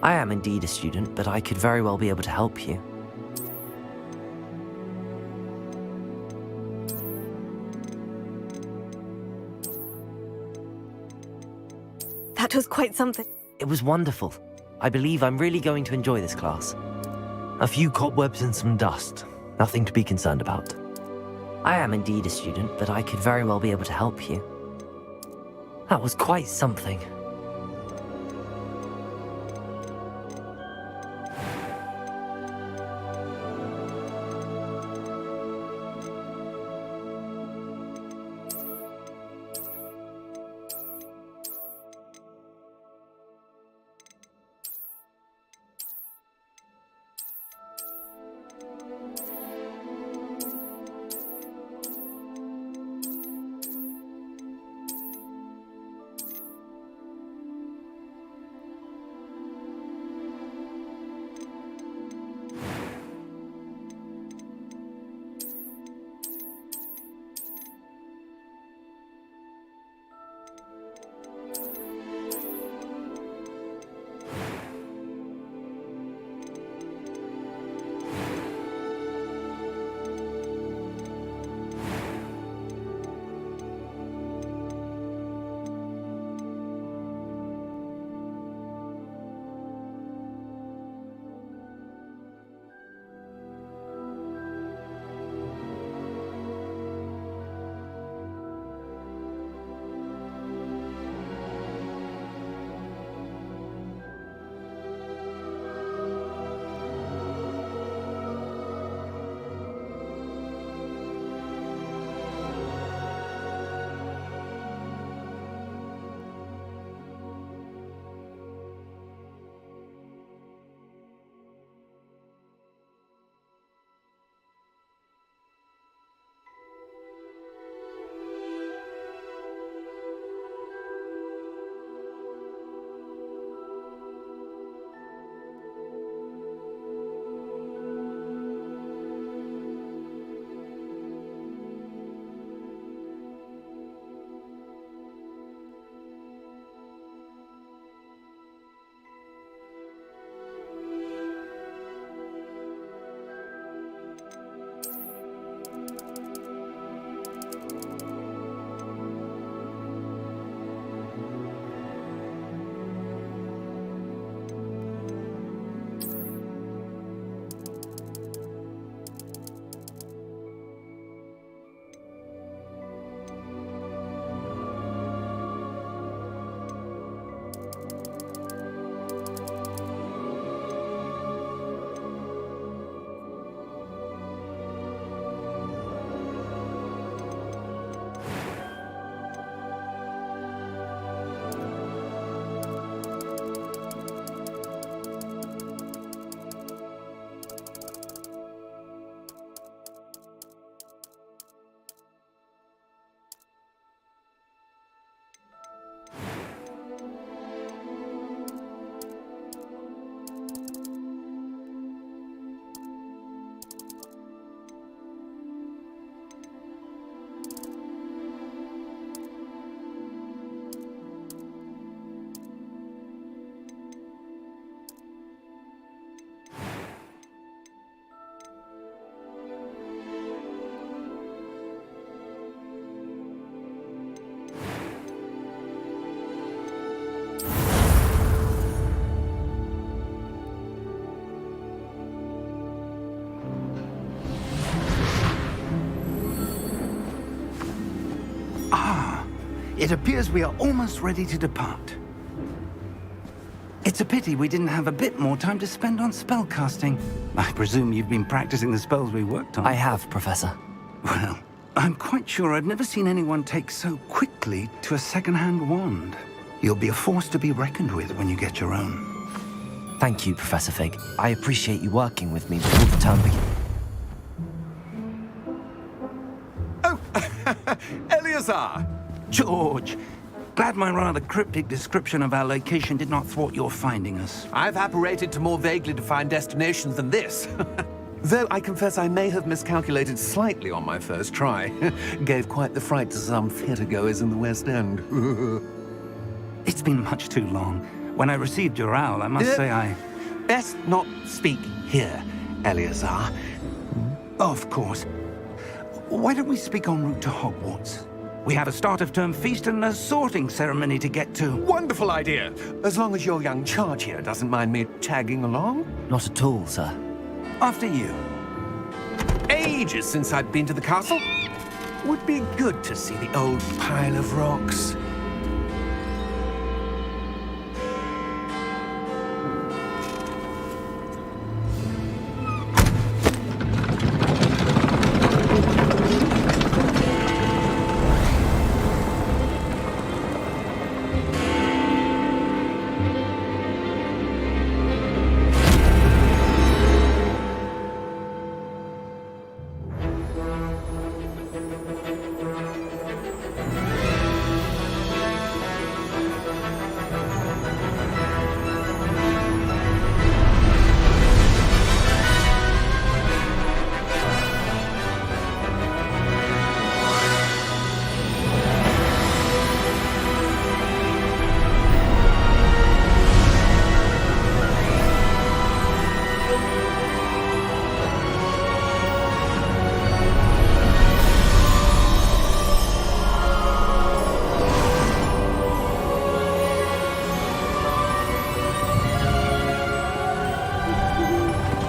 I am indeed a student, but I could very well be able to help you. That was quite something. It was wonderful. I believe I'm really going to enjoy this class. A few cobwebs and some dust. Nothing to be concerned about. I am indeed a student, but I could very well be able to help you. That was quite something. It appears we are almost ready to depart. It's a pity we didn't have a bit more time to spend on spellcasting. I presume you've been practicing the spells we worked on. I have, Professor. Well, I'm quite sure I've never seen anyone take so quickly to a second-hand wand. You'll be a force to be reckoned with when you get your own. Thank you, Professor Fig. I appreciate you working with me before the term begins. Oh, Eleazar! George, glad my rather cryptic description of our location did not thwart your finding us. I've apparated to more vaguely defined destinations than this. Though I confess I may have miscalculated slightly on my first try. Gave quite the fright to some theatre-goers in the West End. It's been much too long. When I received your owl, I must say I... Best not speak here, Eleazar. Of course. Why don't we speak en route to Hogwarts? We have a start-of-term feast and a sorting ceremony to get to. Wonderful idea. As long as your young charge here doesn't mind me tagging along. Not at all, sir. After you. Ages since I've been to the castle. Would be good to see the old pile of rocks.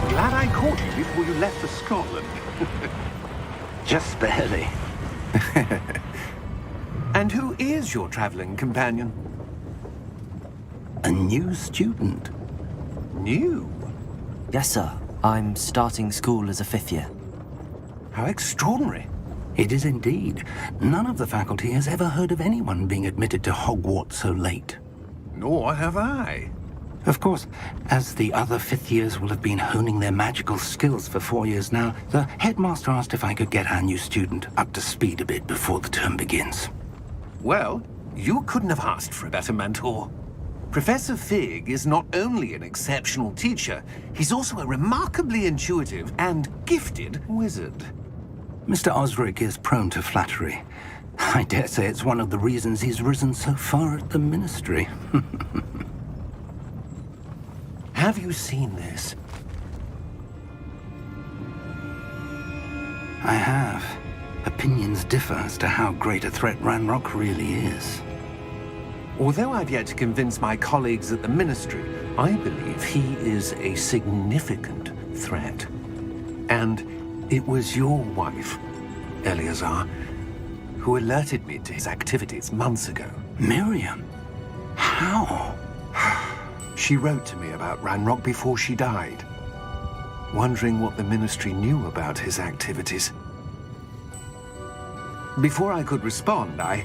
Glad I caught you before you left for Scotland. Just barely. And who is your traveling companion? A new student. New? Yes, sir. I'm starting school as a 5th year. How extraordinary. It is indeed. None of the faculty has ever heard of anyone being admitted to Hogwarts so late. Nor have I. Of course, as the other 5th years will have been honing their magical skills for 4 years now, the headmaster asked if I could get our new student up to speed a bit before the term begins. Well, you couldn't have asked for a better mentor. Professor Fig is not only an exceptional teacher, he's also a remarkably intuitive and gifted wizard. Mr. Osric is prone to flattery. I dare say it's one of the reasons he's risen so far at the Ministry. Have you seen this? I have. Opinions differ as to how great a threat Ranrock really is. Although I've yet to convince my colleagues at the Ministry, I believe he is a significant threat. And it was your wife, Eleazar, who alerted me to his activities months ago. Miriam? How? She wrote to me about Ranrock before she died, wondering what the Ministry knew about his activities. Before I could respond, I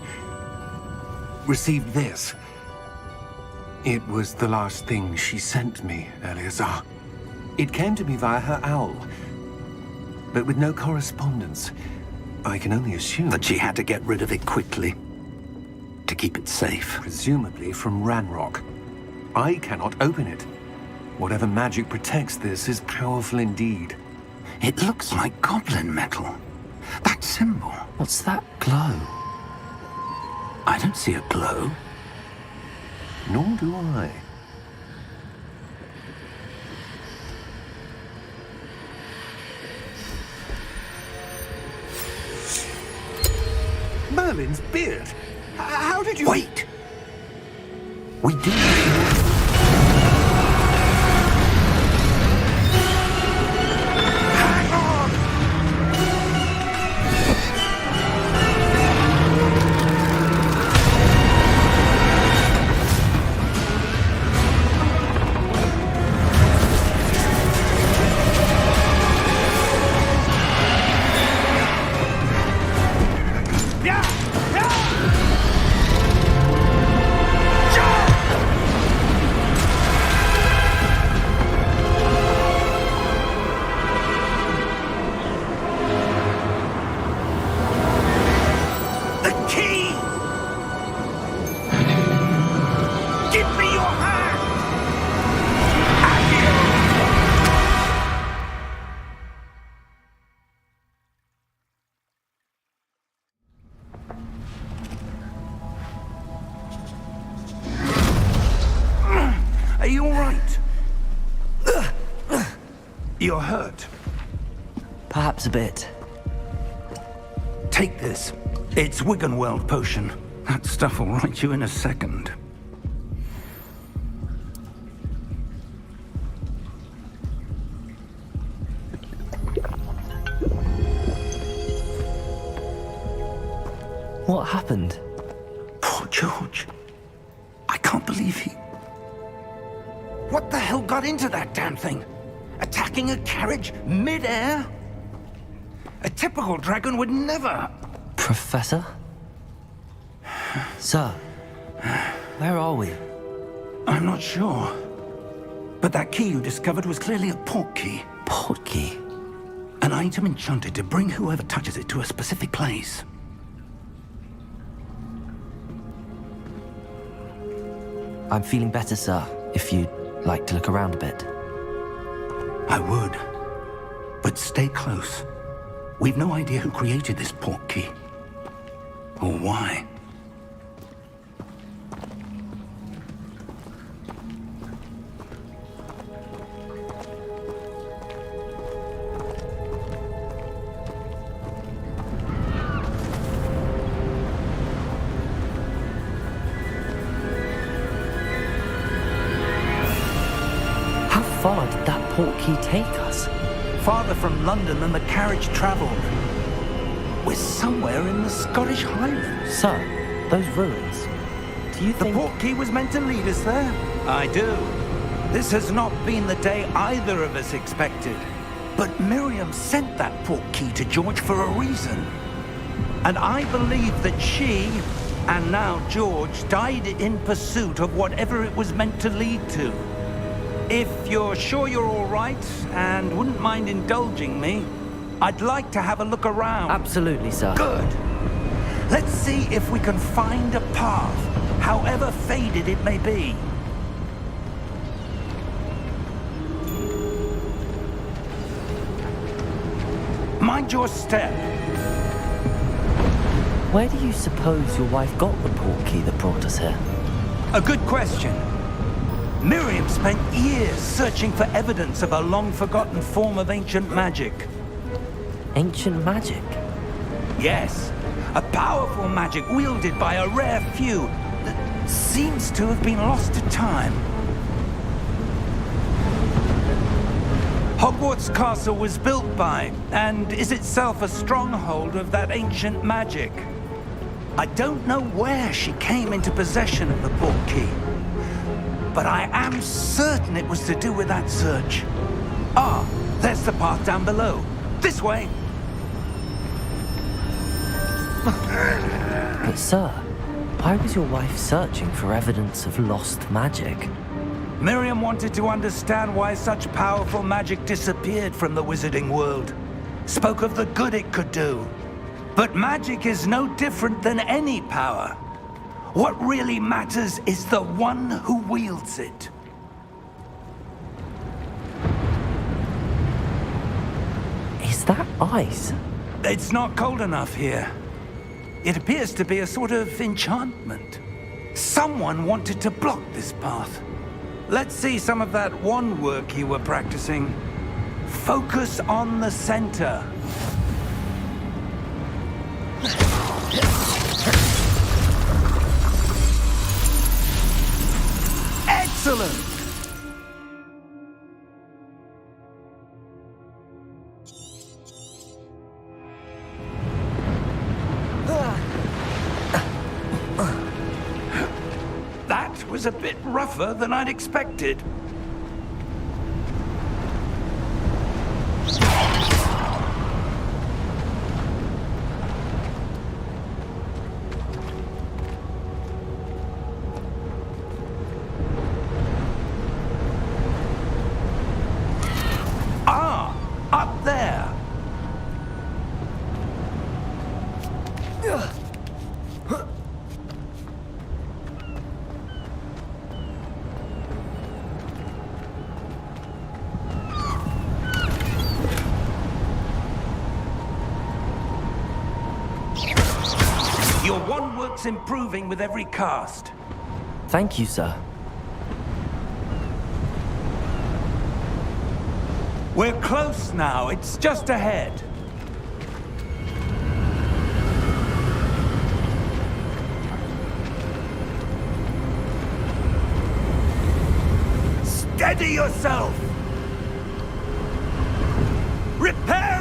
received this. It was the last thing she sent me, Eleazar. It came to me via her owl, but with no correspondence. I can only assume That she had to get rid of it quickly. To keep it safe. presumably from Ranrock. I cannot open it. Whatever magic protects this is powerful indeed. It looks like goblin metal. That symbol. What's that glow? I don't see a glow. Nor do I. Merlin's beard. How did you... Wait! We do. Hang on! Yeah! Yeah! You're hurt. Perhaps a bit. Take this. It's Wiggenweld potion. That stuff will right you in a second. What happened? Poor George. I can't believe he... What the hell got into that damn thing? Attacking a carriage mid-air? A typical dragon would never... Professor? Sir, where are we? I'm not sure. But that key you discovered was clearly a port key. Port key? An item enchanted to bring whoever touches it to a specific place. I'm feeling better, sir, if you'd like to look around a bit. I would. But stay close. We've no idea who created this port key. Or why. How far did that port key take us? Farther from London than the carriage traveled. We're somewhere in the Scottish Highlands. Sir, those ruins. Do you The think... port key was meant to lead us there? I do. This has not been the day either of us expected. But Miriam sent that port key to George for a reason. And I believe that she, and now George, died in pursuit of whatever it was meant to lead to. If you're sure you're all right, and wouldn't mind indulging me, I'd like to have a look around. Absolutely, sir. Good. Let's see if we can find a path, however faded it may be. Mind your step. Where do you suppose your wife got the port key that brought us here? A good question. Miriam spent years searching for evidence of a long-forgotten form of ancient magic. Ancient magic? Yes, a powerful magic wielded by a rare few that seems to have been lost to time. Hogwarts Castle was built by, and is itself a stronghold of that ancient magic. I don't know where she came into possession of the port key, but I am certain it was to do with that search. Ah, there's the path down below. This way. But sir, why was your wife searching for evidence of lost magic? Miriam wanted to understand why such powerful magic disappeared from the wizarding world. Spoke of the good it could do. But magic is no different than any power. What really matters is the one who wields it. Is that ice? It's not cold enough here. It appears to be a sort of enchantment. Someone wanted to block this path. Let's see some of that wand work you were practicing. Focus on the center. Excellent! That was a bit rougher than I'd expected. Ah, up there. Your wand work's improving with every cast. Thank you, sir. We're close now. It's just ahead. Steady yourself! Reparo!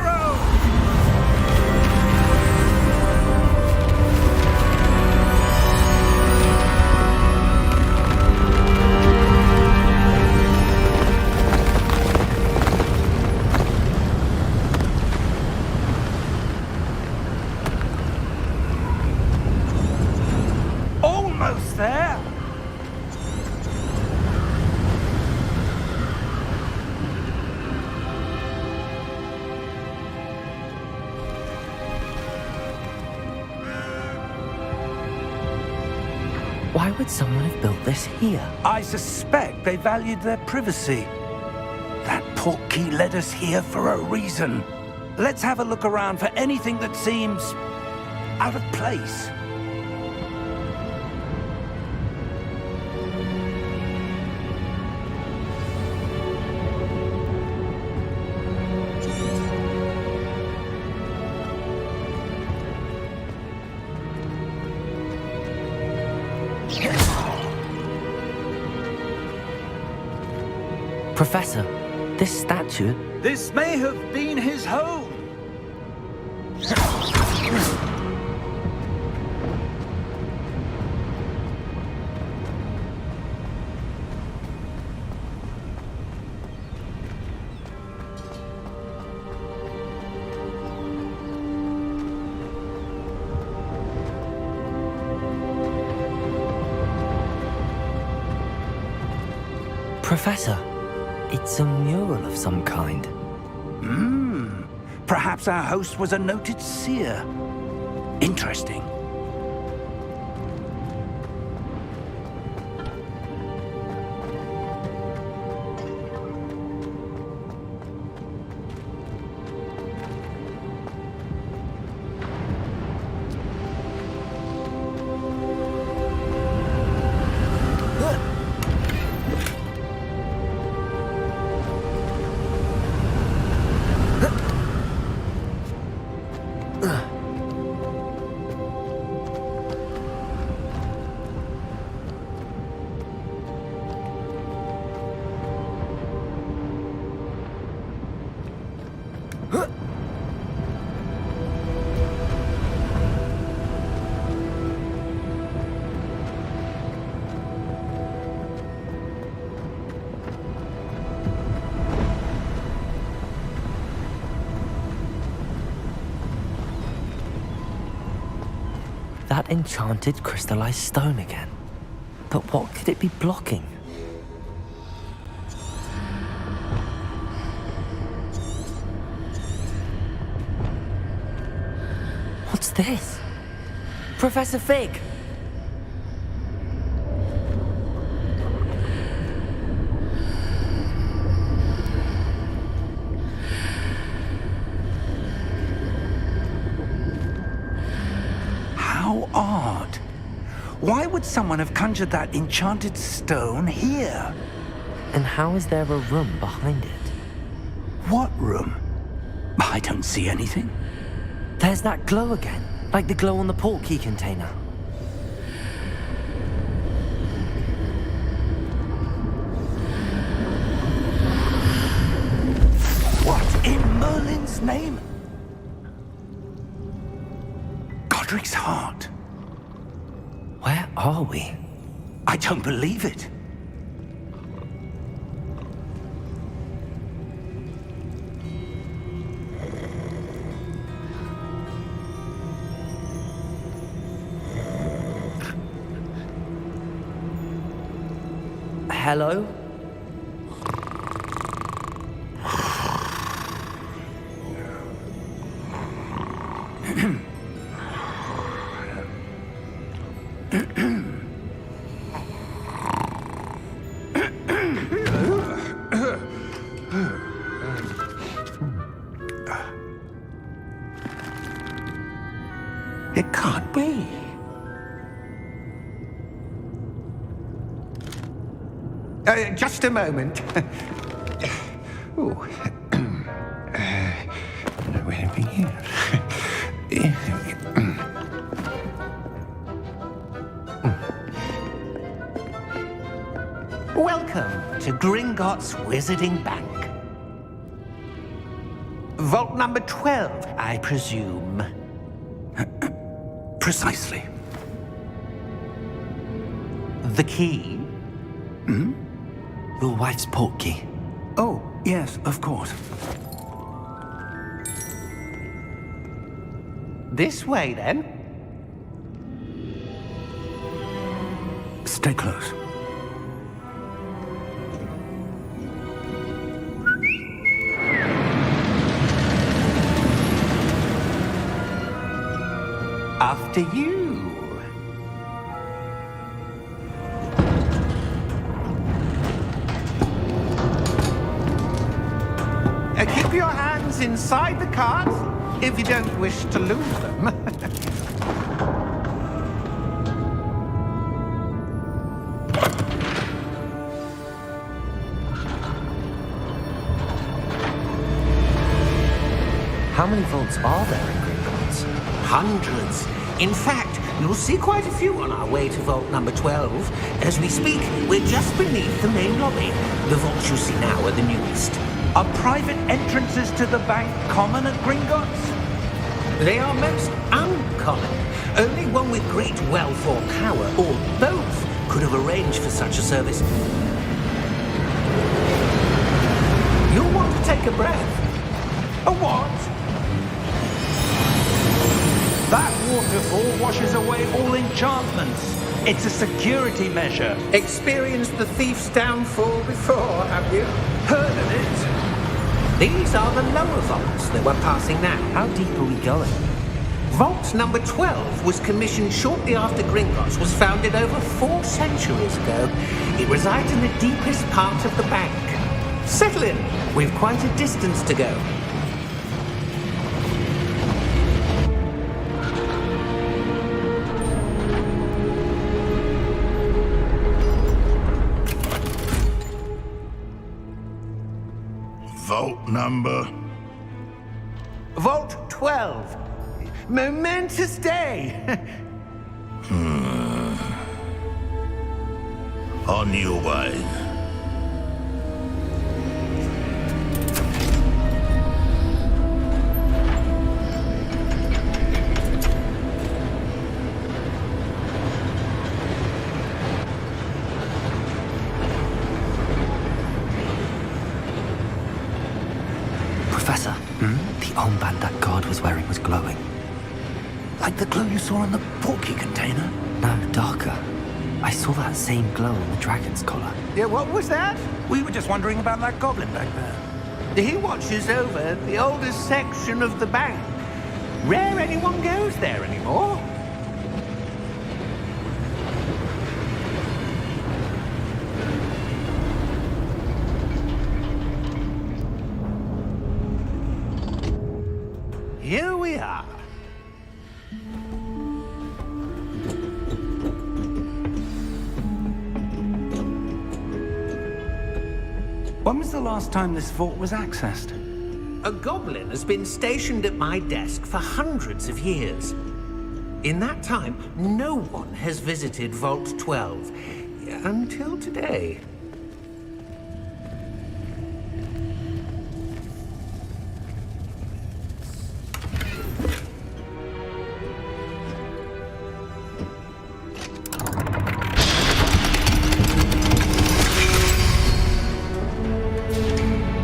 Almost there! Why would someone have built this here? I suspect they valued their privacy. That portkey led us here for a reason. Let's have a look around for anything that seems out of place. Professor, this statue... This may have been his home. Professor, it's a mural of some kind. Perhaps our host was a noted seer. Interesting. That enchanted crystallized stone again. But what could it be blocking? What's this? Professor Fig! How odd. Why would someone have conjured that enchanted stone here? And how is there a room behind it? What room? I don't see anything. There's that glow again, like the glow on the portkey container. What in Merlin's name? Godric's heart. Where are we? I don't believe it. Hello? It can't be. Just a moment. Ooh. Gringotts Wizarding Bank. Vault number 12, I presume. Precisely. The key? Your wife's portkey. Oh, yes, of course. This way, then. Stay close. After you. Keep your hands inside the cart if you don't wish to lose them. How many vaults are there in Gringotts? Hundreds. In fact, you'll see quite a few on our way to vault number 12. As we speak, we're just beneath the main lobby. The vaults you see now are the newest. Are private entrances to the bank common at Gringotts? They are most uncommon. Only one with great wealth or power, or both, could have arranged for such a service. You'll want to take a breath. A what? That waterfall washes away all enchantments. It's a security measure. Experienced the thief's downfall before, have you? Heard of it? These are the lower vaults that we're passing now. How deep are we going? Vault number 12 was commissioned shortly after Gringotts was founded over 4 centuries ago. It resides in the deepest part of the bank. Settle in. We've quite a distance to go. Vault number? Vault 12. Momentous day. On your way. Professor, the armband that guard was wearing was glowing. Like the glow you saw in the portkey container? No, darker. I saw that same glow on the dragon's collar. Yeah, what was that? We were just wondering about that goblin back there. He watches over the oldest section of the bank. Rare anyone goes there anymore. Here we are. When was the last time this vault was accessed? A goblin has been stationed at my desk for hundreds of years. In that time, no one has visited Vault 12 until today.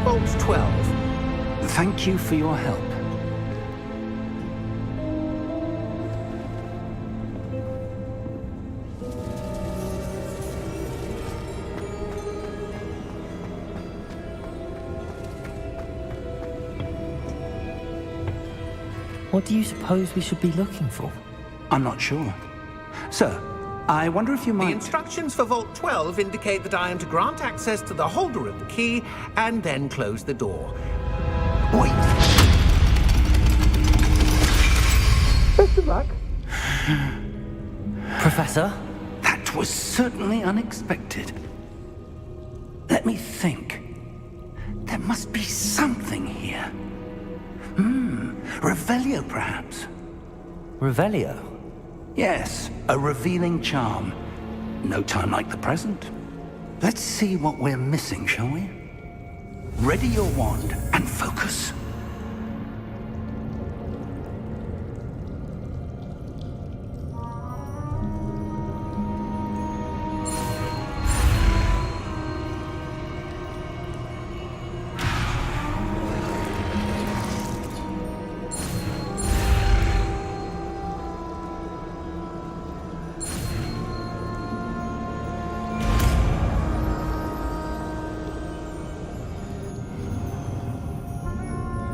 Vault 12. Thank you for your help. What do you suppose we should be looking for? I'm not sure. Sir, I wonder if you The might... instructions for Vault 12 indicate that I am to grant access to the holder of the key and then close the door. Wait! Best of luck. Professor? That was certainly unexpected. Let me think. There must be something here. Revelio, perhaps? Revelio? Yes, a revealing charm. No time like the present. Let's see what we're missing, shall we? Ready your wand and focus.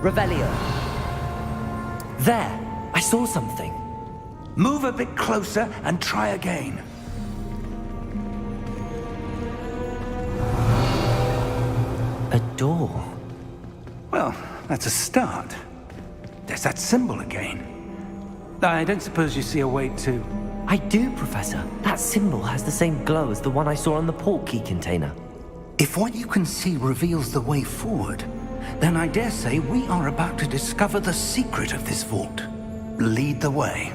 Revelio. There! I saw something. Move a bit closer and try again. A door. Well, that's a start. There's that symbol again. I don't suppose you see a way to... I do, Professor. That symbol has the same glow as the one I saw on the portkey container. If what you can see reveals the way forward, then I dare say we are about to discover the secret of this vault. Lead the way.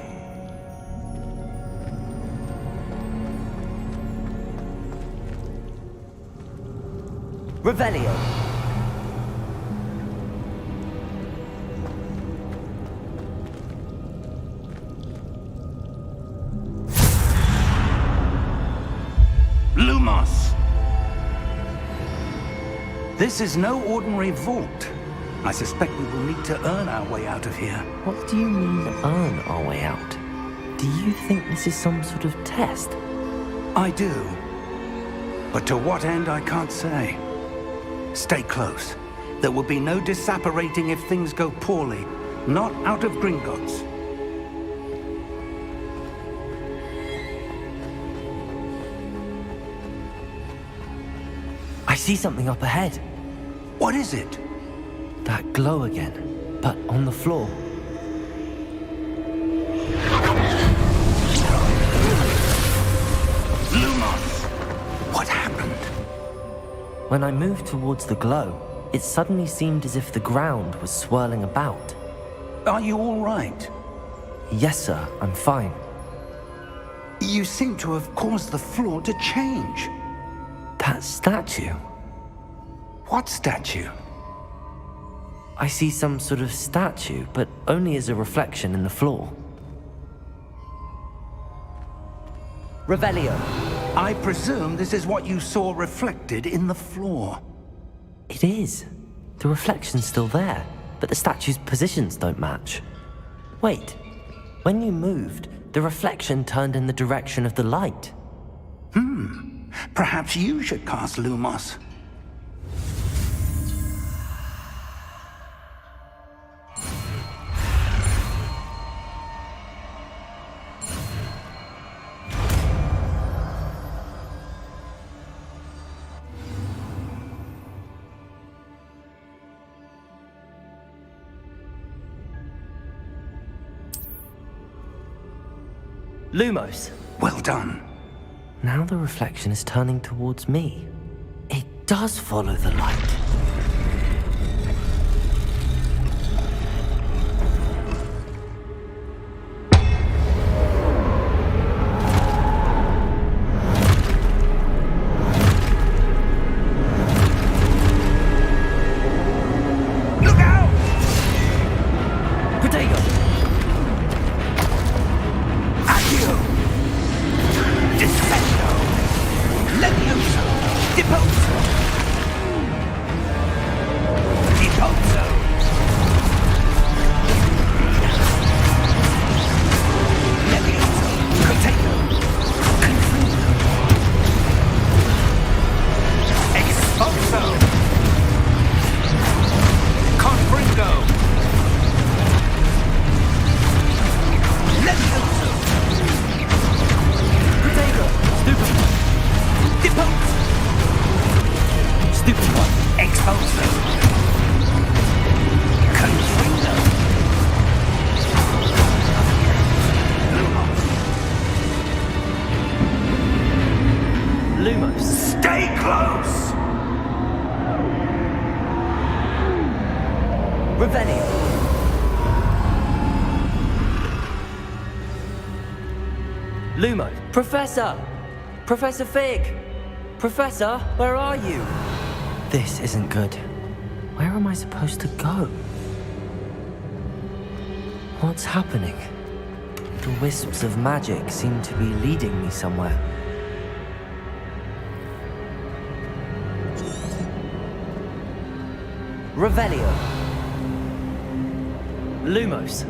Revelio. Lumos! This is no ordinary vault. I suspect we will need to earn our way out of here. What do you mean, earn our way out? Do you think this is some sort of test? I do. But to what end, I can't say. Stay close. There will be no disapparating if things go poorly. Not out of Gringotts. I see something up ahead. What is it? That glow again, but on the floor. Lumos! What happened? When I moved towards the glow, it suddenly seemed as if the ground was swirling about. Are you all right? Yes, sir, I'm fine. You seem to have caused the floor to change. That statue? What statue? I see some sort of statue, but only as a reflection in the floor. Revelio. I presume this is what you saw reflected in the floor. It is. The reflection's still there, but the statue's positions don't match. Wait, when you moved, the reflection turned in the direction of the light. Perhaps you should cast Lumos. Lumos. Well done. Now the reflection is turning towards me. It does follow the light. Look out! Protego! Accio! Disfendo! Levioso! Deposo! Deposo! Levioso! Protego! Confundo! Expulso! Confringo! Levioso! Protego! Stupid one! Depose! Stupid one! Expulso! Confringo! Lumos! Stay close! Revelio! Lumo! Professor! Professor Fig! Professor, where are you? This isn't good. Where am I supposed to go? What's happening? The wisps of magic seem to be leading me somewhere. Revelio. Lumos.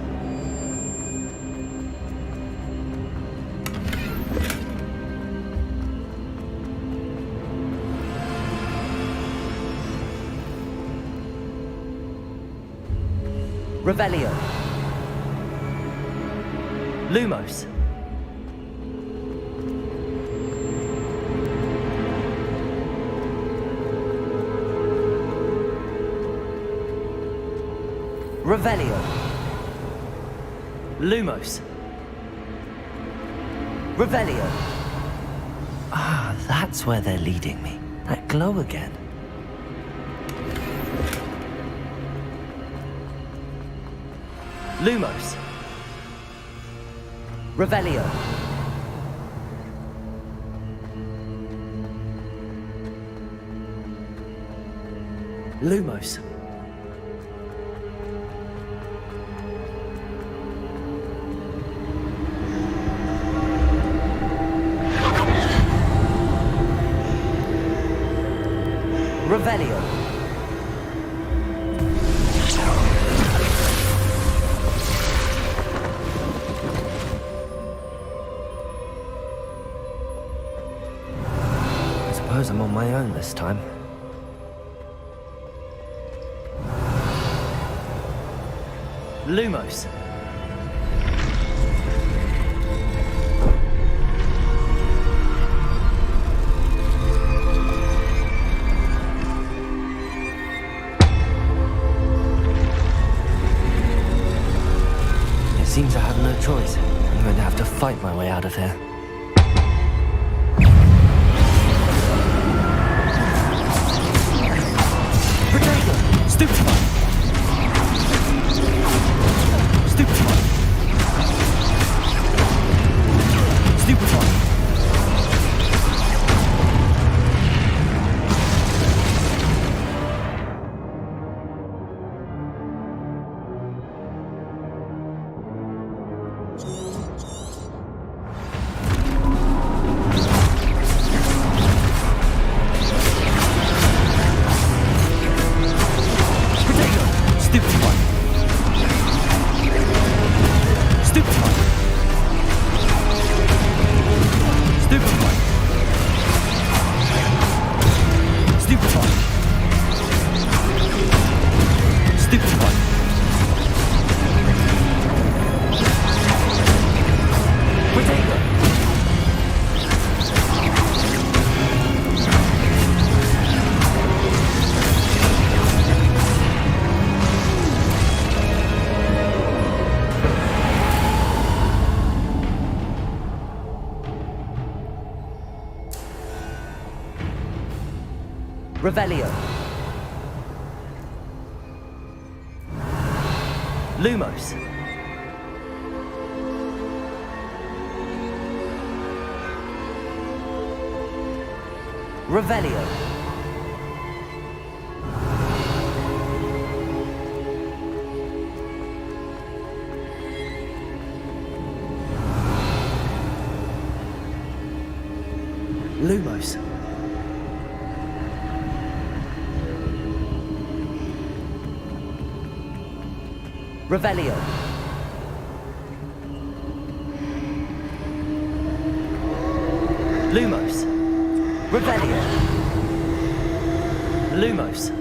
Revelio. Lumos. Revelio. Lumos. Revelio. Ah, that's where they're leading me. That glow again. Lumos. Revelio. Lumos. Revelio. I suppose I'm on my own this time. Lumos. Seems I have no choice. I'm going to have to fight my way out of here. Protego! Stupefy! Stupefy! Stupefy! Revelio. Lumos. Revelio. Lumos. Revelio. Lumos. Revelio. Lumos.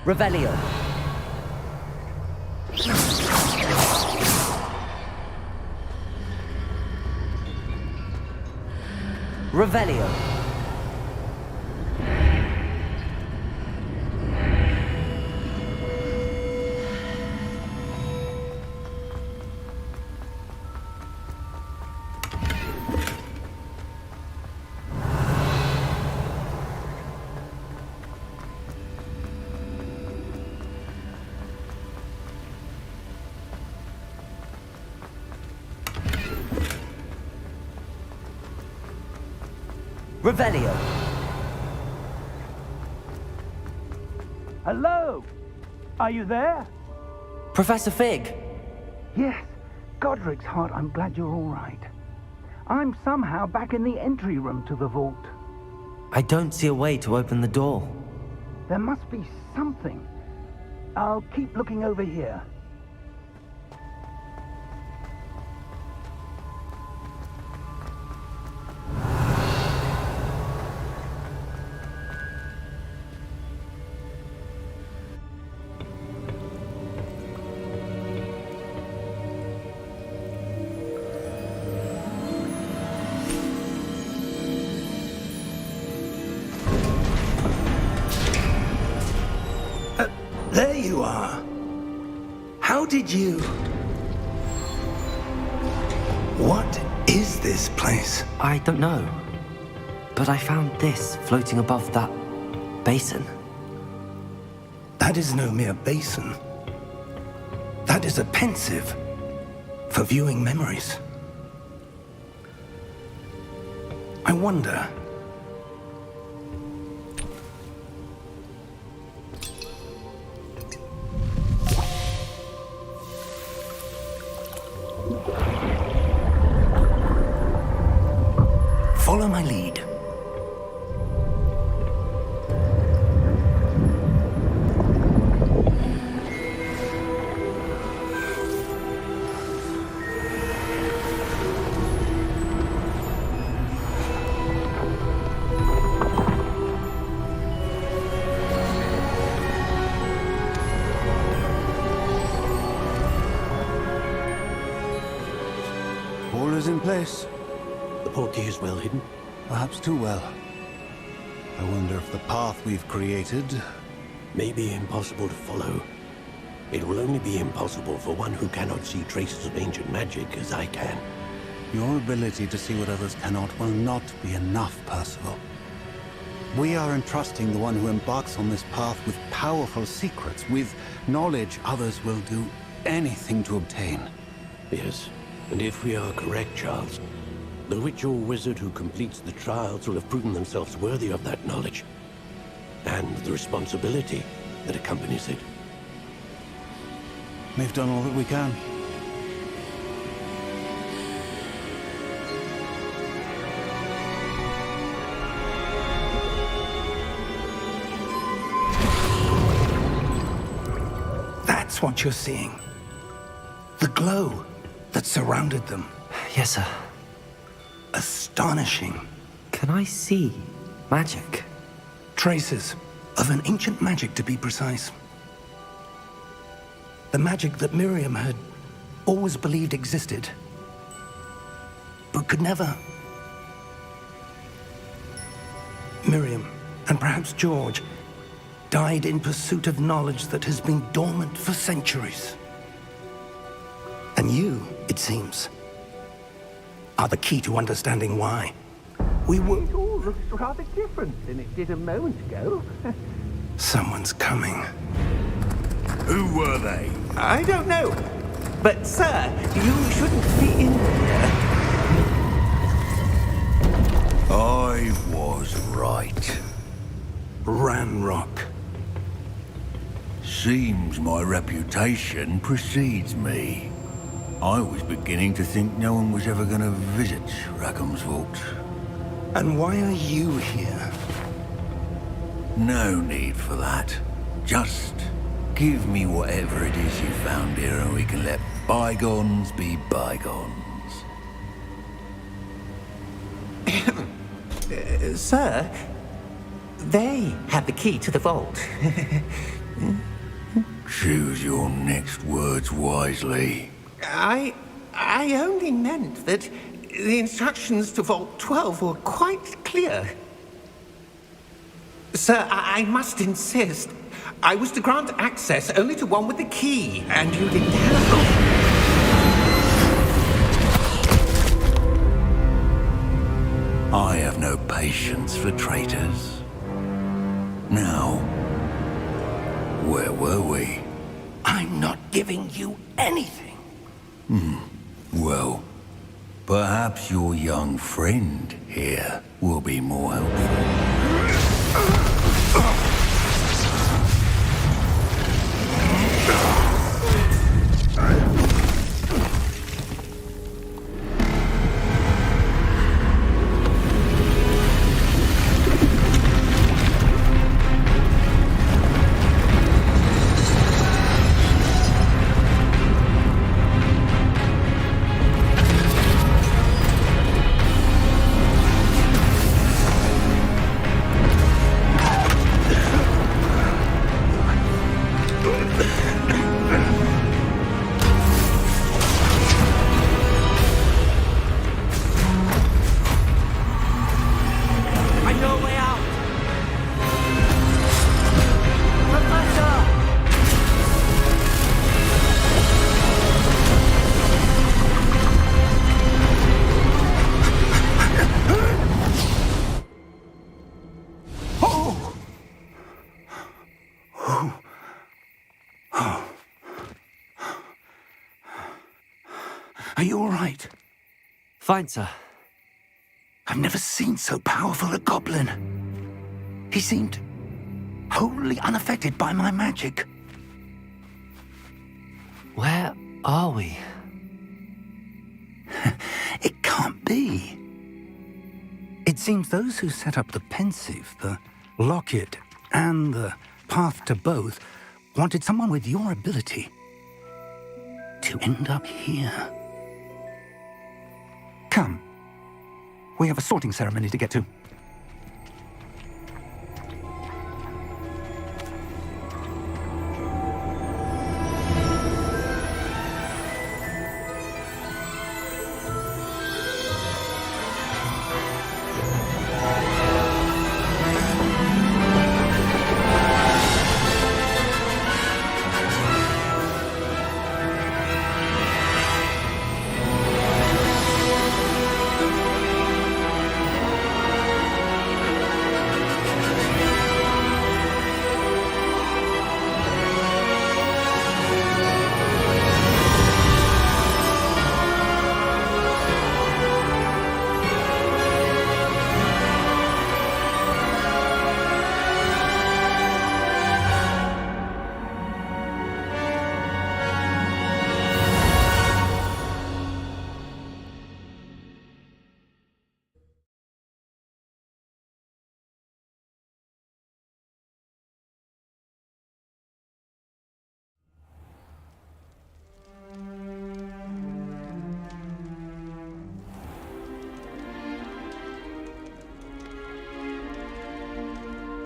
Revelio. Revelio. Revelio. Hello? Are you there? Professor Fig. Yes. Godric's heart, I'm glad you're all right. I'm somehow back in the entry room to the vault. I don't see a way to open the door. There must be something. I'll keep looking over here. There you are. How did you... What is this place? I don't know. But I found this floating above that basin. That is no mere basin. That is a pensive for viewing memories. I wonder... Follow my lead. All is in place. The portkey is well hidden. Perhaps too well. I wonder if the path we've created... May be impossible to follow. It will only be impossible for one who cannot see traces of ancient magic as I can. Your ability to see what others cannot will not be enough, Percival. We are entrusting the one who embarks on this path with powerful secrets, with knowledge others will do anything to obtain. Yes, and if we are correct, Charles, the witch or wizard who completes the trials will have proven themselves worthy of that knowledge, and the responsibility that accompanies it. We've done all that we can. That's what you're seeing. The glow that surrounded them. Yes, sir. Astonishing. Can I see magic? Traces of an ancient magic, to be precise. The magic that Miriam had always believed existed, but could never. Miriam, and perhaps George, died in pursuit of knowledge that has been dormant for centuries. And you, it seems, are the key to understanding why. We were... It all looks rather different than it did a moment ago. Someone's coming. Who were they? I don't know. But, sir, you shouldn't be in here. I was right. Ranrock. Seems my reputation precedes me. I was beginning to think no one was ever going to visit Rackham's vault. And why are you here? No need for that. Just give me whatever it is you found here and we can let bygones be bygones. Sir, they had the key to the vault. Choose your next words wisely. I only meant that the instructions to Vault 12 were quite clear. Sir, I must insist. I was to grant access only to one with the key, and you didn't have... I have no patience for traitors. Now, where were we? I'm not giving you anything. Well, Perhaps your young friend here will be more helpful. Are you all right? Fine, sir. I've never seen so powerful a goblin. He seemed wholly unaffected by my magic. Where are we? It can't be. It seems those who set up the pensive, the locket, and the path to both wanted someone with your ability to end up here. Come. We have a sorting ceremony to get to.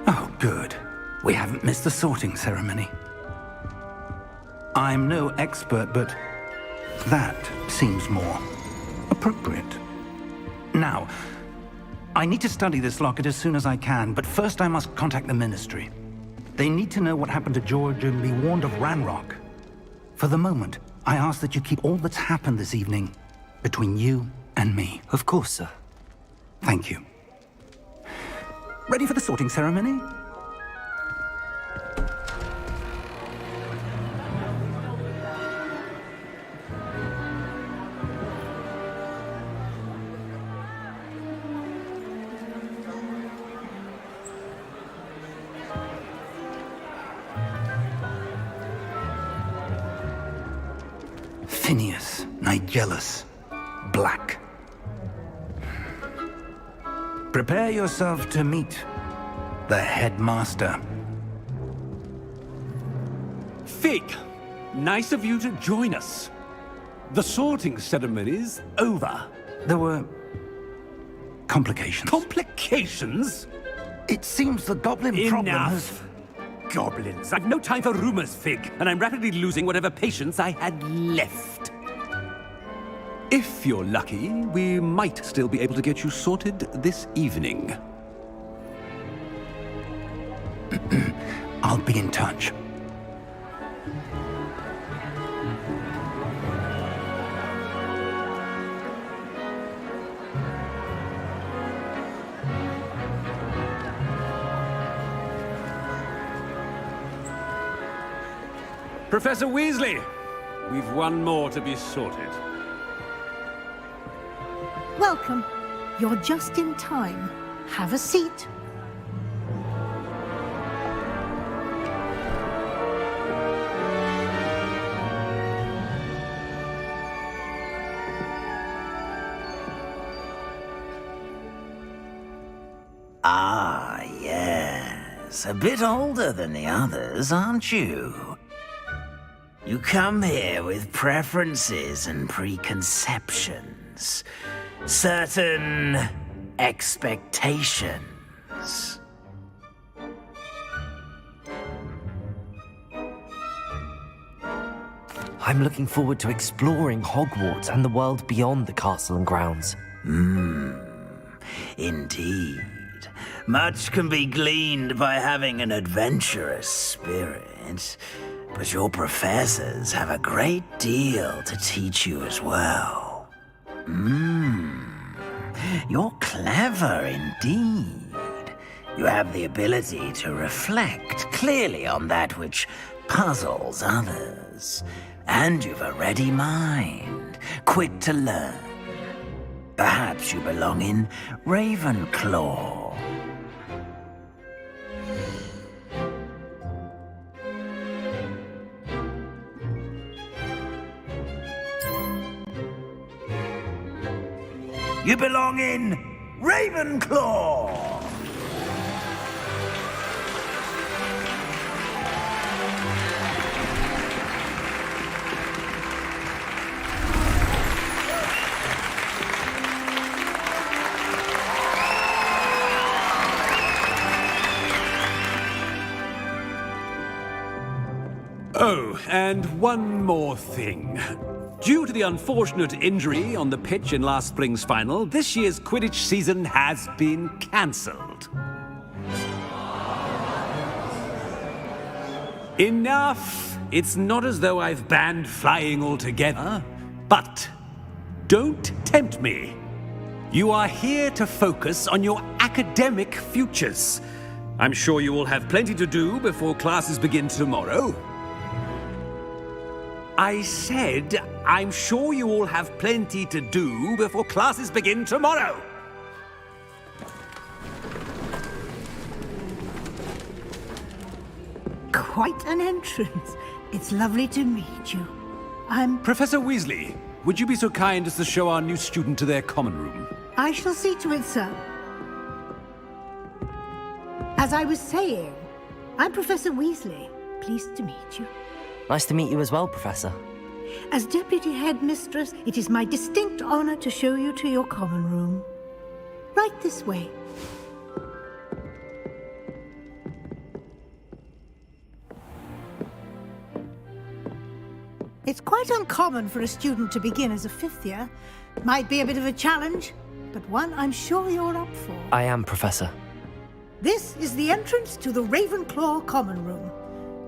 Oh, good. We haven't missed the sorting ceremony. I'm no expert, but that seems more appropriate. Now, I need to study this locket as soon as I can, but first I must contact the Ministry. They need to know what happened to George and be warned of Ranrock. For the moment, I ask that you keep all that's happened this evening between you and me. Of course, sir. Thank you. Ready for the sorting ceremony? Phineas, Nigellus, Black. Prepare yourself to meet the headmaster. Fig, nice of you to join us. The sorting ceremony's over. There were complications. Complications? It seems the goblin problem has... Enough! Goblins. I've no time for rumors, Fig, and I'm rapidly losing whatever patience I had left. If you're lucky, we might still be able to get you sorted this evening. I'll be in touch. Professor Weasley, we've one more to be sorted. Welcome. You're just in time. Have a seat. Ah, yes. A bit older than the others, aren't you? You come here with preferences and preconceptions. Certain expectations. I'm looking forward to exploring Hogwarts and the world beyond the castle and grounds. Indeed. Much can be gleaned by having an adventurous spirit, but your professors have a great deal to teach you as well. You're clever indeed. You have the ability to reflect clearly on that which puzzles others, and you've a ready mind, quick to learn. Perhaps you belong in Ravenclaw. You belong in Ravenclaw! Oh, and one more thing. Due to the unfortunate injury on the pitch in last spring's final, this year's Quidditch season has been cancelled. Enough! It's not as though I've banned flying altogether, but don't tempt me. You are here to focus on your academic futures. I'm sure you will have plenty to do before classes begin tomorrow. I said, I'm sure you all have plenty to do before classes begin tomorrow. Quite an entrance. It's lovely to meet you. I'm... Professor Weasley, would you be so kind as to show our new student to their common room? I shall see to it, sir. As I was saying, I'm Professor Weasley. Pleased to meet you. Nice to meet you as well, Professor. As Deputy Headmistress, it is my distinct honor to show you to your common room. Right this way. It's quite uncommon for a student to begin as a fifth year. Might be a bit of a challenge, but one I'm sure you're up for. I am, Professor. This is the entrance to the Ravenclaw common room.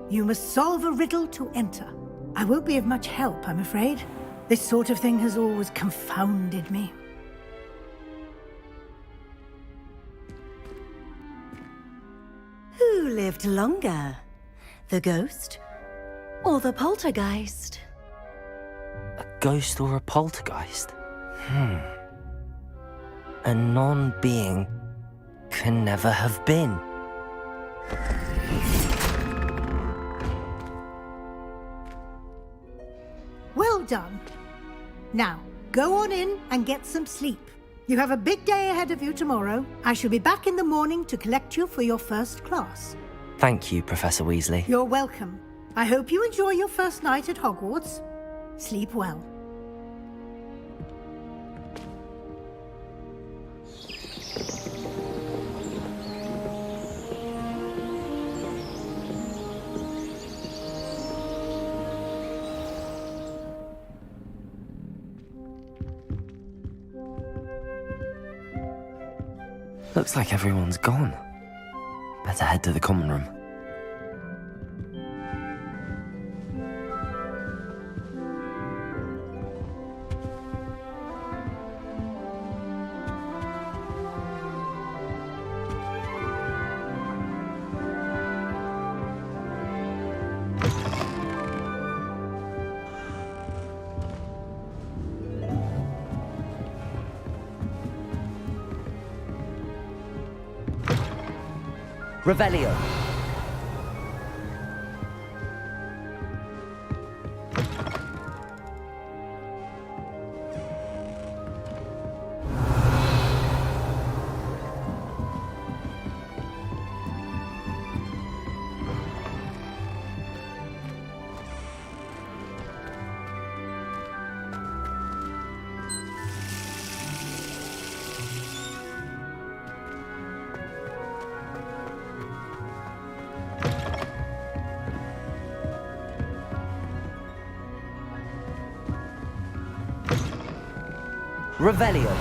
You must solve a riddle to enter. I won't be of much help, I'm afraid. This sort of thing has always confounded me. Who lived longer? The ghost or the poltergeist? A ghost or a poltergeist? A non-being can never have been. Well done. Now, go on in and get some sleep. You have a big day ahead of you tomorrow. I shall be back in the morning to collect you for your first class. Thank you, Professor Weasley. You're welcome. I hope you enjoy your first night at Hogwarts. Sleep well. Looks like everyone's gone. Better head to the common room. Revelio. Revelio.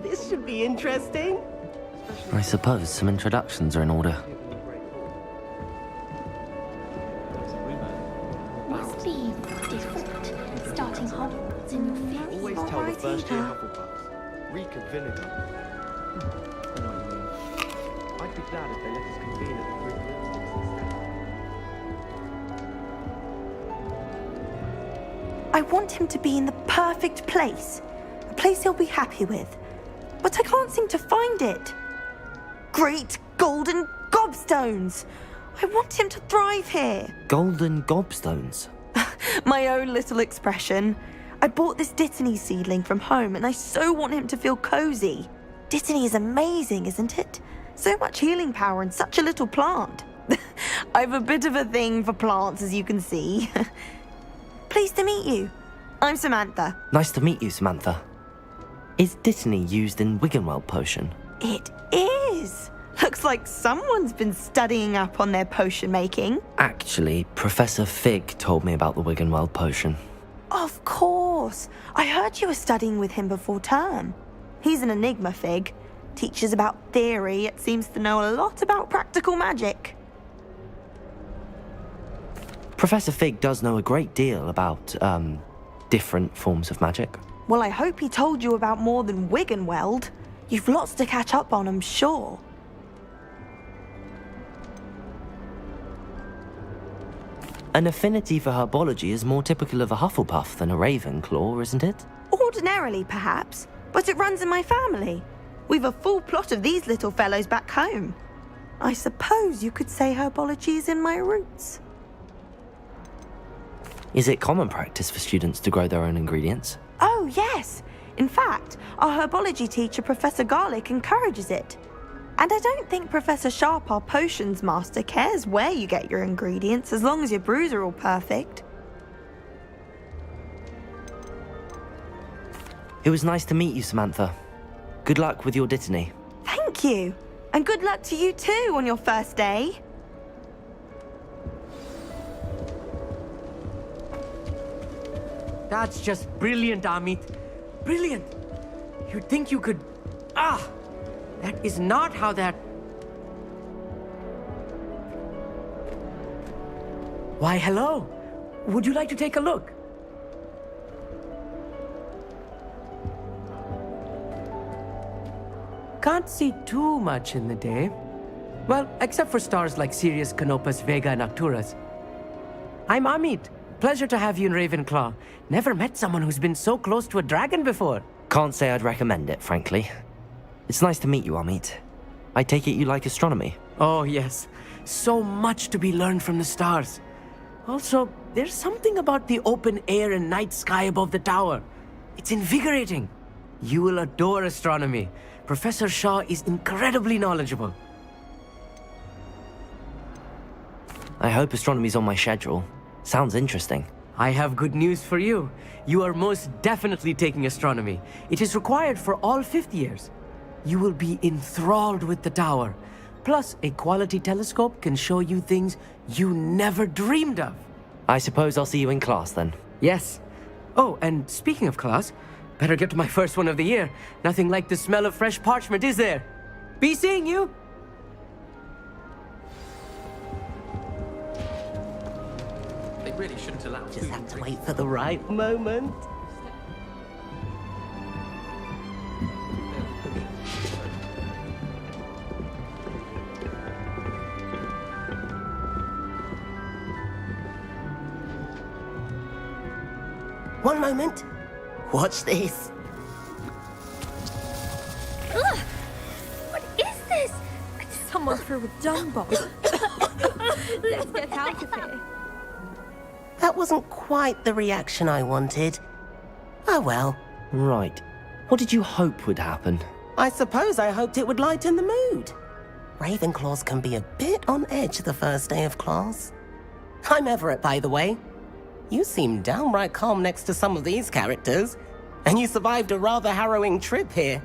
This should be interesting. I suppose some introductions are in order. Must be different. Starting Hogwarts in your fifth. Always tell the first year Hufflepuffs. Reek of vinegar. I know what you mean. I'd be glad if they let us convene at the Green Room. I want him to be in the perfect place. A place he'll be happy with. But I can't seem to find it. Great golden gobstones! I want him to thrive here. Golden gobstones. My own little expression. I bought this Dittany seedling from home and I so want him to feel cozy. Dittany is amazing, isn't it? So much healing power in such a little plant. I've a bit of a thing for plants, as you can see. Pleased to meet you. I'm Samantha. Nice to meet you, Samantha. Is Dittany used in Wiggenweld potion? It is. Looks like someone's been studying up on their potion making. Actually, Professor Fig told me about the Wiggenweld potion. Of course. I heard you were studying with him before term. He's an enigma, Fig. Teaches about theory, yet seems to know a lot about practical magic. Professor Fig does know a great deal about, different forms of magic. Well, I hope he told you about more than Wiggenweld. You've lots to catch up on, I'm sure. An affinity for herbology is more typical of a Hufflepuff than a Ravenclaw, isn't it? Ordinarily, perhaps, but it runs in my family. We've a full plot of these little fellows back home. I suppose you could say herbology is in my roots. Is it common practice for students to grow their own ingredients? Oh, yes. In fact, our herbology teacher, Professor Garlick, encourages it. And I don't think Professor Sharp, our potions master, cares where you get your ingredients as long as your brews are all perfect. It was nice to meet you, Samantha. Good luck with your Dittany. Thank you. And good luck to you too on your first day. That's just brilliant, Amit. Brilliant. You'd think you could... that is not how that... Why, hello. Would you like to take a look? Can't see too much in the day. Well, except for stars like Sirius, Canopus, Vega, and Arcturus. I'm Amit. Pleasure to have you in Ravenclaw. Never met someone who's been so close to a dragon before. Can't say I'd recommend it, frankly. It's nice to meet you, Amit. I take it you like astronomy? Oh, yes. So much to be learned from the stars. Also, there's something about the open air and night sky above the tower. It's invigorating. You will adore astronomy. Professor Shaw is incredibly knowledgeable. I hope astronomy's on my schedule. Sounds interesting. I have good news for you. You are most definitely taking astronomy. It is required for all fifth years. You will be enthralled with the tower. Plus, a quality telescope can show you things you never dreamed of. I suppose I'll see you in class then. Yes. Oh, and speaking of class, better get to my first one of the year. Nothing like the smell of fresh parchment, is there? Be seeing you! really shouldn't allow Just food have and to drink. wait for the right moment. One moment. Watch this. Ugh! What is this? Someone threw a dung bomb. Let's get out of here. That wasn't quite the reaction I wanted. Oh well. Right. What did you hope would happen? I suppose I hoped it would lighten the mood. Ravenclaws can be a bit on edge the first day of class. I'm Everett, by the way. You seem downright calm next to some of these characters, and you survived a rather harrowing trip here.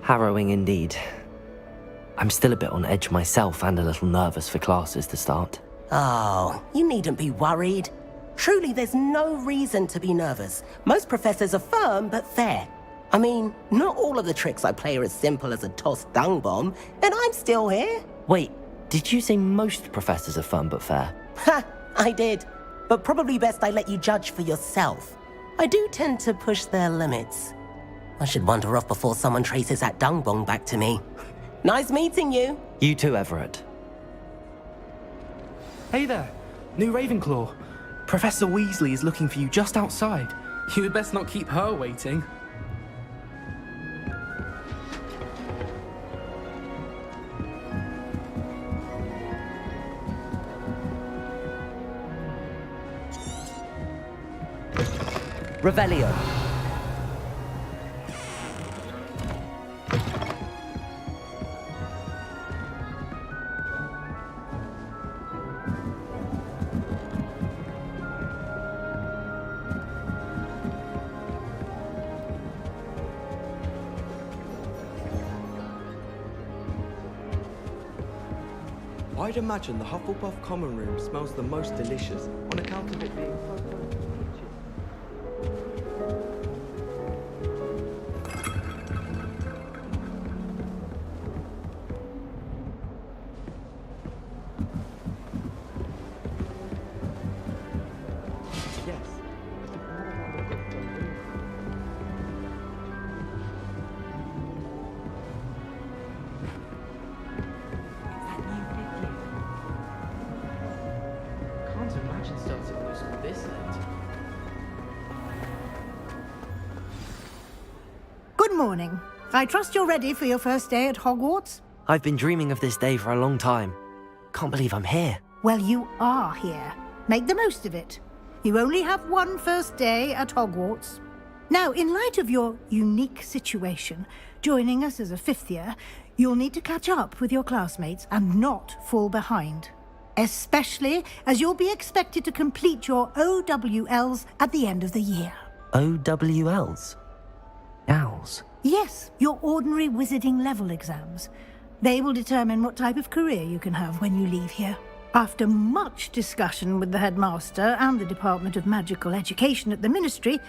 Harrowing indeed. I'm still a bit on edge myself and a little nervous for classes to start. Oh, you needn't be worried. Truly, there's no reason to be nervous. Most professors are firm but fair. I mean, not all of the tricks I play are as simple as a tossed dung bomb, and I'm still here. Wait, did you say most professors are fun but fair? Ha, I did. But probably best I let you judge for yourself. I do tend to push their limits. I should wander off before someone traces that dung bomb back to me. Nice meeting you. You too, Everett. Hey there, new Ravenclaw. Professor Weasley is looking for you just outside. You had best not keep her waiting. Revelio. I'd imagine the Hufflepuff common room smells the most delicious on account of it being so close to the kitchen. Yes. Can't imagine starting new school this late. Good morning. I trust you're ready for your first day at Hogwarts? I've been dreaming of this day for a long time. Can't believe I'm here. Well, you are here. Make the most of it. You only have one first day at Hogwarts. Now, in light of your unique situation, joining us as a fifth year, you'll need to catch up with your classmates and not fall behind. Especially as you'll be expected to complete your OWLs at the end of the year. OWLs? Owls? Yes, your ordinary wizarding level exams. They will determine what type of career you can have when you leave here. After much discussion with the headmaster and the Department of Magical Education at the Ministry,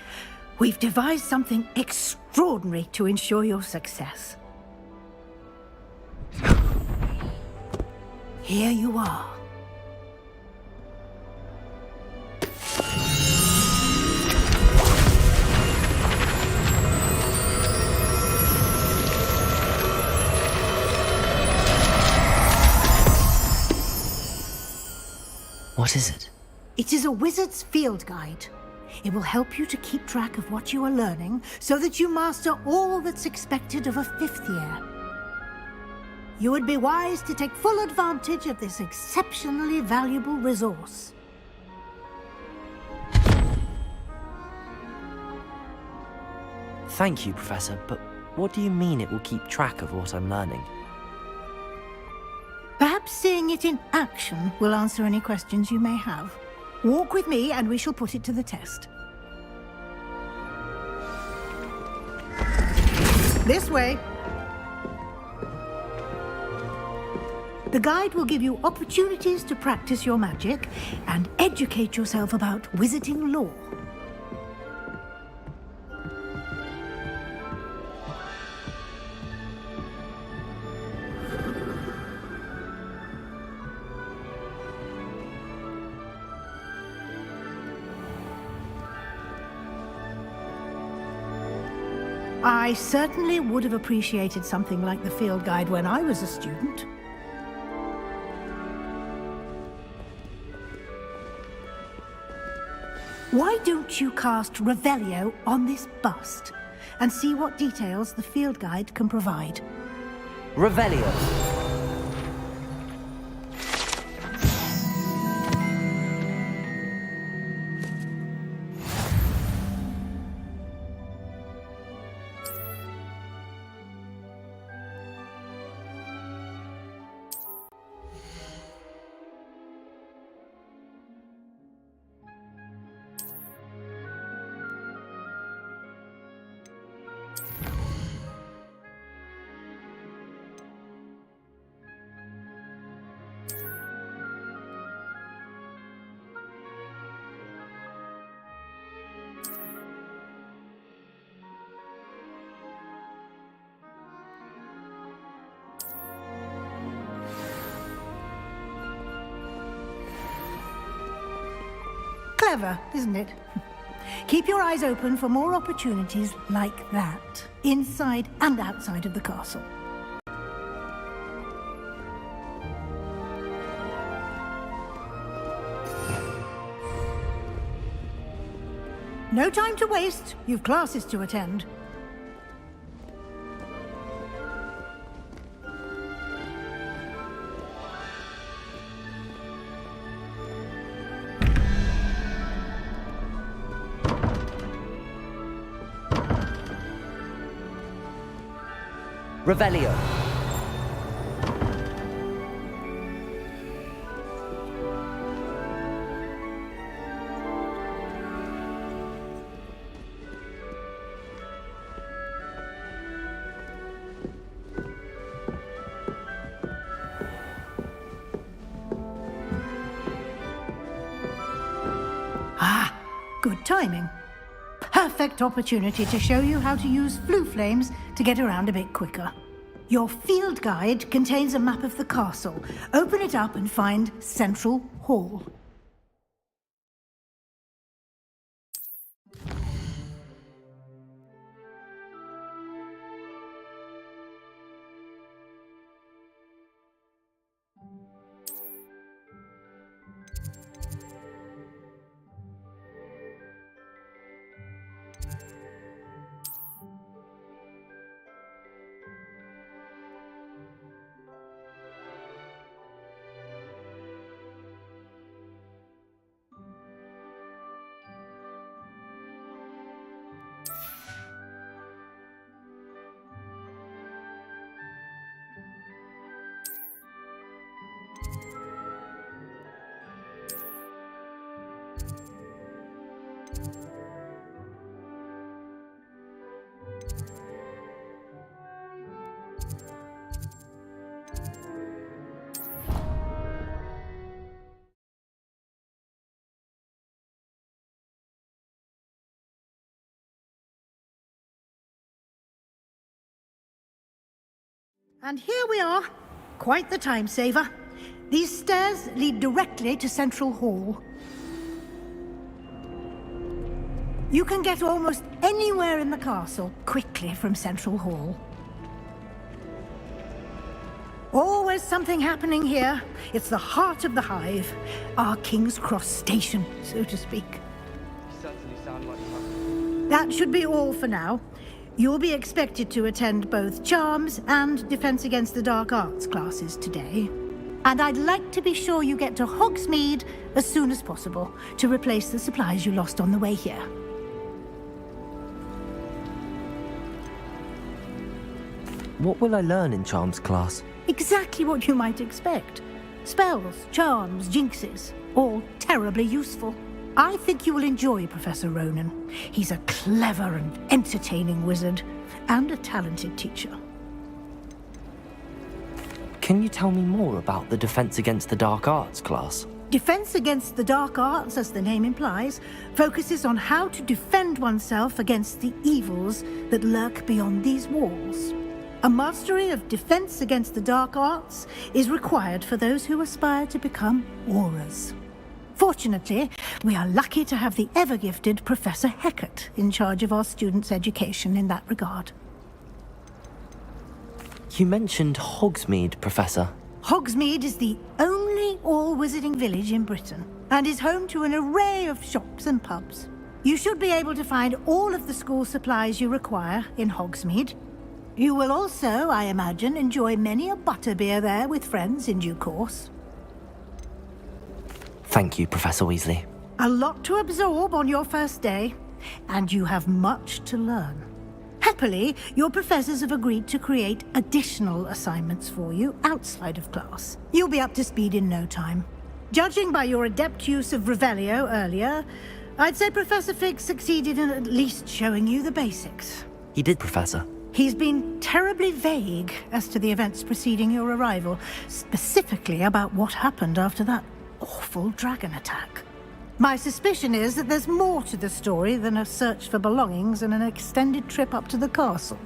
we've devised something extraordinary to ensure your success. Here you are. What is it? It is a wizard's field guide. It will help you to keep track of what you are learning so that you master all that's expected of a fifth year. You would be wise to take full advantage of this exceptionally valuable resource. Thank you, Professor, but what do you mean it will keep track of what I'm learning? Perhaps seeing it in action will answer any questions you may have. Walk with me and we shall put it to the test. This way. The guide will give you opportunities to practice your magic and educate yourself about wizarding lore. I certainly would have appreciated something like the field guide when I was a student. Why don't you cast Revelio on this bust and see what details the field guide can provide? Revelio. Clever, isn't it? Keep your eyes open for more opportunities like that, inside and outside of the castle. No time to waste. You've classes to attend. Revelio. Ah, good timing. Perfect opportunity to show you how to use flue flames to get around a bit quicker. Your field guide contains a map of the castle. Open it up and find Central Hall. And here we are. Quite the time saver. These stairs lead directly to Central Hall. You can get almost anywhere in the castle quickly from Central Hall. Always something happening here. It's the heart of the hive. Our King's Cross station, so to speak. Certainly sound like fun. That should be all for now. You'll be expected to attend both Charms and Defense Against the Dark Arts classes today. And I'd like to be sure you get to Hogsmeade as soon as possible to replace the supplies you lost on the way here. What will I learn in Charms class? Exactly what you might expect. Spells, charms, jinxes, all terribly useful. I think you will enjoy Professor Ronan. He's a clever and entertaining wizard, and a talented teacher. Can you tell me more about the Defense Against the Dark Arts class? Defense Against the Dark Arts, as the name implies, focuses on how to defend oneself against the evils that lurk beyond these walls. A mastery of Defense Against the Dark Arts is required for those who aspire to become Aurors. Fortunately, we are lucky to have the ever-gifted Professor Hecat in charge of our students' education in that regard. You mentioned Hogsmeade, Professor. Hogsmeade is the only all-wizarding village in Britain, and is home to an array of shops and pubs. You should be able to find all of the school supplies you require in Hogsmeade. You will also, I imagine, enjoy many a butterbeer there with friends in due course. Thank you, Professor Weasley. A lot to absorb on your first day, and you have much to learn. Happily, your professors have agreed to create additional assignments for you outside of class. You'll be up to speed in no time. Judging by your adept use of Revelio earlier, I'd say Professor Fig succeeded in at least showing you the basics. He did, Professor. He's been terribly vague as to the events preceding your arrival, specifically about what happened after that awful dragon attack. My suspicion is that there's more to the story than a search for belongings and an extended trip up to the castle.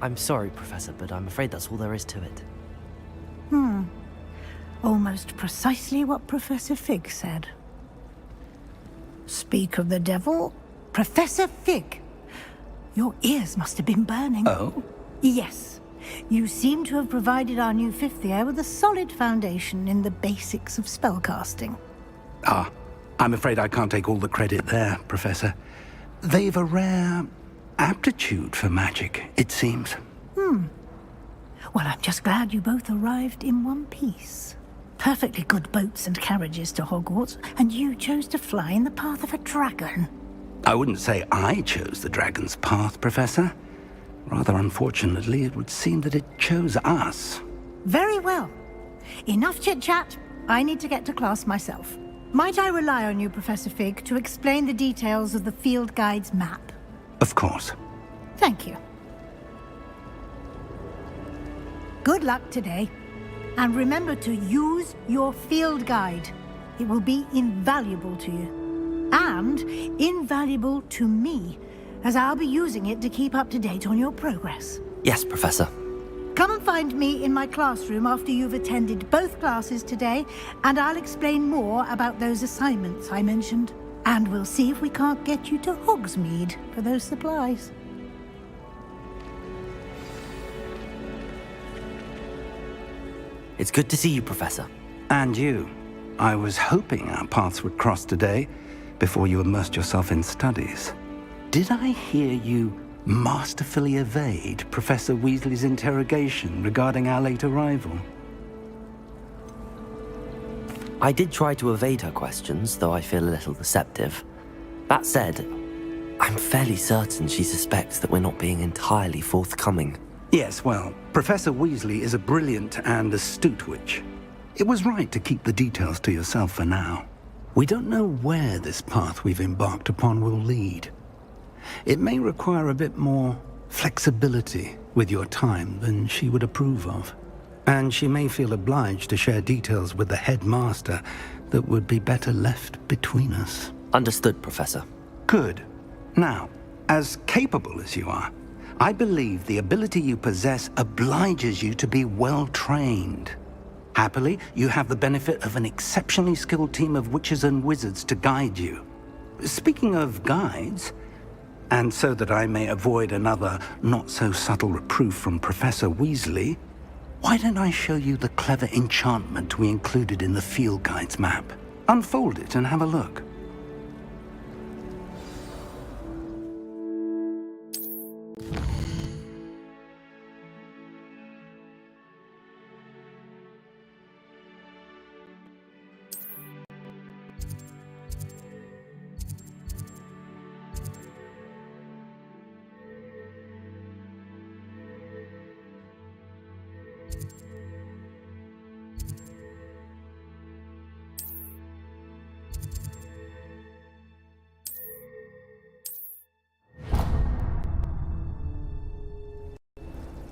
I'm sorry, Professor, but I'm afraid that's all there is to it. Almost precisely what Professor Fig said. Speak of the devil, Professor Fig. Your ears must have been burning. Oh? Yes. You seem to have provided our new fifth year with a solid foundation in the basics of spellcasting. Ah, I'm afraid I can't take all the credit there, Professor. They've a rare aptitude for magic, it seems. Well, I'm just glad you both arrived in one piece. Perfectly good boats and carriages to Hogwarts, and you chose to fly in the path of a dragon. I wouldn't say I chose the dragon's path, Professor. Rather unfortunately, it would seem that it chose us. Very well. Enough chit-chat. I need to get to class myself. Might I rely on you, Professor Fig, to explain the details of the field guide's map? Of course. Thank you. Good luck today. And remember to use your field guide. It will be invaluable to you. And invaluable to me, as I'll be using it to keep up to date on your progress. Yes, Professor. Come and find me in my classroom after you've attended both classes today, and I'll explain more about those assignments I mentioned. And we'll see if we can't get you to Hogsmeade for those supplies. It's good to see you, Professor. And you. I was hoping our paths would cross today, before you immersed yourself in studies. Did I hear you masterfully evade Professor Weasley's interrogation regarding our late arrival? I did try to evade her questions, though I feel a little deceptive. That said, I'm fairly certain she suspects that we're not being entirely forthcoming. Yes, well, Professor Weasley is a brilliant and astute witch. It was right to keep the details to yourself for now. We don't know where this path we've embarked upon will lead. It may require a bit more flexibility with your time than she would approve of. And she may feel obliged to share details with the headmaster that would be better left between us. Understood, Professor. Good. Now, as capable as you are, I believe the ability you possess obliges you to be well-trained. Happily, you have the benefit of an exceptionally skilled team of witches and wizards to guide you. Speaking of guides, and so that I may avoid another not-so-subtle reproof from Professor Weasley, why don't I show you the clever enchantment we included in the field guide's map? Unfold it and have a look.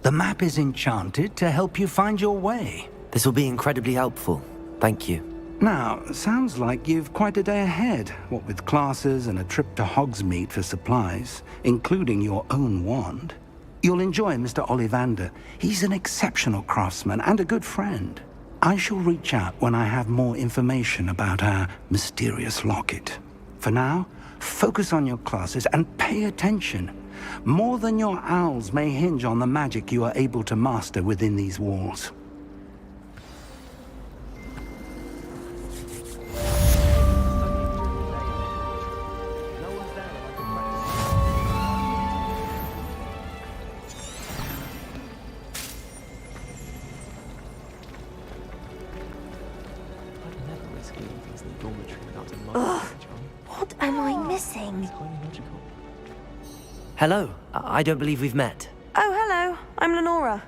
The map is enchanted to help you find your way. This will be incredibly helpful. Thank you. Now, sounds like you've quite a day ahead, what with classes and a trip to Hogsmeade for supplies, including your own wand. You'll enjoy Mr. Ollivander. He's an exceptional craftsman and a good friend. I shall reach out when I have more information about our mysterious locket. For now, focus on your classes and pay attention. More than your owls may hinge on the magic you are able to master within these walls. What am I missing? Hello. I don't believe we've met. Oh, hello. I'm Lenora.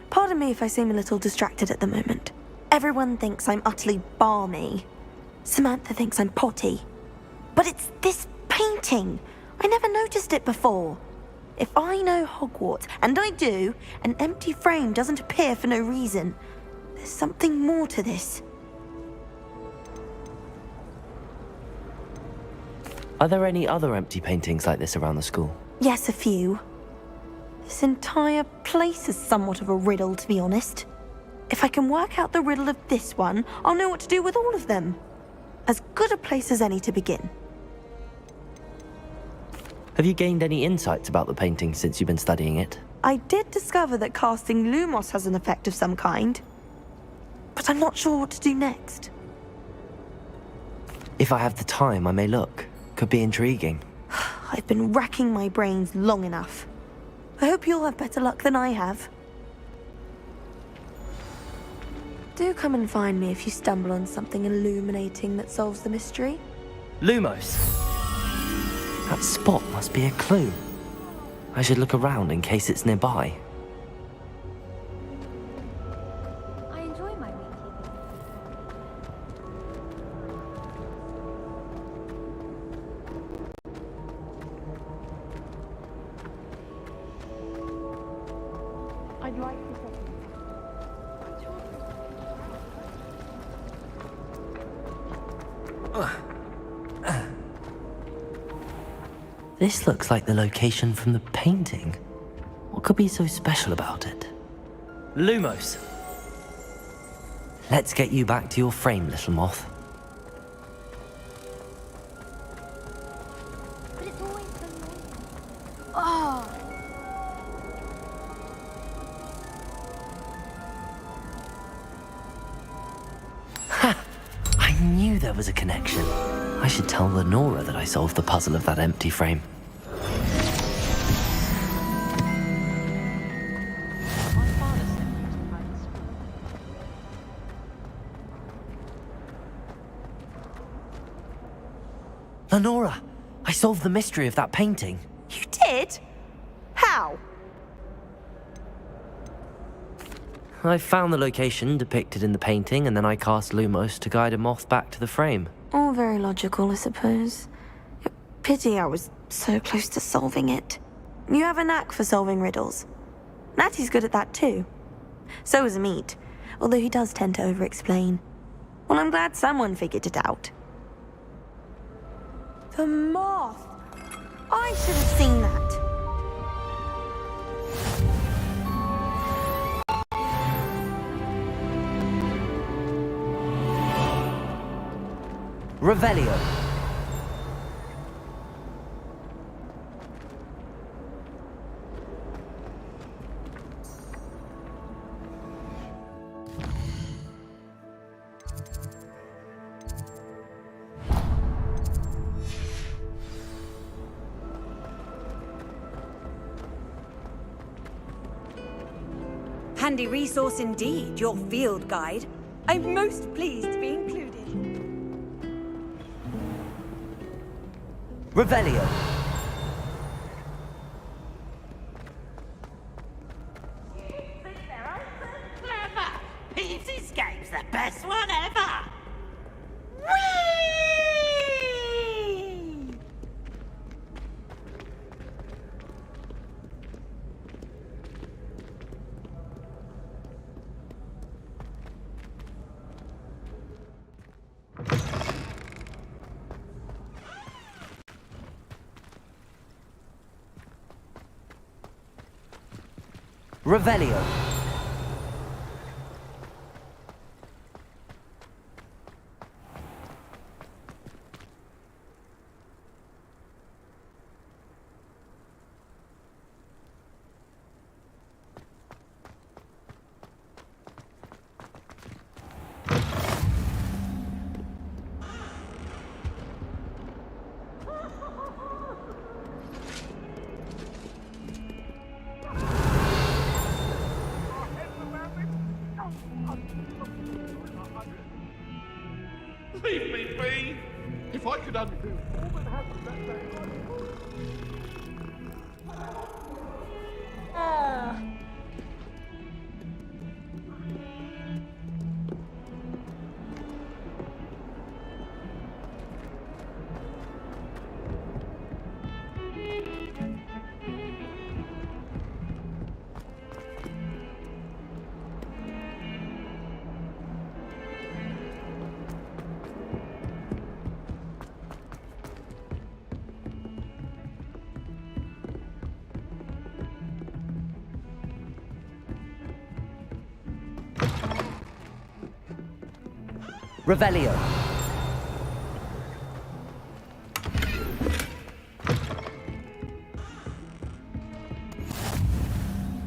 Pardon me if I seem a little distracted at the moment. Everyone thinks I'm utterly balmy. Samantha thinks I'm potty. But it's this painting. I never noticed it before. If I know Hogwarts, and I do, an empty frame doesn't appear for no reason. There's something more to this. Are there any other empty paintings like this around the school? Yes, a few. This entire place is somewhat of a riddle, to be honest. If I can work out the riddle of this one, I'll know what to do with all of them. As good a place as any to begin. Have you gained any insights about the painting since you've been studying it? I did discover that casting Lumos has an effect of some kind. But I'm not sure what to do next. If I have the time, I may look. Could be intriguing. I've been racking my brains long enough. I hope you'll have better luck than I have. Do come and find me if you stumble on something illuminating that solves the mystery. Lumos! That spot must be a clue. I should look around in case it's nearby. I enjoy my week. I'd like to This looks like the location from the painting. What could be so special about it? Lumos! Let's get you back to your frame, little moth. But it's always so noisy. Oh. I knew there was a connection. I should tell Lenora that I solved the puzzle of that empty frame. Lenora, I solved the mystery of that painting. You did? How? I found the location depicted in the painting, and then I cast Lumos to guide a moth back to the frame. All very logical, I suppose. Pity I was so close to solving it. You have a knack for solving riddles. Natty's good at that too. So is Meat, although he does tend to over-explain. Well, I'm glad someone figured it out. The moth! I should have seen that. Revelio. Handy resource indeed, your field guide. I'm most pleased to be included. Revelio. Clever! Peeves' Escape's the best one ever! Revelio. Leave me be! If I could undo all that happened that day... Revelio.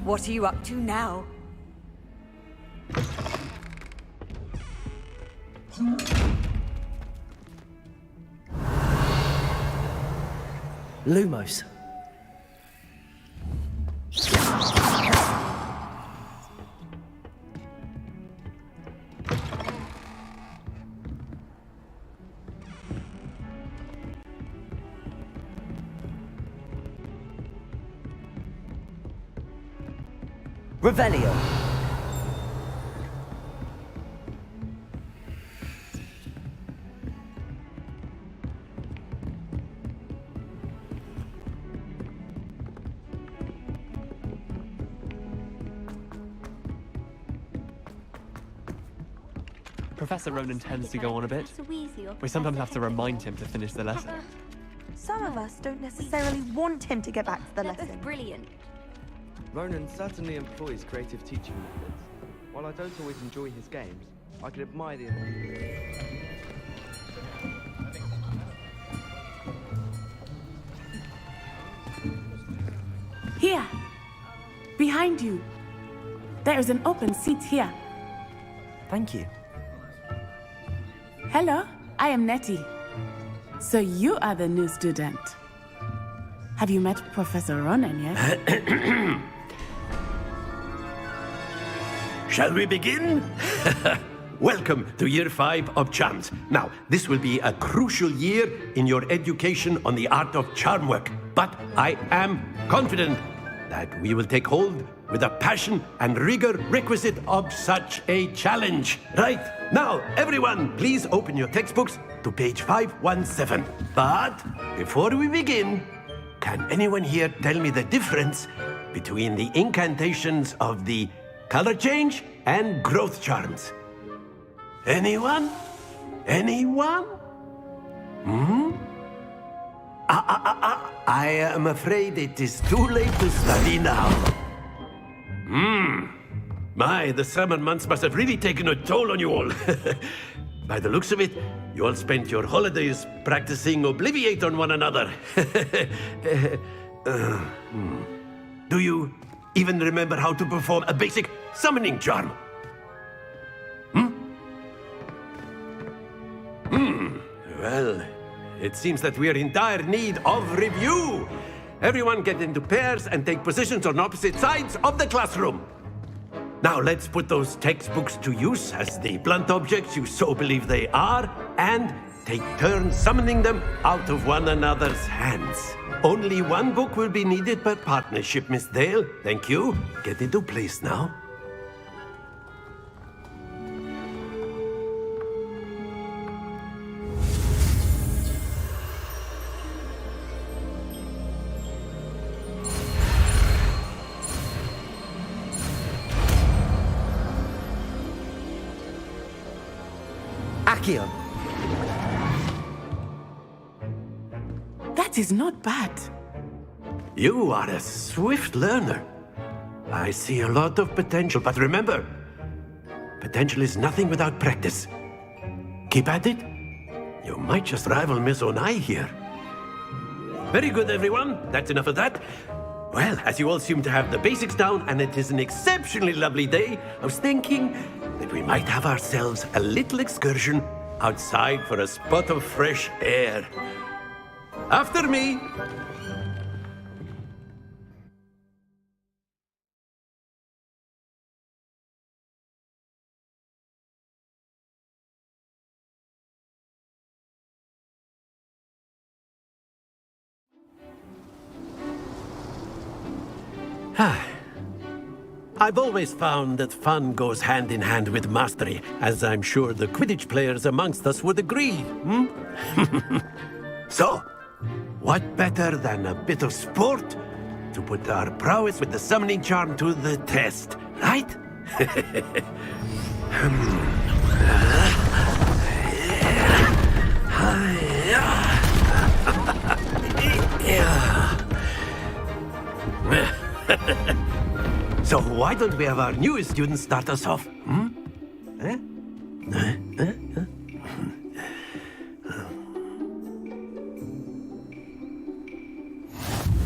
What are you up to now? Lumos. Revelio. Professor Ronan tends to go on a bit. We sometimes have to remind him to finish the lesson. Some of us don't necessarily want him to get back to the lesson. Brilliant. Ronan certainly employs creative teaching methods. While I don't always enjoy his games, I can admire the... Here! Behind you! There is an open seat here. Thank you. Hello, I am Nettie. So you are the new student. Have you met Professor Ronan yet? Shall we begin? Welcome to Year 5 of Charms. Now, this will be a crucial year in your education on the art of charm work. But I am confident that we will take hold with the passion and rigor requisite of such a challenge. Right, now, everyone, please open your textbooks to page 517. But before we begin, can anyone here tell me the difference between the incantations of the color change and growth charms? Anyone? Anyone? I am afraid it is too late to study now. My, the summer months must have really taken a toll on you all. By the looks of it, you all spent your holidays practicing Obliviate on one another. Do you even remember how to perform a basic summoning charm? Well, it seems that we are in dire need of review. Everyone get into pairs and take positions on opposite sides of the classroom. Now let's put those textbooks to use as the blunt objects you so believe they are, and take turns summoning them out of one another's hands. Only one book will be needed per partnership, Miss Dale. Thank you. Get into place now. Accio. That is not bad. You are a swift learner. I see a lot of potential, but remember, potential is nothing without practice. Keep at it. You might just rival Miss Onai here. Very good, everyone. That's enough of that. Well, as you all seem to have the basics down, and it is an exceptionally lovely day, I was thinking that we might have ourselves a little excursion outside for a spot of fresh air. After me. I've always found that fun goes hand in hand with mastery, as I'm sure the Quidditch players amongst us would agree, So, what better than a bit of sport to put our prowess with the summoning charm to the test, right? So why don't we have our newest student start us off?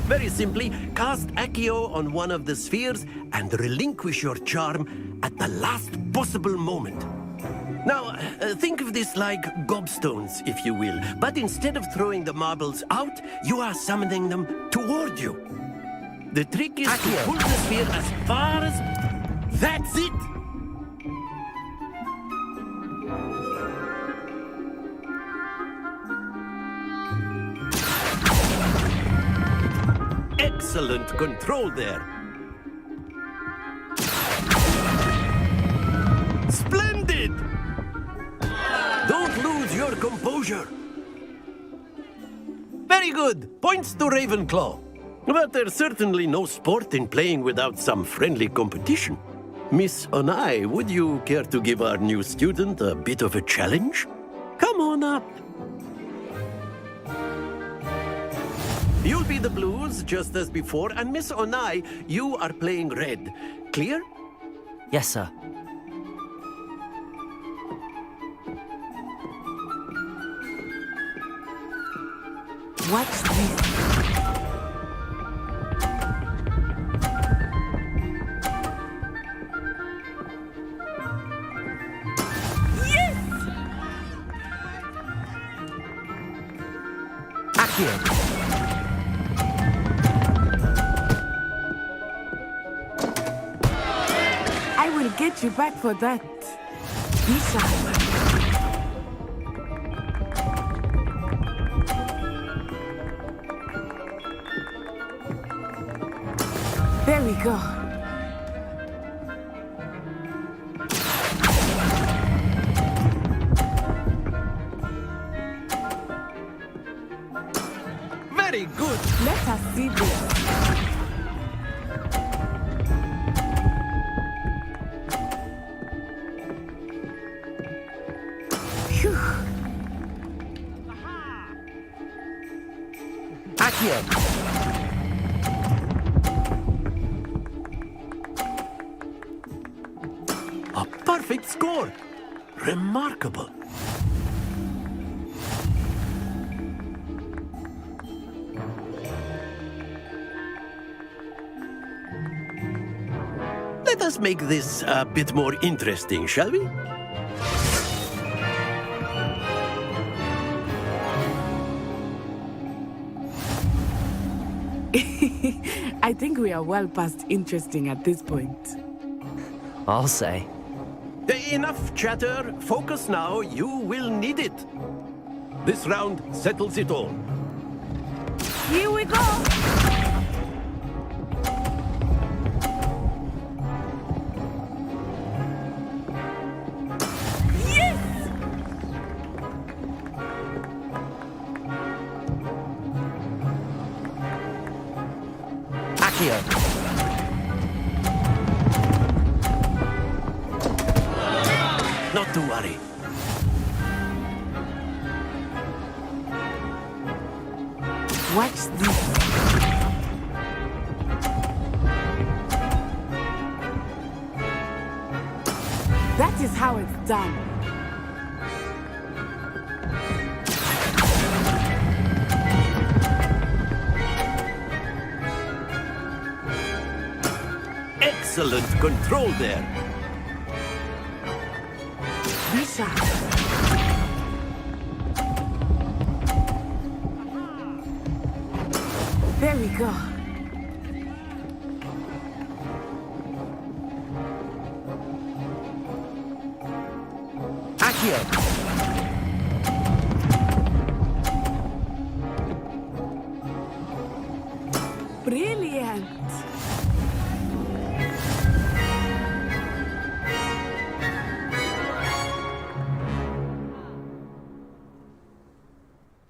Very simply, cast Accio on one of the spheres and relinquish your charm at the last possible moment. Now, think of this like gobstones, if you will, but instead of throwing the marbles out, you are summoning them toward you. The trick is to pull the sphere as far as... That's it! Excellent control there. Splendid! Don't lose your composure. Very good. Points to Ravenclaw. But there's certainly no sport in playing without some friendly competition. Miss Onai, would you care to give our new student a bit of a challenge? Come on up. You'll be the blues, just as before, and Miss Onai, you are playing red. Clear? Yes, sir. What's this? I will get you back for that. Be sharp. There we go. Very good. Let us see this. Phew. Accio. A perfect score. Remarkable. Let us make this a bit more interesting, shall we? I think we are well past interesting at this point. I'll say. Enough chatter. Focus now. You will need it. This round settles it all. Here we go! Not to worry. Watch this. That is how it's done. Excellent control there. Misha. There we go. Accio! Brilliant.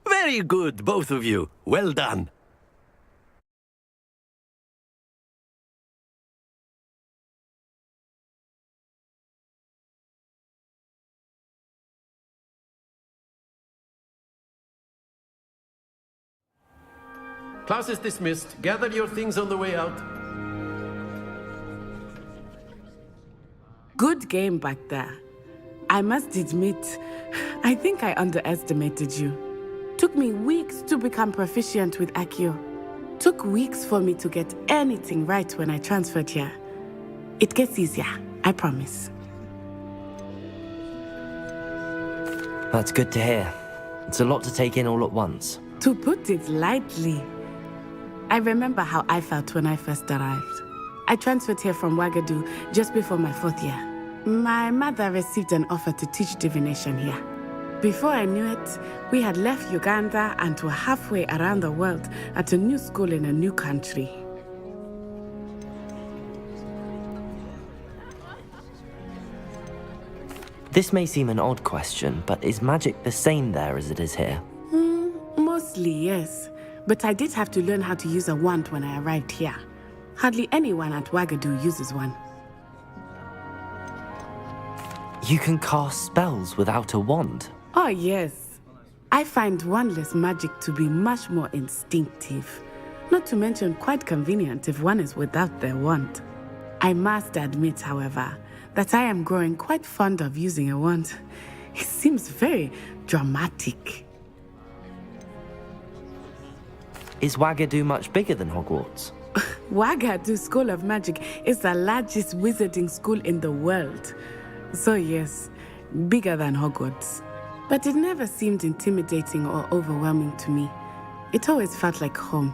Very good, both of you. Well done. Class is dismissed. Gather your things on the way out. Good game back there. I must admit, I think I underestimated you. Took me weeks to become proficient with Accio. Took weeks for me to get anything right when I transferred here. It gets easier, I promise. That's good to hear. It's a lot to take in all at once. To put it lightly, I remember how I felt when I first arrived. I transferred here from Wagadu just before my 4th year. My mother received an offer to teach divination here. Before I knew it, we had left Uganda and were halfway around the world at a new school in a new country. This may seem an odd question, but is magic the same there as it is here? Mostly, yes. But I did have to learn how to use a wand when I arrived here. Hardly anyone at Wagadu uses one. You can cast spells without a wand? Oh, yes. I find wandless magic to be much more instinctive. Not to mention quite convenient if one is without their wand. I must admit, however, that I am growing quite fond of using a wand. It seems very dramatic. Is Wagadu much bigger than Hogwarts? Wagadu School of Magic is the largest wizarding school in the world. So yes, bigger than Hogwarts. But it never seemed intimidating or overwhelming to me. It always felt like home.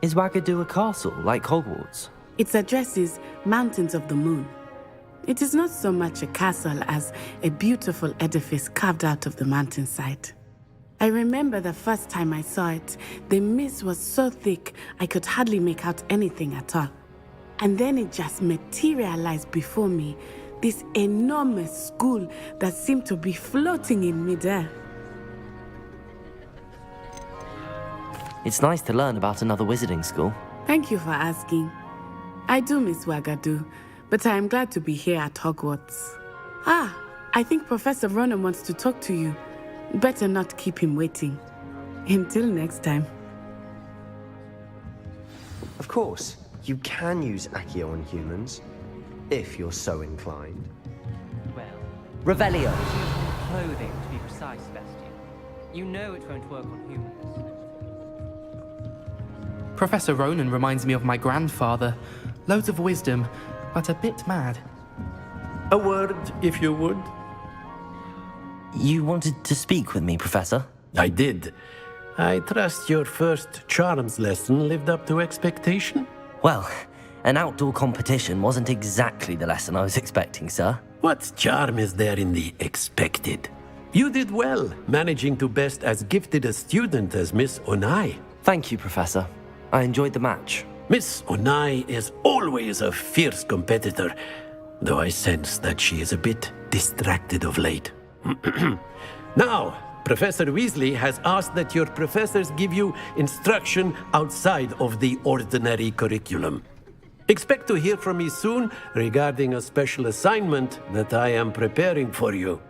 Is Wagadu a castle, like Hogwarts? Its address is Mountains of the Moon. It is not so much a castle as a beautiful edifice carved out of the mountainside. I remember the first time I saw it, the mist was so thick I could hardly make out anything at all. And then it just materialized before me, this enormous school that seemed to be floating in midair. It's nice to learn about another wizarding school. Thank you for asking. I do miss Wagadu, but I am glad to be here at Hogwarts. Ah, I think Professor Ronan wants to talk to you. Better not keep him waiting. Until next time. Of course, you can use Accio on humans, if you're so inclined. Well, Revelio. clothing, to be precise, Sebastian. You know it won't work on humans. Professor Ronan reminds me of my grandfather. Loads of wisdom, but a bit mad. A word, if you would. You wanted to speak with me, Professor? I did. I trust your first charms lesson lived up to expectation? Well, an outdoor competition wasn't exactly the lesson I was expecting, sir. What charm is there in the expected? You did well, managing to best as gifted a student as Miss Onai. Thank you, Professor. I enjoyed the match. Miss Onai is always a fierce competitor, though I sense that she is a bit distracted of late. Now, Professor Weasley has asked that your professors give you instruction outside of the ordinary curriculum. Expect to hear from me soon regarding a special assignment that I am preparing for you.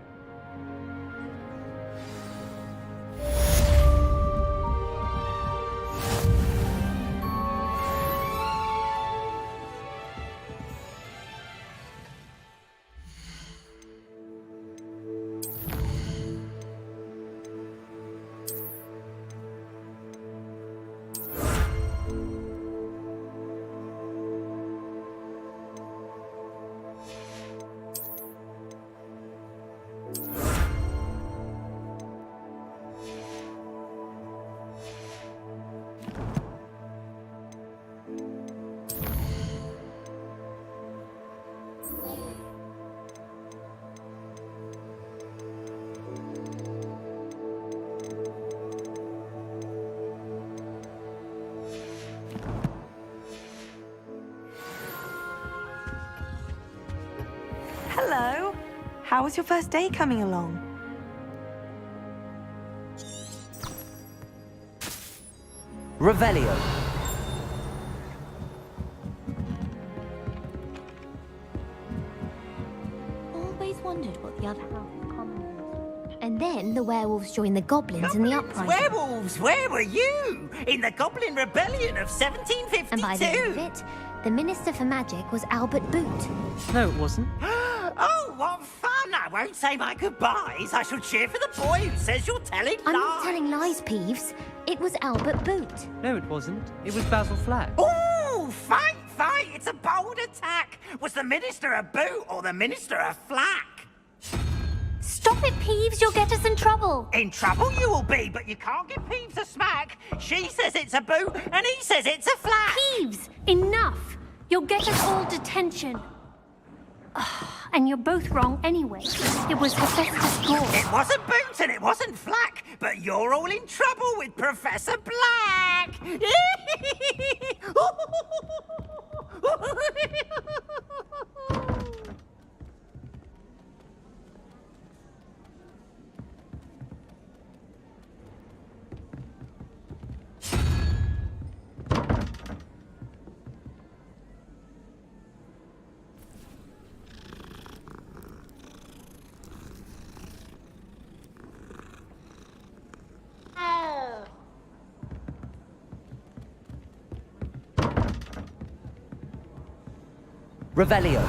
How was your first day coming along? Revelio. Always wondered what the other half of the common was. And then the werewolves joined the goblins in the uprising. Werewolves, where were you? In the Goblin Rebellion of 1752? And by the end of it, the Minister for Magic was Albert Boot. No, it wasn't. Oh, what fun! I won't say my goodbyes. I shall cheer for the boy who says you're telling lies. I'm not telling lies, Peeves. It was Albert Boot. No, it wasn't. It was Basil Flack. Oh, fight! It's a bold attack. Was the Minister a boot or the Minister a flack? Stop it, Peeves. You'll get us in trouble. In trouble you will be, but you can't give Peeves a smack. She says it's a boot and he says it's a flack. Peeves, enough. You'll get us all detention. And you're both wrong anyway. It was Hephaestus Gore. It wasn't Boot and it wasn't Flack, but you're all in trouble with Professor Black. Revelio.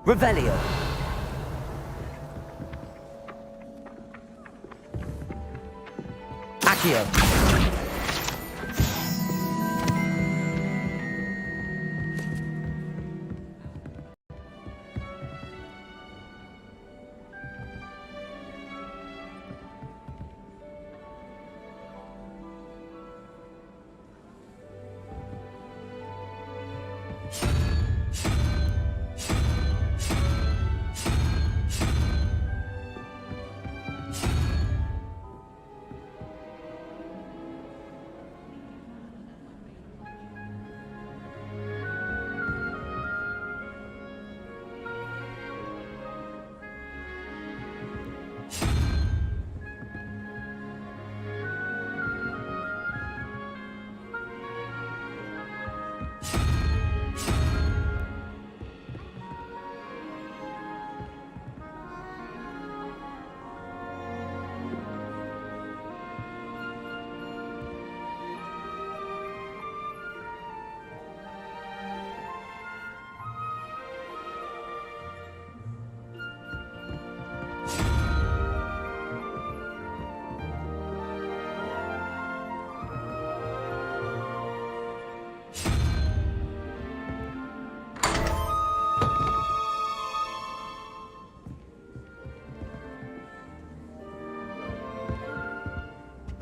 Revelio. Accio.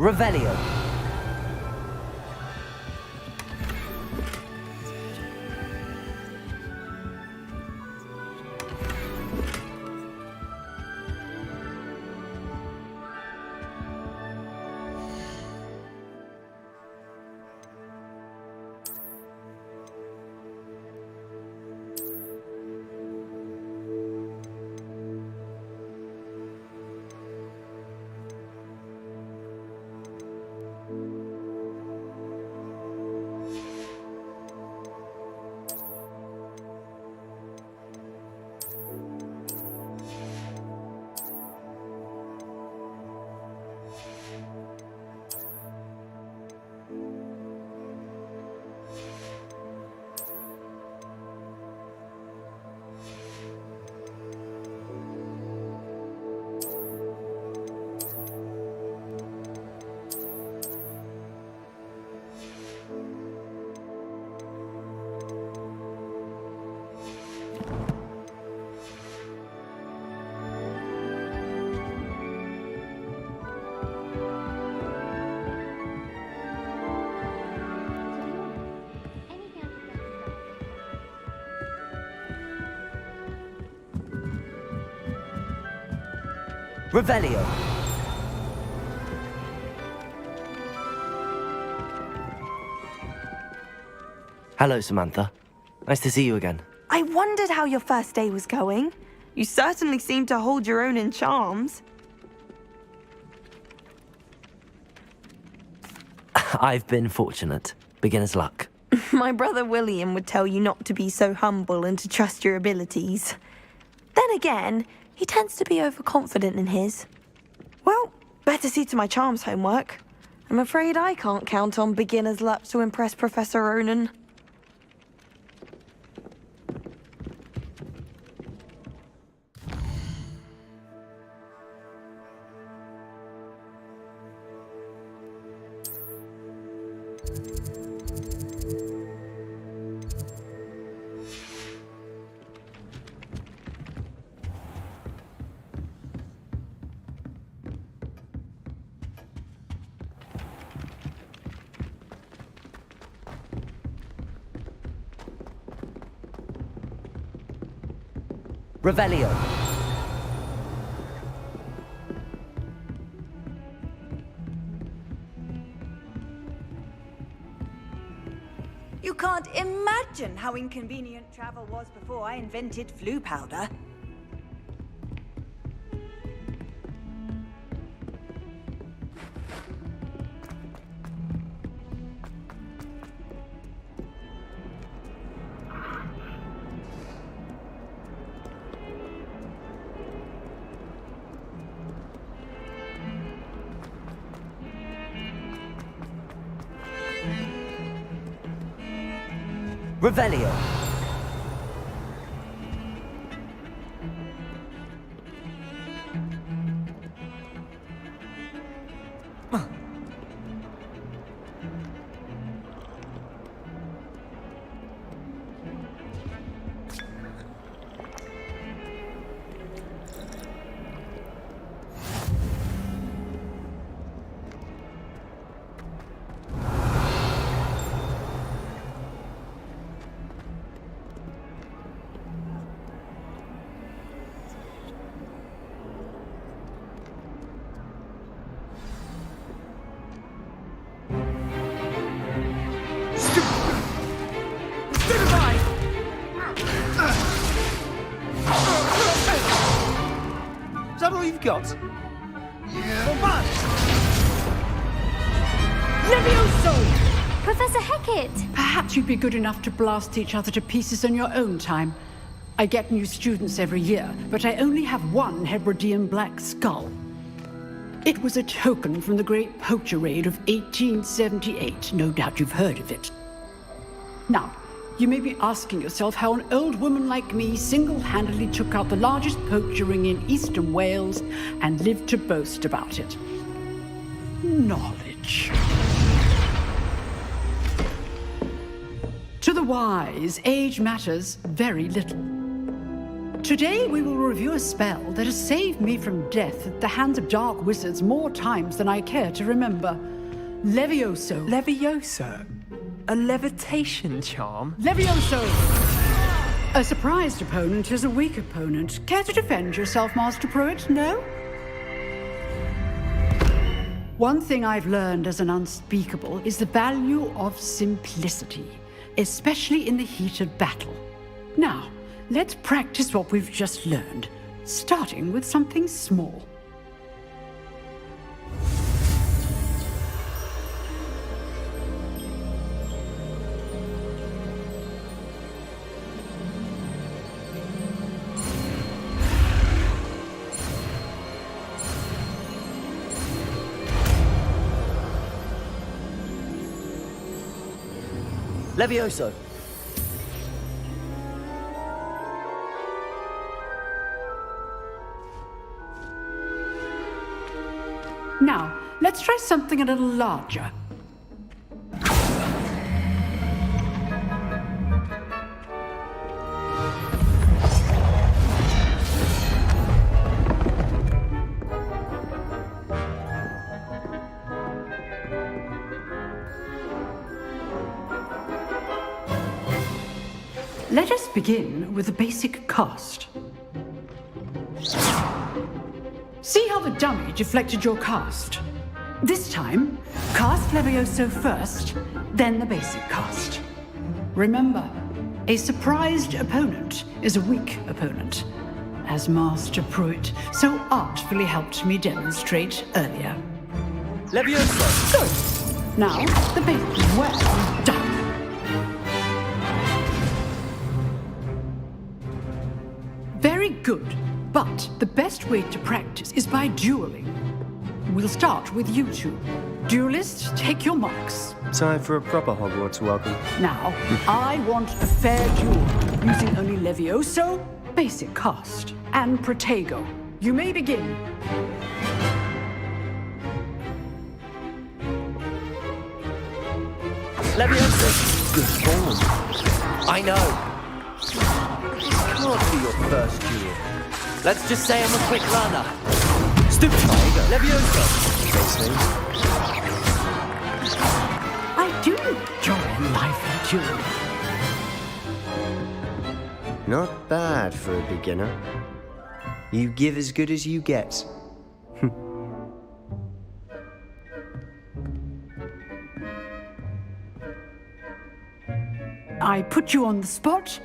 Revelio. Revelio. Hello, Samantha. Nice to see you again. I wondered how your first day was going. You certainly seem to hold your own in charms. I've been fortunate. Beginner's luck. My brother William would tell you not to be so humble and to trust your abilities. Then again, he tends to be overconfident in his. Well, better see to my charms homework. I'm afraid I can't count on beginner's luck to impress Professor Ronan. Revelio. You can't imagine how inconvenient travel was before I invented flu powder. Revelio. Is that all you've got? Yeah. Levioso! Professor Hecat! Perhaps you'd be good enough to blast each other to pieces in your own time. I get new students every year, but I only have one Hebridean black skull. It was a token from the Great Poacher Raid of 1878. No doubt you've heard of it. Now, you may be asking yourself how an old woman like me single-handedly took out the largest poacher ring in eastern Wales and lived to boast about it. Knowledge. To the wise, age matters very little. Today we will review a spell that has saved me from death at the hands of dark wizards more times than I care to remember. Levioso. Levioso? A levitation charm? Levioso! A surprised opponent is a weak opponent. Care to defend yourself, Master Pruitt? No? One thing I've learned as an unspeakable is the value of simplicity, especially in the heat of battle. Now, let's practice what we've just learned, starting with something small. Levioso. Now, let's try something a little larger. Let us begin with the basic cast. See how the dummy deflected your cast? This time, cast Levioso first, then the basic cast. Remember, a surprised opponent is a weak opponent, as Master Pruitt so artfully helped me demonstrate earlier. Levioso! Good. Now, the basic. Well done. Very good, but the best way to practice is by dueling. We'll start with you two. Duelists, take your marks. Time for a proper Hogwarts welcome. Now, I want a fair duel, using only Levioso, basic cast, and Protego. You may begin. Levioso! Good form. I know. Can't be your first duel. Let's just say I'm a quick learner. Stupid Levioso! I do enjoy life duel. Not bad for a beginner. You give as good as you get. I put you on the spot,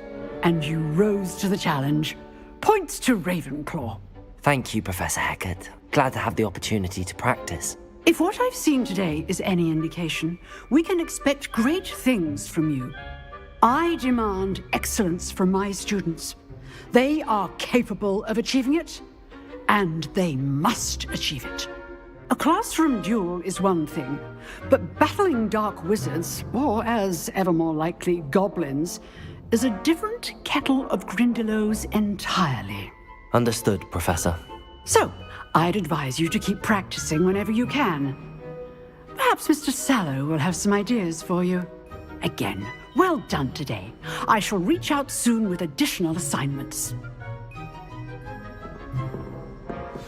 and you rose to the challenge. Points to Ravenclaw. Thank you, Professor Hecat. Glad to have the opportunity to practice. If what I've seen today is any indication, we can expect great things from you. I demand excellence from my students. They are capable of achieving it, and they must achieve it. A classroom duel is one thing, but battling dark wizards, or as ever more likely, goblins, is a different kettle of Grindylows entirely. Understood, Professor. So, I'd advise you to keep practicing whenever you can. Perhaps Mr. Sallow will have some ideas for you. Again, well done today. I shall reach out soon with additional assignments.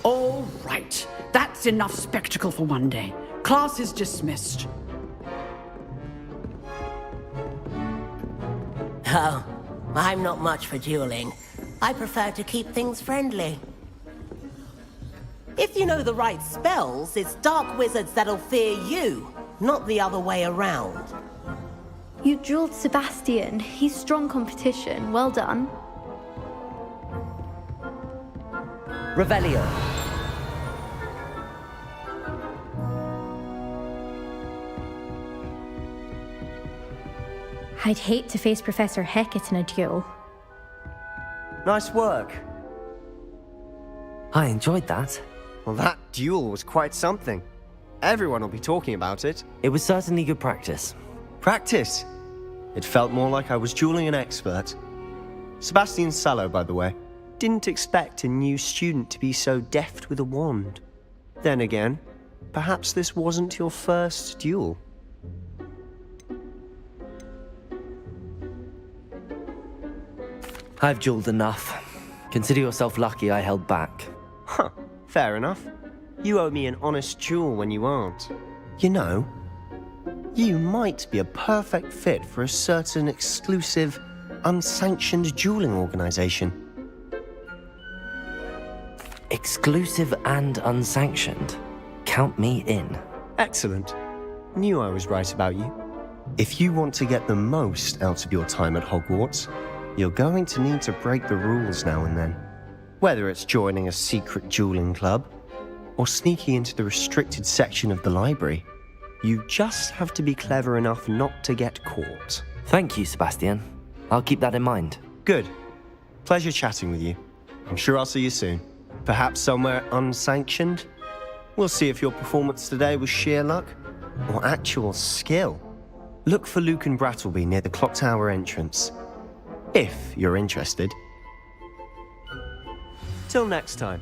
All right. That's enough spectacle for one day. Class is dismissed. Oh, I'm not much for dueling. I prefer to keep things friendly. If you know the right spells, it's dark wizards that'll fear you, not the other way around. You dueled Sebastian. He's strong competition. Well done. Revelio. I'd hate to face Professor Hecat in a duel. Nice work. I enjoyed that. Well, that duel was quite something. Everyone will be talking about it. It was certainly good practice. Practice? It felt more like I was dueling an expert. Sebastian Sallow, by the way. Didn't expect a new student to be so deft with a wand. Then again, perhaps this wasn't your first duel. I've dueled enough. Consider yourself lucky I held back. Huh, fair enough. You owe me an honest duel when you aren't. You know, you might be a perfect fit for a certain exclusive, unsanctioned dueling organization. Exclusive and unsanctioned. Count me in. Excellent. Knew I was right about you. If you want to get the most out of your time at Hogwarts, you're going to need to break the rules now and then. Whether it's joining a secret dueling club, or sneaking into the restricted section of the library, you just have to be clever enough not to get caught. Thank you, Sebastian. I'll keep that in mind. Good. Pleasure chatting with you. I'm sure I'll see you soon. Perhaps somewhere unsanctioned? We'll see if your performance today was sheer luck or actual skill. Look for Luke and Brattleby near the clock tower entrance, if you're interested. Till next time.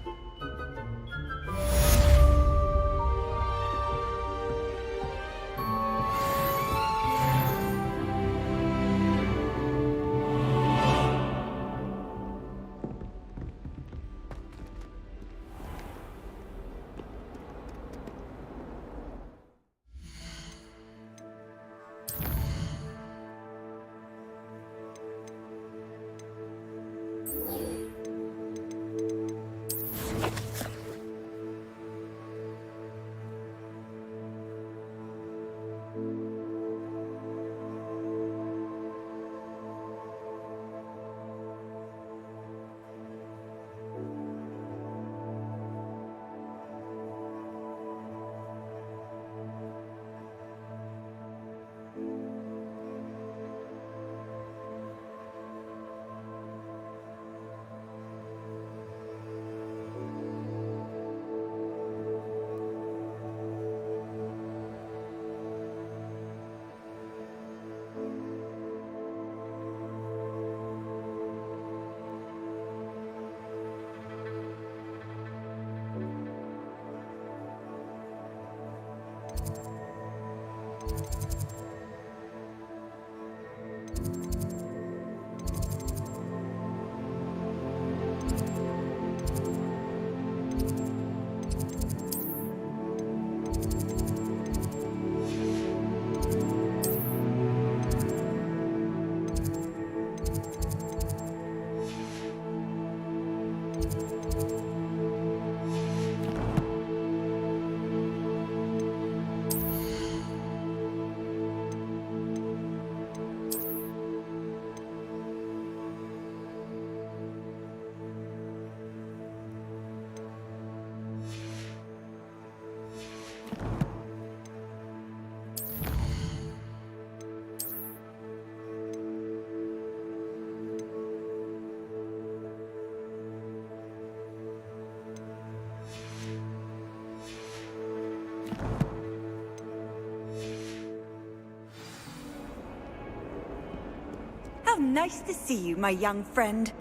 How nice to see you, my young friend.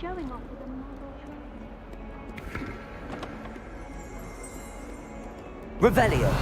Showing off with a marble tray. Revelio.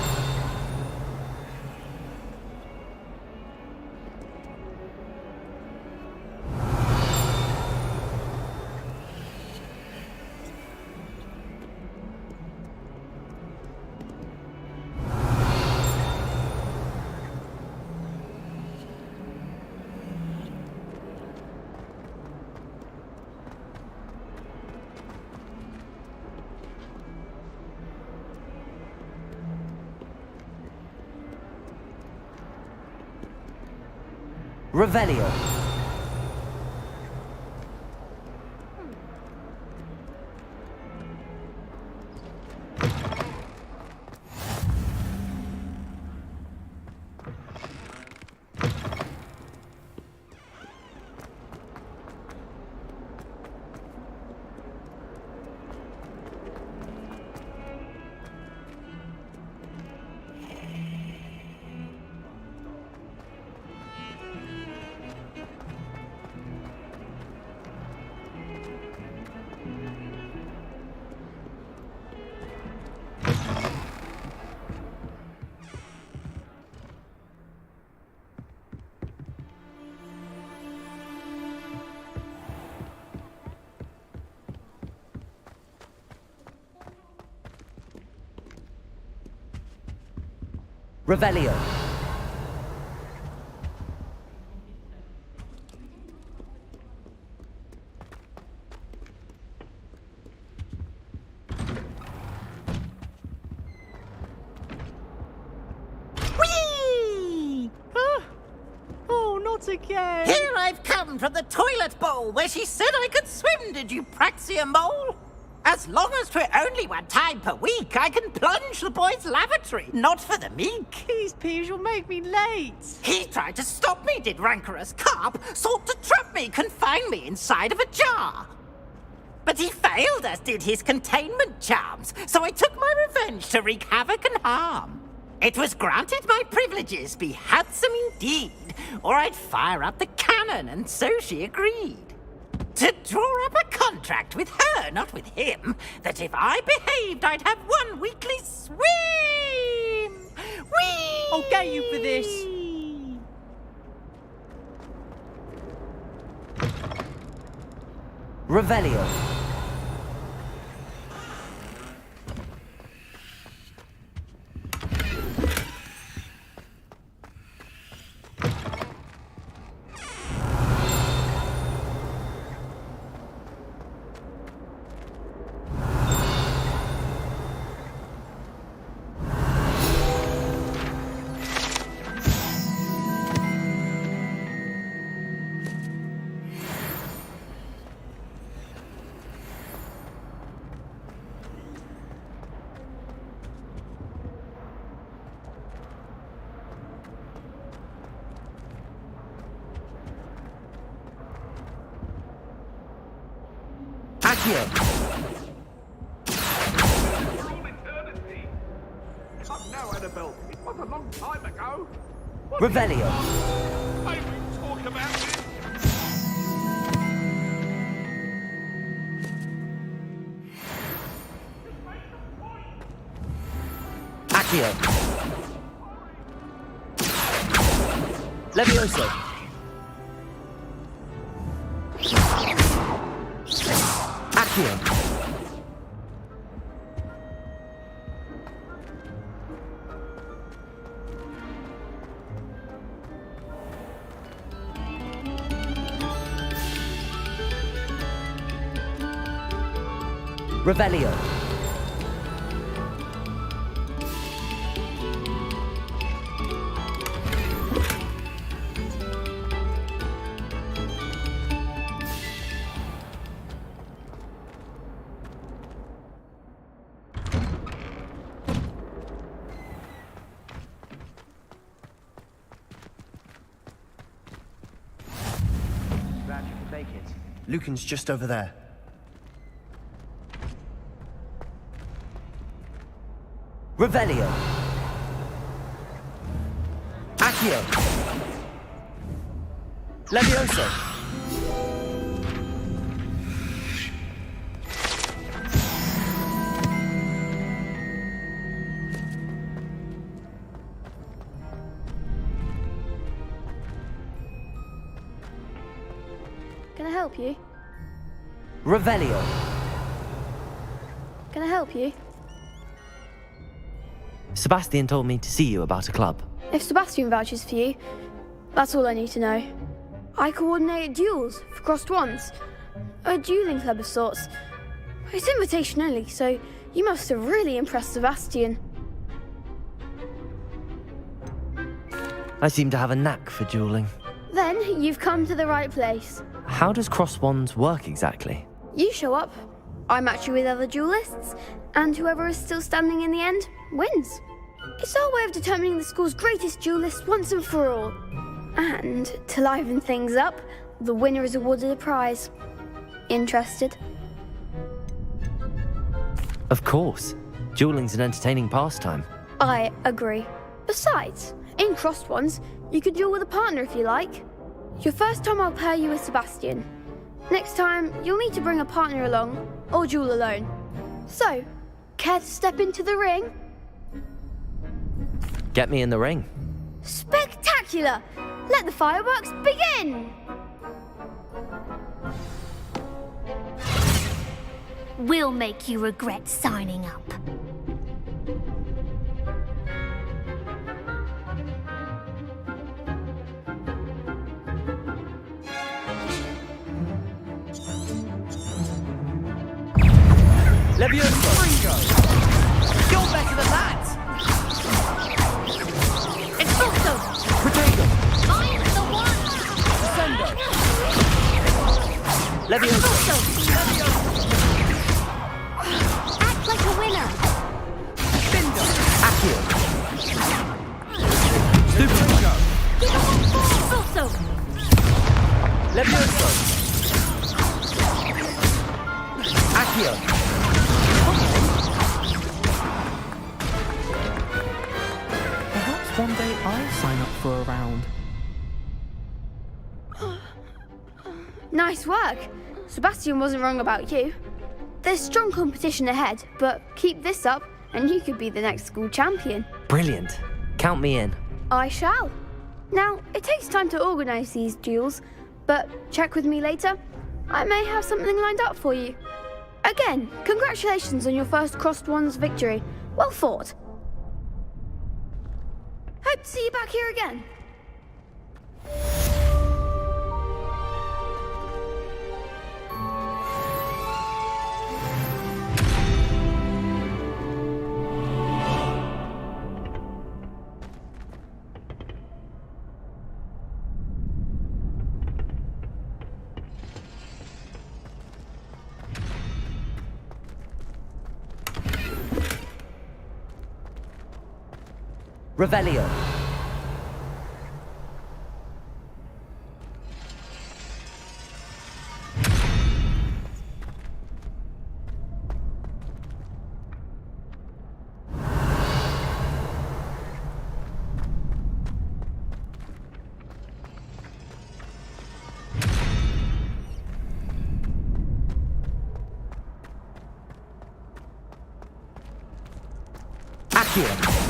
Revelio. Revelio. Whee! Oh, not again! Here I've come from the toilet bowl where she said I could swim, did you praxia mole? As long as 'twere only one time per week, I can plunge the boy's lavatory, not for the meek. Please, Peeves, you'll make me late. He tried to stop me, did rancorous carp, sought to trap me, confine me inside of a jar. But he failed, as did his containment charms, so I took my revenge to wreak havoc and harm. It was granted my privileges be handsome indeed, or I'd fire up the cannon, and so she agreed. To draw up a contract with her, not with him, that if I behaved, I'd have one weekly swim! Whee! I'll get you for this. Revelio. Accio. Come now, Annabelle. It was a long time ago. What Revelio. I won't talk about it. Accio. Levioso. Accio. Revelio. Glad you could make it. Lucan's just over there. Revelio. Accio. Levioso. Can I help you? Revelio. Can I help you? Sebastian told me to see you about a club. If Sebastian vouches for you, that's all I need to know. I coordinate duels for crossed wands. A dueling club of sorts. It's invitation only, so you must have really impressed Sebastian. I seem to have a knack for dueling. Then you've come to the right place. How does cross wands work exactly? You show up, I match you with other duelists, and whoever is still standing in the end wins. It's our way of determining the school's greatest duelist once and for all. And to liven things up, the winner is awarded a prize. Interested? Of course. Dueling's an entertaining pastime. I agree. Besides, in crossed ones, you could duel with a partner if you like. Your first time I'll pair you with Sebastian. Next time, you'll need to bring a partner along, or duel alone. So, care to step into the ring? Get me in the ring. Spectacular! Let the fireworks begin! We'll make you regret signing up. Levioso! You're better than that! It's also Potato! I'm the one! Sendo! Also, Levioso! act like a winner. Bindo! Accio. Stupid! It's also Levioso. Accio. Perhaps one day I'll sign up for a round. Nice work. Sebastian wasn't wrong about you. There's strong competition ahead, but keep this up and you could be the next school champion. Brilliant. Count me in. I shall. Now, it takes time to organise these duels, but check with me later. I may have something lined up for you. Again, congratulations on your first Crossed Wands victory. Well fought. Hope to see you back here again. Revelio. Here.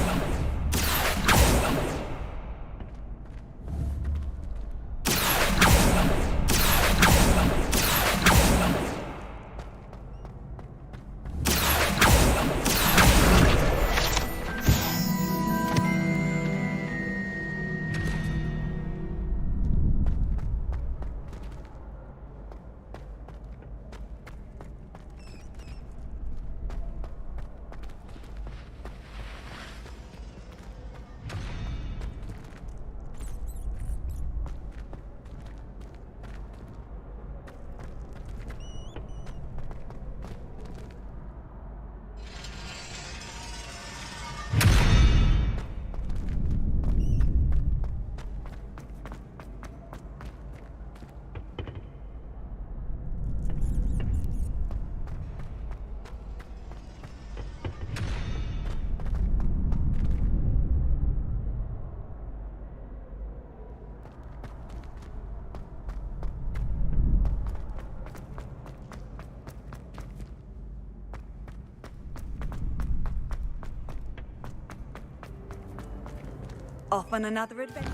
Off on another adventure.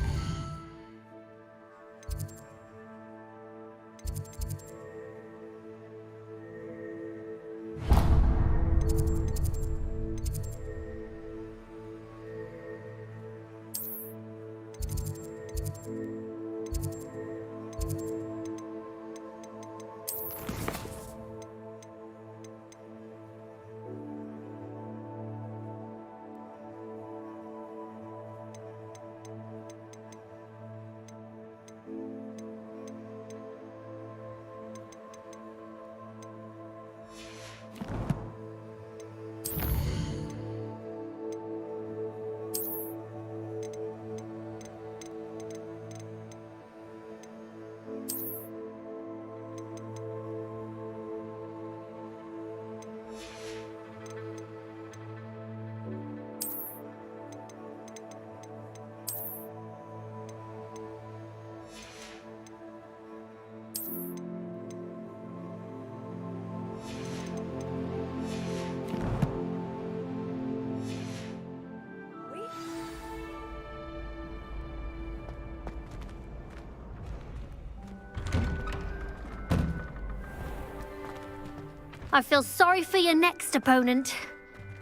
I feel sorry for your next opponent.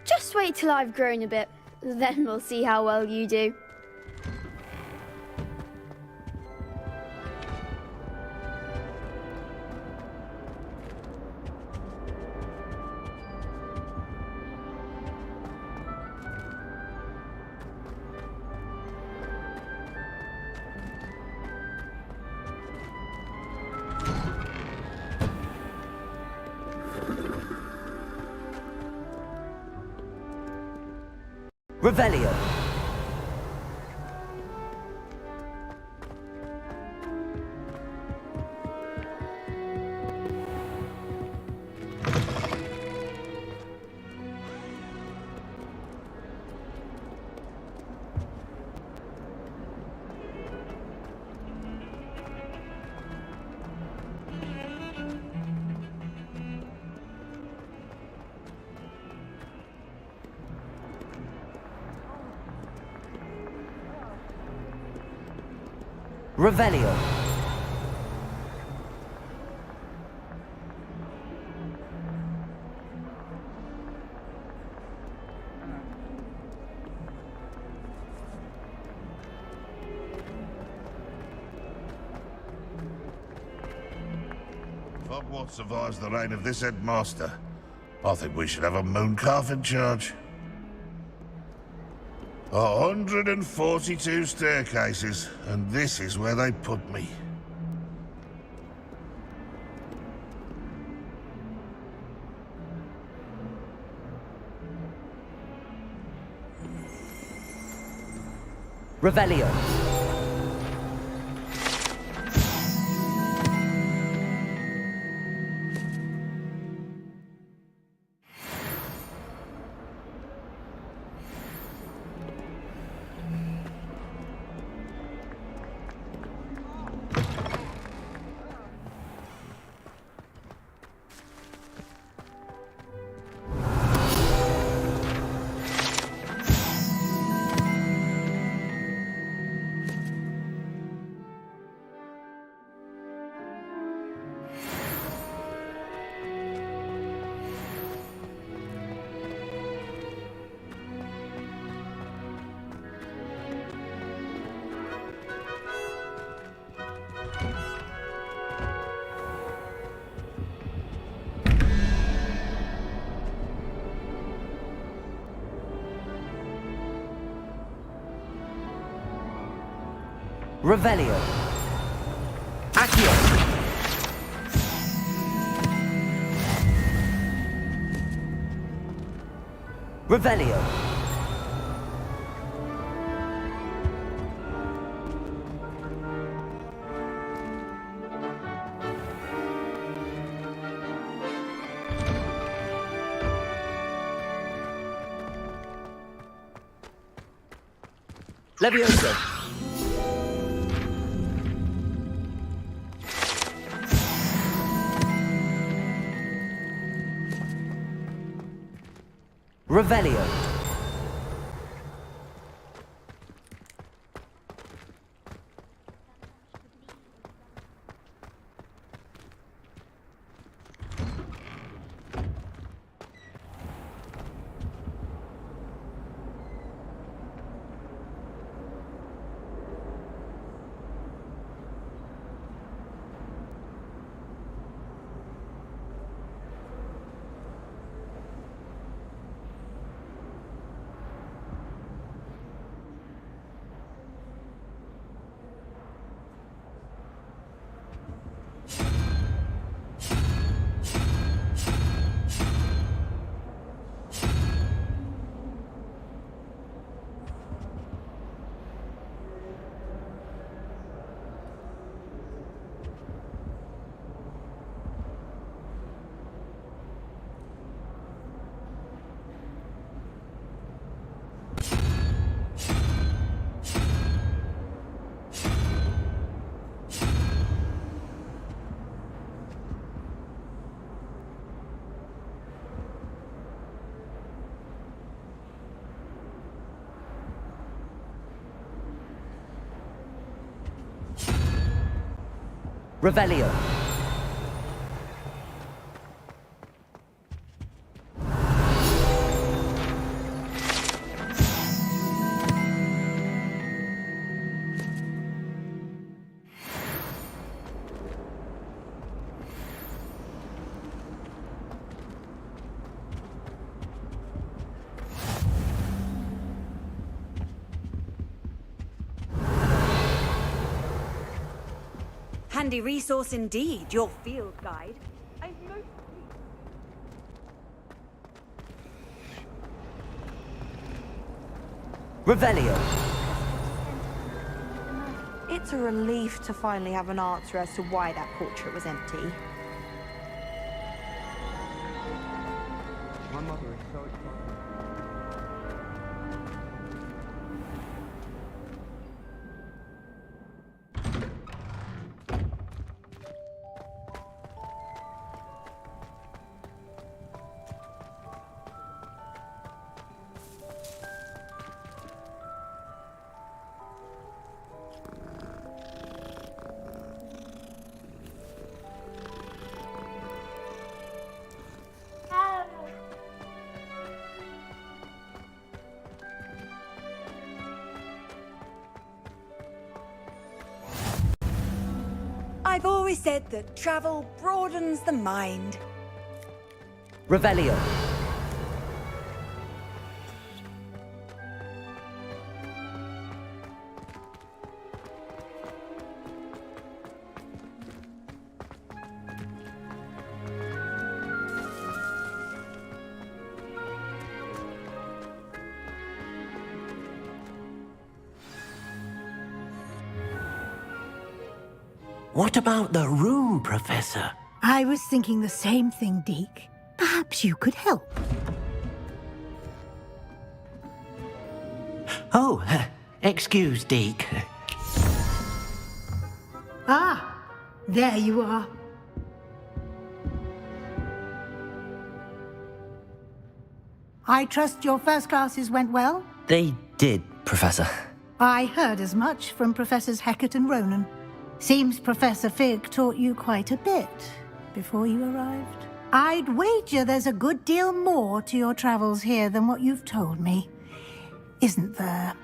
Just wait till I've grown a bit, then we'll see how well you do. Revelio. Revelio. Hogwarts survives the reign of this headmaster. I think we should have a mooncalf in charge. 142 staircases, and this is where they put me. Revelio. Revelio. Accio. Revelio. Levioso. Revelio. Revelio. Handy resource indeed, your field guide. Revelio. It's a relief to finally have an answer as to why that portrait was empty. My mother is so excited. I've always said that travel broadens the mind. Revelio. What about the room, Professor? I was thinking the same thing, Deke. Perhaps you could help. Oh, excuse, Deke. Ah, there you are. I trust your first classes went well? They did, Professor. I heard as much from Professors Hecat and Ronan. Seems Professor Fig taught you quite a bit before you arrived. I'd wager there's a good deal more to your travels here than what you've told me. Isn't there?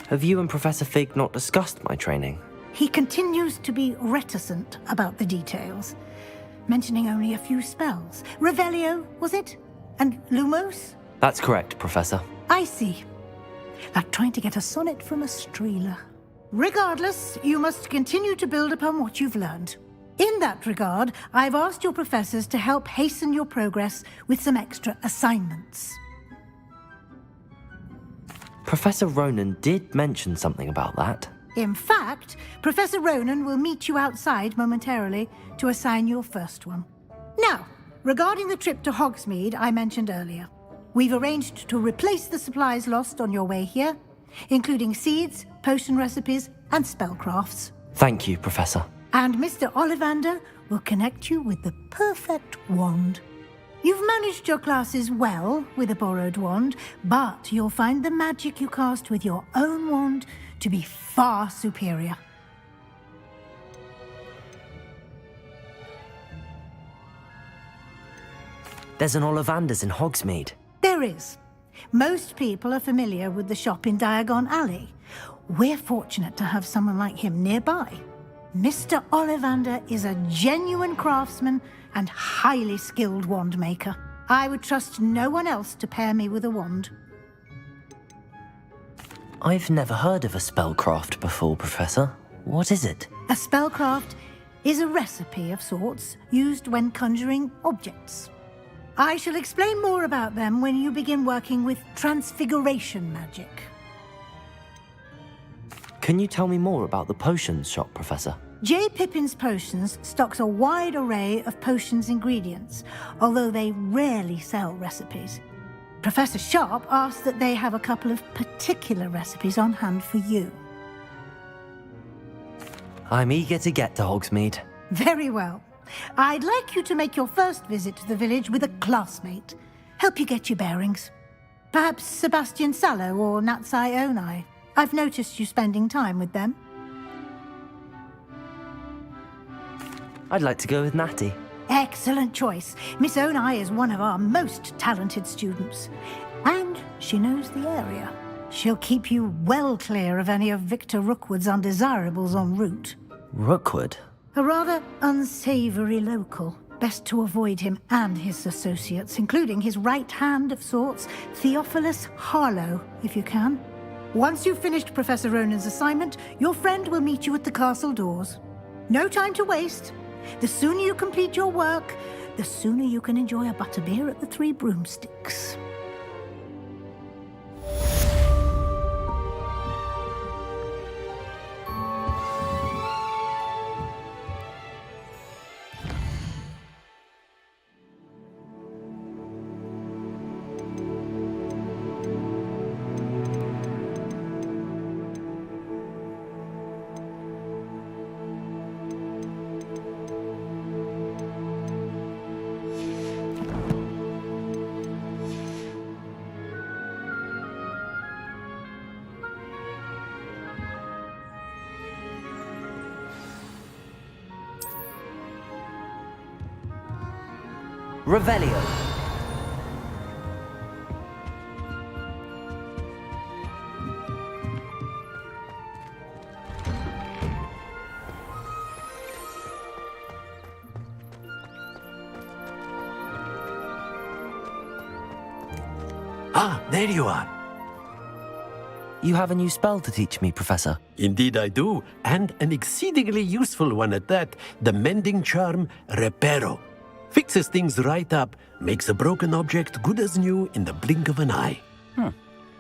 Have you and Professor Fig not discussed my training? He continues to be reticent about the details, mentioning only a few spells. Revelio, was it? And Lumos? That's correct, Professor. I see. Like trying to get a sonnet from a streeler. Regardless, you must continue to build upon what you've learned. In that regard, I've asked your professors to help hasten your progress with some extra assignments. Professor Ronan did mention something about that. In fact, Professor Ronan will meet you outside momentarily to assign your first one. Now, regarding the trip to Hogsmeade I mentioned earlier, we've arranged to replace the supplies lost on your way here, including seeds, potion recipes, and spellcrafts. Thank you, Professor. And Mr. Ollivander will connect you with the perfect wand. You've managed your classes well with a borrowed wand, but you'll find the magic you cast with your own wand to be far superior. There's an Ollivander's in Hogsmeade. There is. Most people are familiar with the shop in Diagon Alley. We're fortunate to have someone like him nearby. Mr. Ollivander is a genuine craftsman and highly skilled wand maker. I would trust no one else to pair me with a wand. I've never heard of a spellcraft before, Professor. What is it? A spellcraft is a recipe of sorts used when conjuring objects. I shall explain more about them when you begin working with transfiguration magic. Can you tell me more about the potions shop, Professor? J. Pippin's Potions stocks a wide array of potions ingredients, although they rarely sell recipes. Professor Sharp asked that they have a couple of particular recipes on hand for you. I'm eager to get to Hogsmeade. Very well. I'd like you to make your first visit to the village with a classmate. Help you get your bearings. Perhaps Sebastian Sallow or Natsai Onai. I've noticed you spending time with them. I'd like to go with Natty. Excellent choice. Miss Onai is one of our most talented students. And she knows the area. She'll keep you well clear of any of Victor Rookwood's undesirables en route. Rookwood? A rather unsavory local. Best to avoid him and his associates, including his right hand of sorts, Theophilus Harlow, if you can. Once you've finished Professor Ronan's assignment, your friend will meet you at the castle doors. No time to waste. The sooner you complete your work, the sooner you can enjoy a butterbeer at the Three Broomsticks. Revelio. Ah, there you are. You have a new spell to teach me, Professor. Indeed I do, and an exceedingly useful one at that. The mending charm, Reparo. Fixes things right up, makes a broken object good as new in the blink of an eye.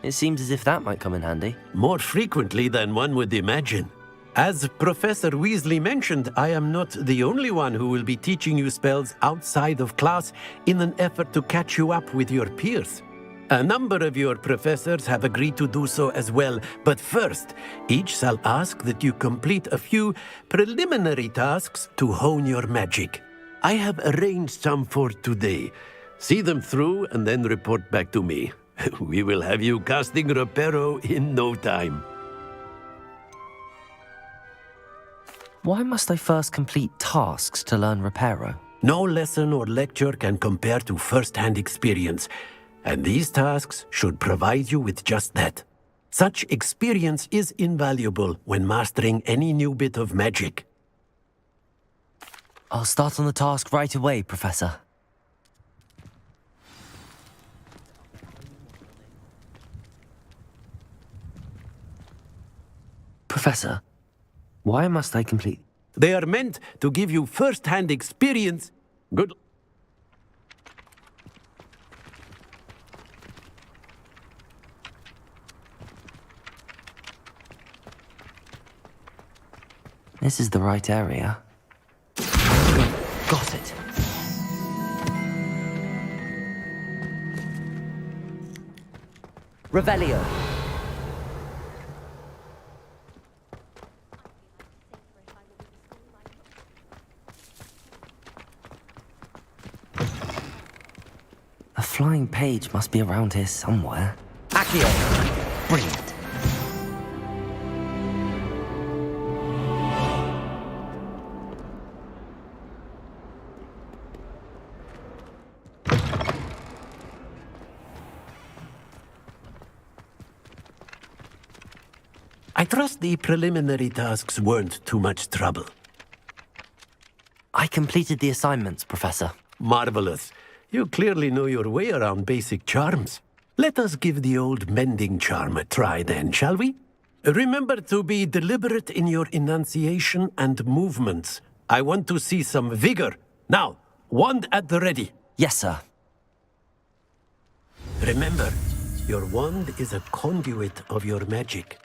It seems as if that might come in handy. More frequently than one would imagine. As Professor Weasley mentioned, I am not the only one who will be teaching you spells outside of class in an effort to catch you up with your peers. A number of your professors have agreed to do so as well, but first, each shall ask that you complete a few preliminary tasks to hone your magic. I have arranged some for today. See them through and then report back to me. We will have you casting Reparo in no time. Why must I first complete tasks to learn Reparo? No lesson or lecture can compare to first-hand experience, and these tasks should provide you with just that. Such experience is invaluable when mastering any new bit of magic. I'll start on the task right away, Professor. Professor, why must I complete... They are meant to give you first-hand experience. Good. This is the right area. Got it. Revelio. A flying page must be around here somewhere. Accio! Brilliant. I trust the preliminary tasks weren't too much trouble. I completed the assignments, Professor. Marvelous. You clearly know your way around basic charms. Let us give the old mending charm a try then, shall we? Remember to be deliberate in your enunciation and movements. I want to see some vigor. Now, wand at the ready. Yes, sir. Remember, your wand is a conduit of your magic.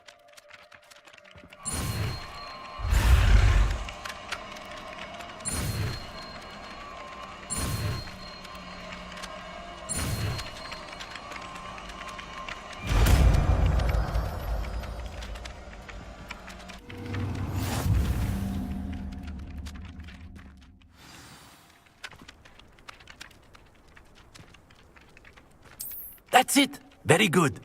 That's it! Very good.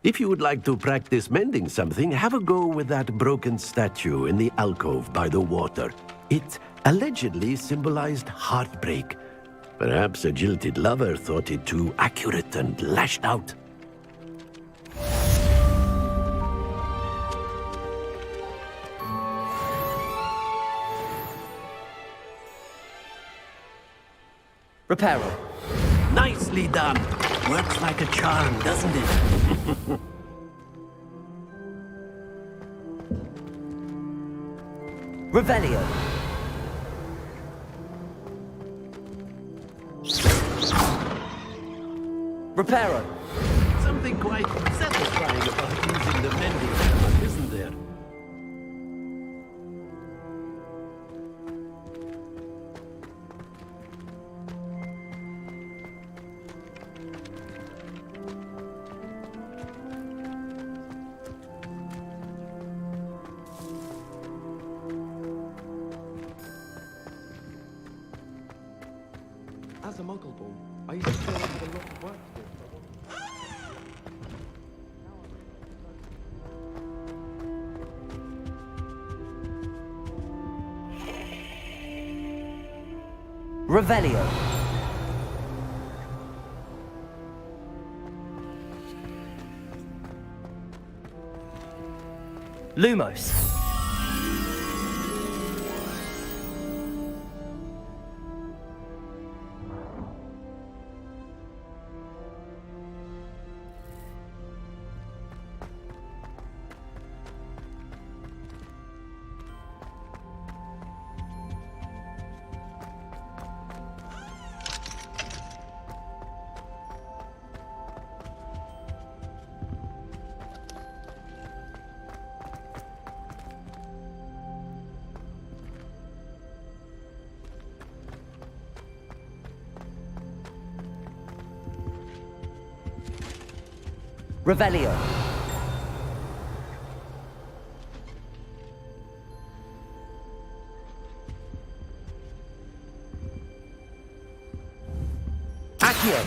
If you would like to practice mending something, have a go with that broken statue in the alcove by the water. It allegedly symbolized heartbreak. Perhaps a jilted lover thought it too accurate and lashed out. Reparo. Nicely done. Works like a charm, doesn't it? Revelio. Reparo. Something quite satisfying about using the mending hammer, isn't there? As a muggle born, I used to feel I had a lot of work to do. Revelio. Lumos. Revelio. Accio.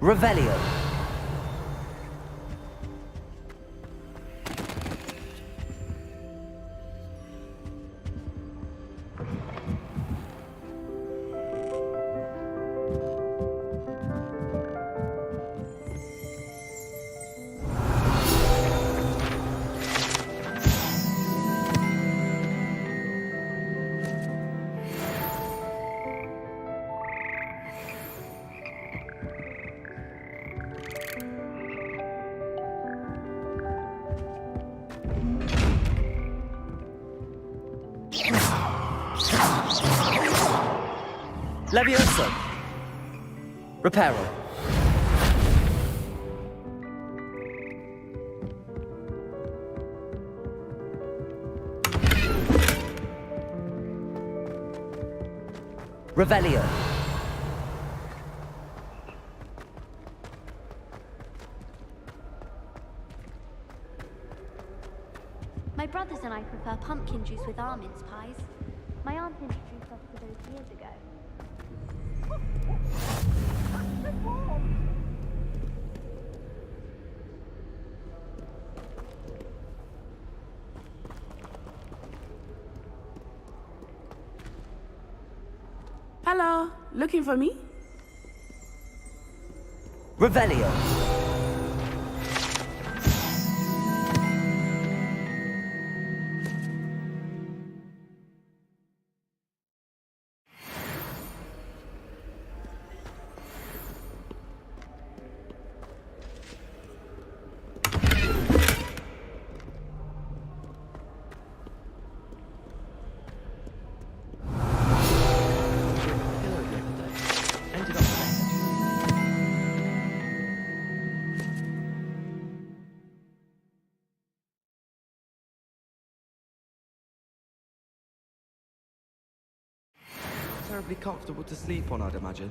Revelio. Levioso! Reparo. Revelio. My brothers and I prefer pumpkin juice with our mince pies. My aunt introduced us to those years ago. Hello, looking for me? Revelio. Terribly comfortable to sleep on, I'd imagine.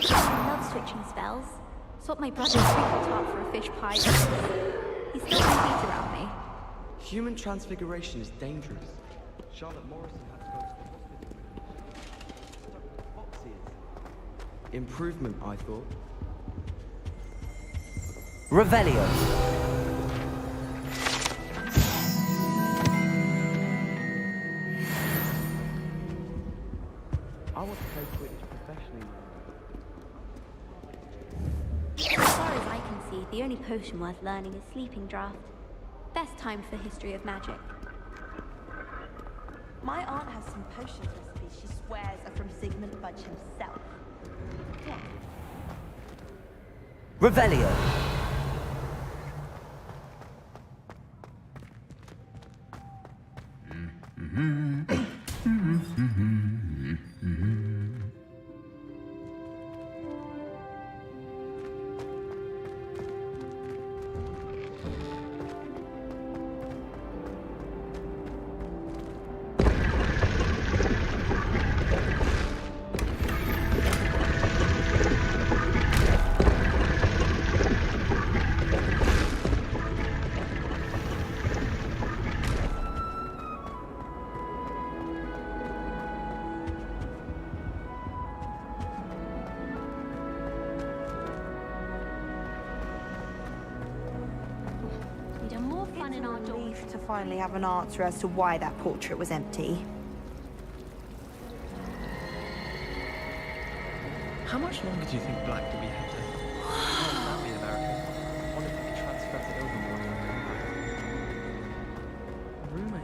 I love switching spells. Swap my brother's treacle tart for a fish pie. He's still complete around me. Human transfiguration is dangerous. Charlotte Morrison had to go to the hospital. Fox ears. Improvement, I thought. Revelio. I want to play Quidditch professionally. As far as I can see, the only potion worth learning is Sleeping Draught. Best time for History of Magic. My aunt has some potions recipes she swears are from Sigmund Budge himself. Yeah. Revelio. To finally have an answer as to why that portrait was empty. How much longer do you think Black will be here? Family in America. I wonder if we could transfer it over more than we come back. Rumor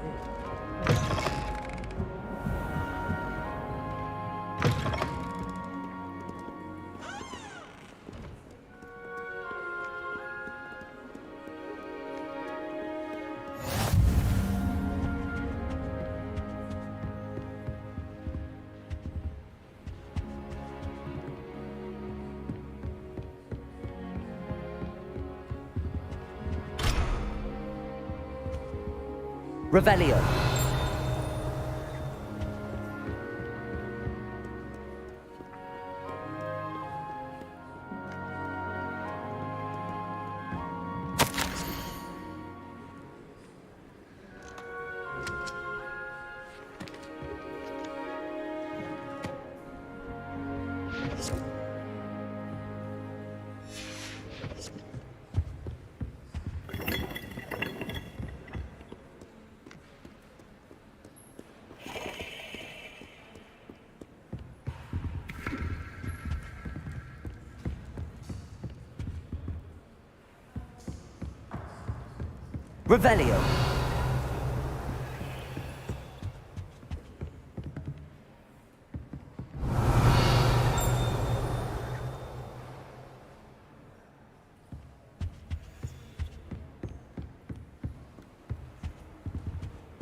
Revelio. Revelio.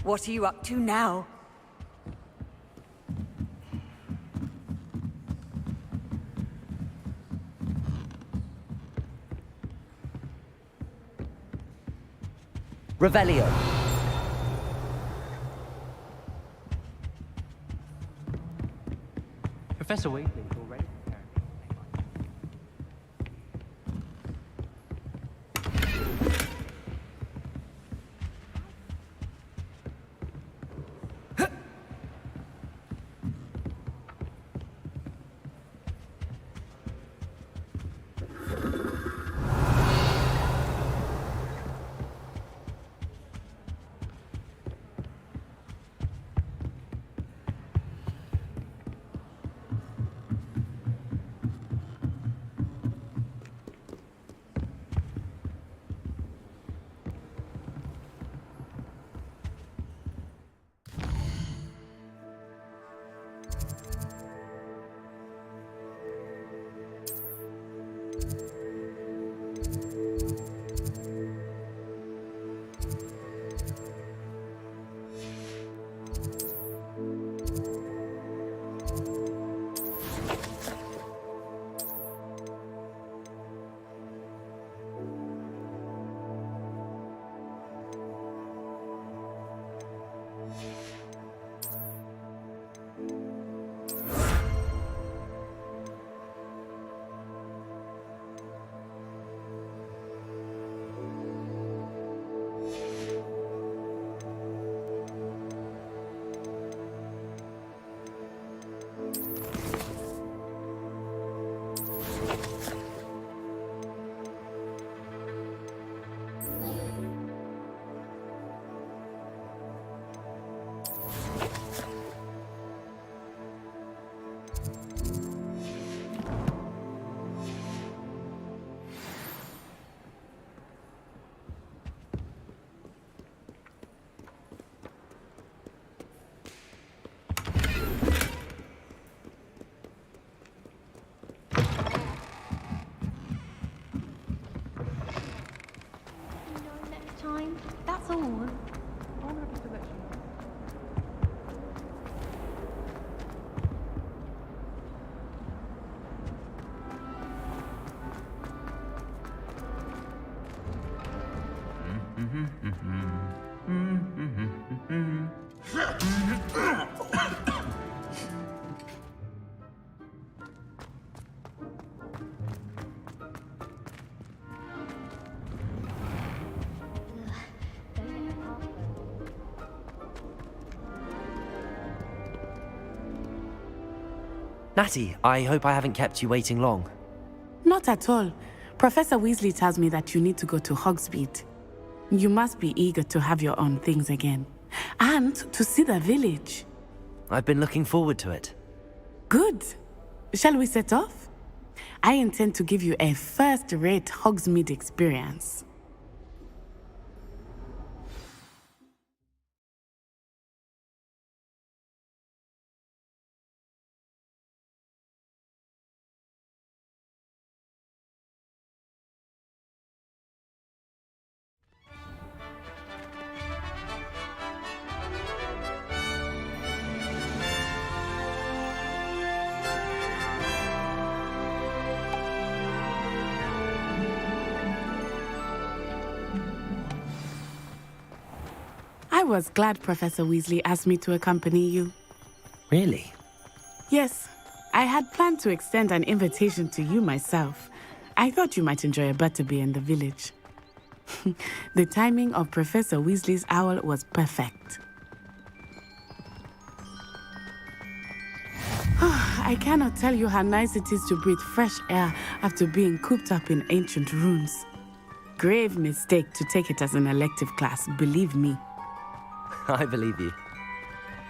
What are you up to now? Revelio. Professor Weasley's already preparing. Next time, that's all. Natty, I hope I haven't kept you waiting long. Not at all. Professor Weasley tells me that you need to go to Hogsmeade. You must be eager to have your own things again. And to see the village. I've been looking forward to it. Good. Shall we set off? I intend to give you a first-rate Hogsmeade experience. I was glad Professor Weasley asked me to accompany you. Really? Yes, I had planned to extend an invitation to you myself. I thought you might enjoy a butterbeer in the village. The timing of Professor Weasley's owl was perfect. I cannot tell you how nice it is to breathe fresh air after being cooped up in ancient ruins. Grave mistake to take it as an elective class, believe me. I believe you.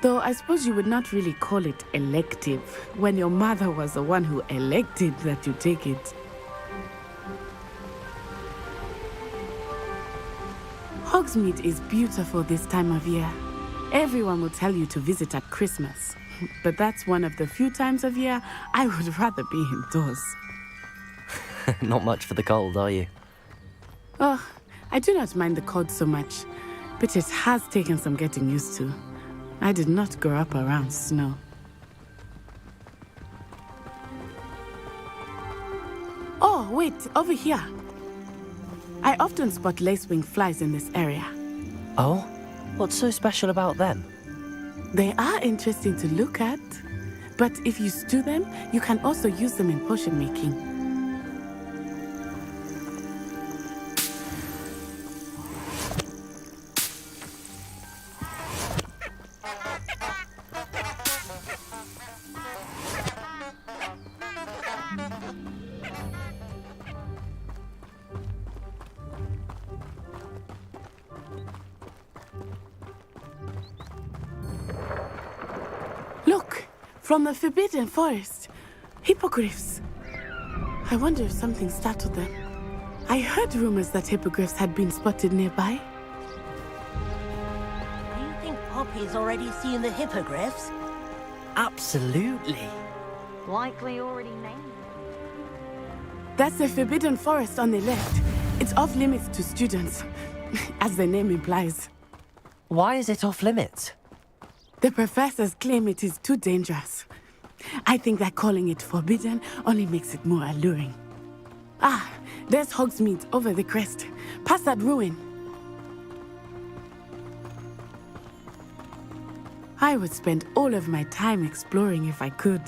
Though I suppose you would not really call it elective when your mother was the one who elected that you take it. Hogsmeade is beautiful this time of year. Everyone will tell you to visit at Christmas. But that's one of the few times of year I would rather be indoors. Not much for the cold, are you? Oh, I do not mind the cold so much, but it has taken some getting used to. I did not grow up around snow. Oh, wait, over here. I often spot lacewing flies in this area. Oh? What's so special about them? They are interesting to look at, but if you stew them, you can also use them in potion making. Look, from the Forbidden Forest, hippogriffs. I wonder if something startled them. I heard rumors that hippogriffs had been spotted nearby. Do you think Poppy's already seen the hippogriffs? Absolutely. Likely already named. That's the Forbidden Forest on the left. It's off limits to students, as the name implies. Why is it off limits? The professors claim it is too dangerous. I think that calling it forbidden only makes it more alluring. Ah, there's Hogsmeade over the crest. Past that ruin. I would spend all of my time exploring if I could.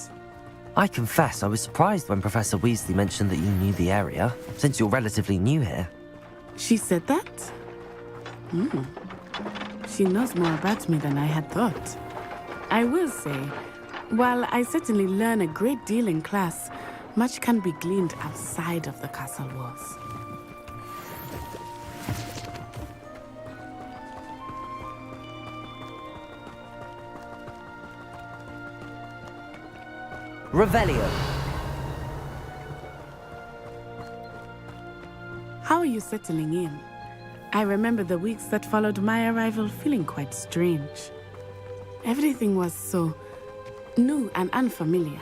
I confess I was surprised when Professor Weasley mentioned that you knew the area, since you're relatively new here. She said that? She knows more about me than I had thought. I will say, while I certainly learn a great deal in class, much can be gleaned outside of the castle walls. Revelio. How are you settling in? I remember the weeks that followed my arrival feeling quite strange. Everything was so new and unfamiliar.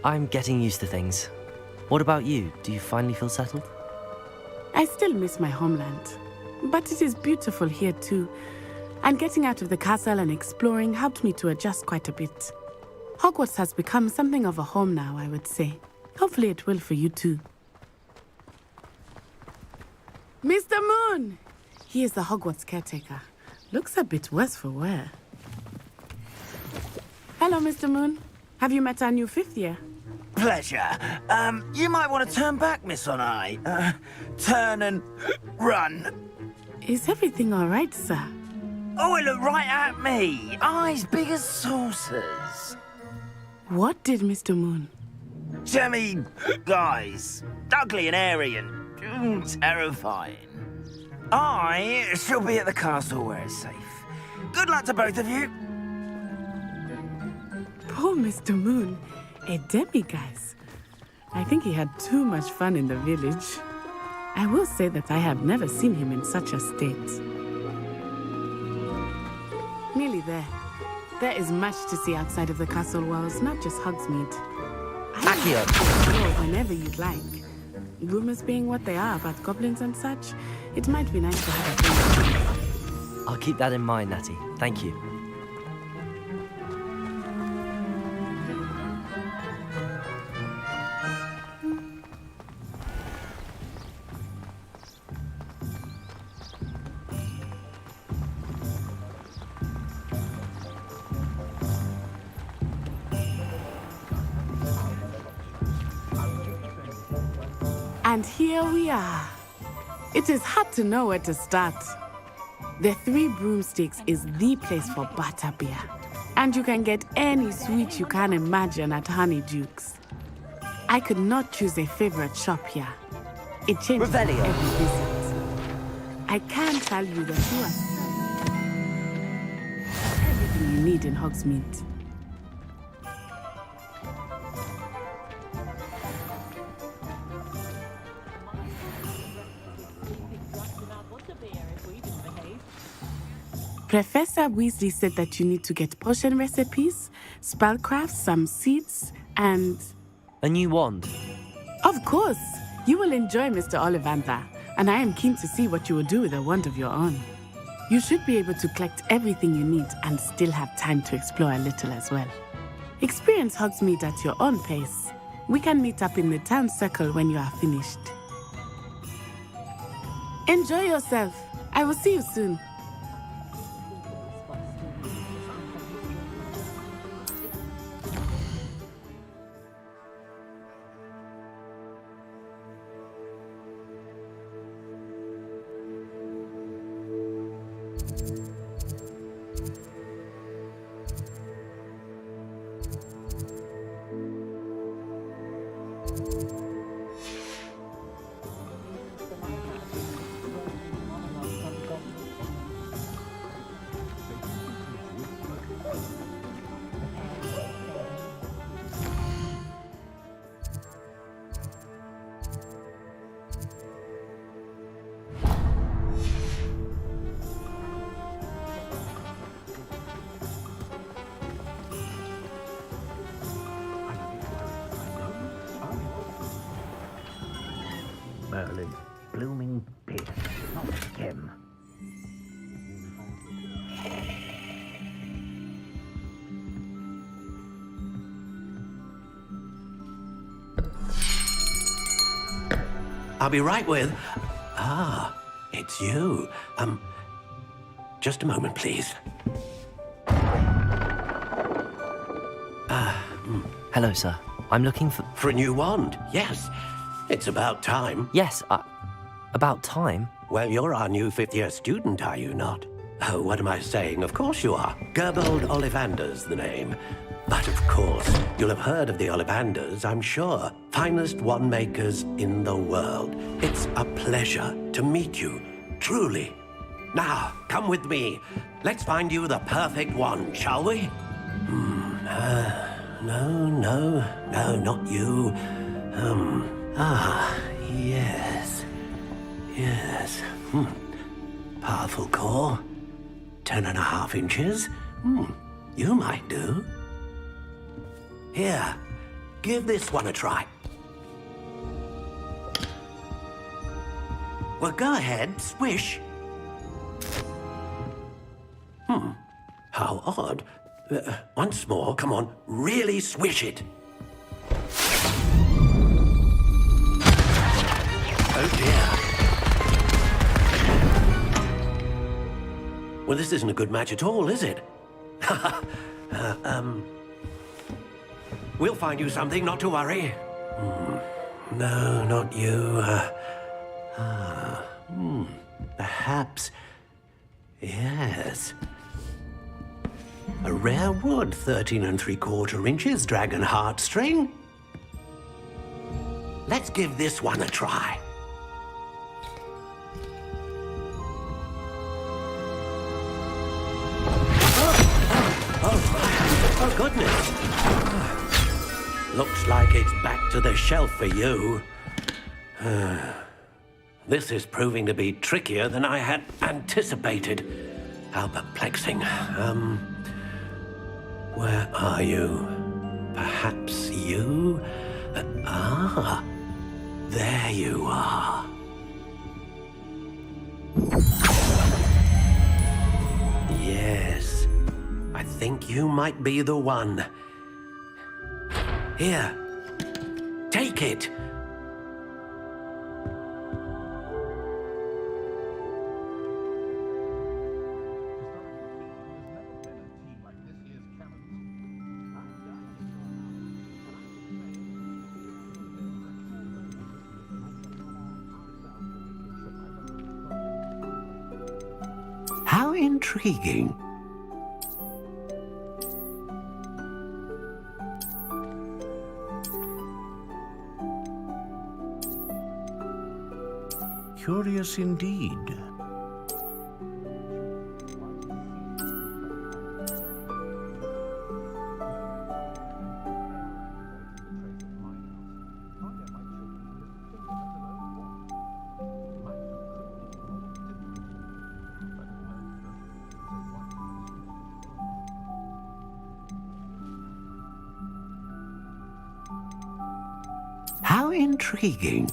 I'm getting used to things. What about you? Do you finally feel settled? I still miss my homeland, but it is beautiful here too. And getting out of the castle and exploring helped me to adjust quite a bit. Hogwarts has become something of a home now, I would say. Hopefully it will for you too. Mr. Moon! He is the Hogwarts caretaker. Looks a bit worse for wear. Hello, Mr. Moon. Have you met our new fifth year? Pleasure. You might want to turn back, Miss On-Eye. Turn and run. Is everything all right, sir? Oh, it looked right at me. Eyes big as saucers. What did Mr. Moon? Jemmy, guys. Ugly and airy and terrifying. I shall be at the castle where it's safe. Good luck to both of you. Poor Mr. Moon. A demiguise. I think he had too much fun in the village. I will say that I have never seen him in such a state. Nearly there. There is much to see outside of the castle walls, not just Hogsmeade. Accio. Go whenever you'd like. Rumors being what they are about goblins and such, it might be nice to have a think. I'll keep that in mind, Natty. Thank you. And here we are. It is hard to know where to start. The Three Broomsticks is the place for butterbeer. And you can get any sweet you can imagine at Honeydukes. I could not choose a favorite shop here. It changes every visit. I can tell you that you are everything you need in Hogsmeade. Professor Weasley said that you need to get potion recipes, spellcraft, some seeds, and... a new wand. Of course! You will enjoy Mr. Ollivander, and I am keen to see what you will do with a wand of your own. You should be able to collect everything you need and still have time to explore a little as well. Experience Hogsmeade at your own pace. We can meet up in the town circle when you are finished. Enjoy yourself. I will see you soon. Merlin, blooming piss, not him. I'll be right with... Ah, it's you. Just a moment, please. Hello, sir. I'm looking for... For a new wand, yes. It's about time. Yes, about time? Well, you're our new fifth-year student, are you not? Oh, what am I saying? Of course you are. Gerbold Ollivander's the name. But of course, you'll have heard of the Ollivanders, I'm sure. Finest wand makers in the world. It's a pleasure to meet you, truly. Now, come with me. Let's find you the perfect wand, shall we? No, not you. Yes. Powerful core. 10.5 inches. You might do. Here, give this one a try. Well, go ahead, swish. How odd. Once more, come on, really swish it. Oh dear. Well, this isn't a good match at all, is it? We'll find you something, not to worry. No, not you. Perhaps... Yes. A rare wood, 13 3/4 inches, dragon heartstring. Let's give this one a try. Oh, goodness. Looks like it's back to the shelf for you. This is proving to be trickier than I had anticipated. How perplexing. Where are you? Perhaps you? There you are. Yes, I think you might be the one. Here, take it. How intriguing. Curious indeed. How intriguing.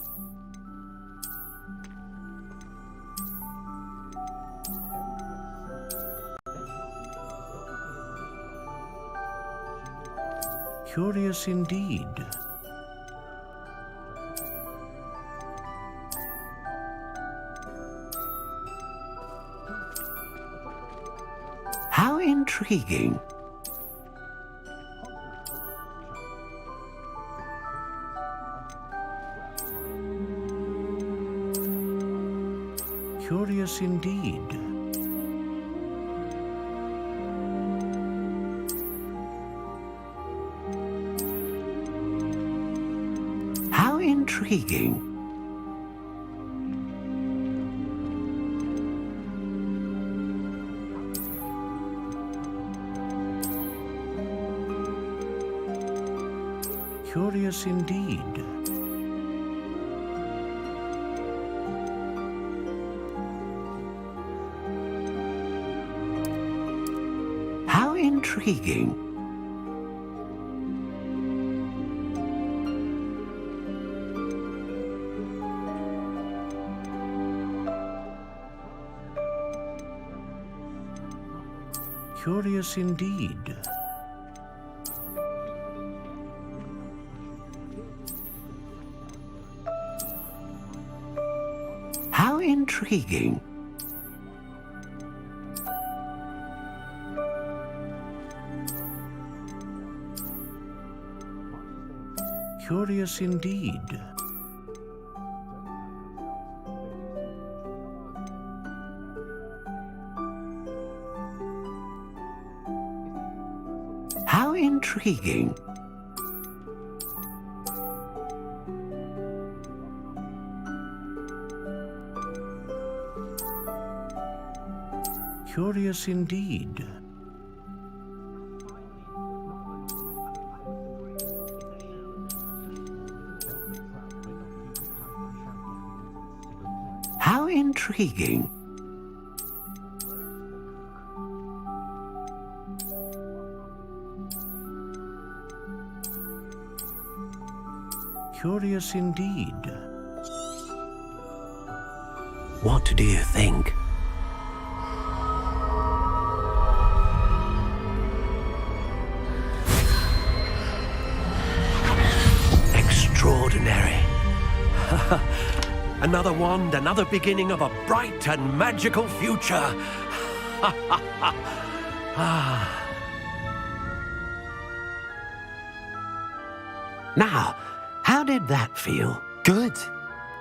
Curious indeed. How intriguing. Curious indeed. intriguing. Curious indeed. How intriguing. Curious indeed. How intriguing. Curious indeed. How intriguing. Curious indeed. How intriguing. Curious indeed. What do you think? Extraordinary. Another wand, another beginning of a bright and magical future. Now, how did that feel? Good.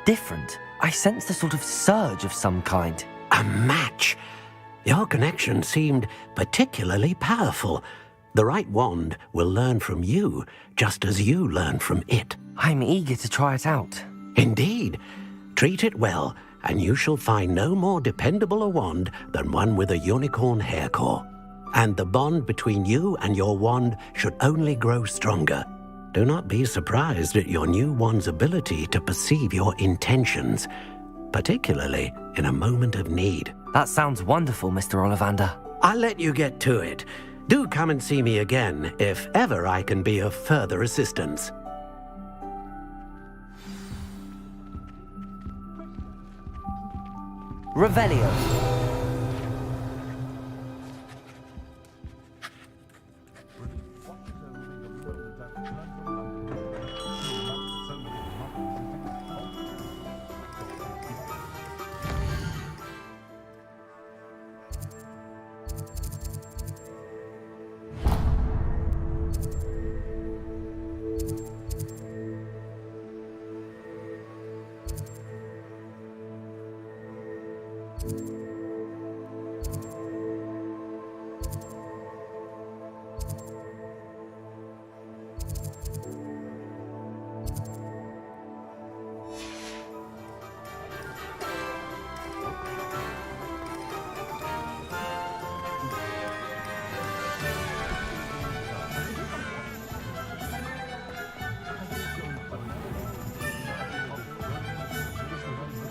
Different. I sensed a sort of surge of some kind. A match. Your connection seemed particularly powerful. The right wand will learn from you, just as you learn from it. I'm eager to try it out. Indeed. Treat it well, and you shall find no more dependable a wand than one with a unicorn hair core. And the bond between you and your wand should only grow stronger. Do not be surprised at your new wand's ability to perceive your intentions, particularly in a moment of need. That sounds wonderful, Mr. Ollivander. I'll let you get to it. Do come and see me again if ever I can be of further assistance. Revelio.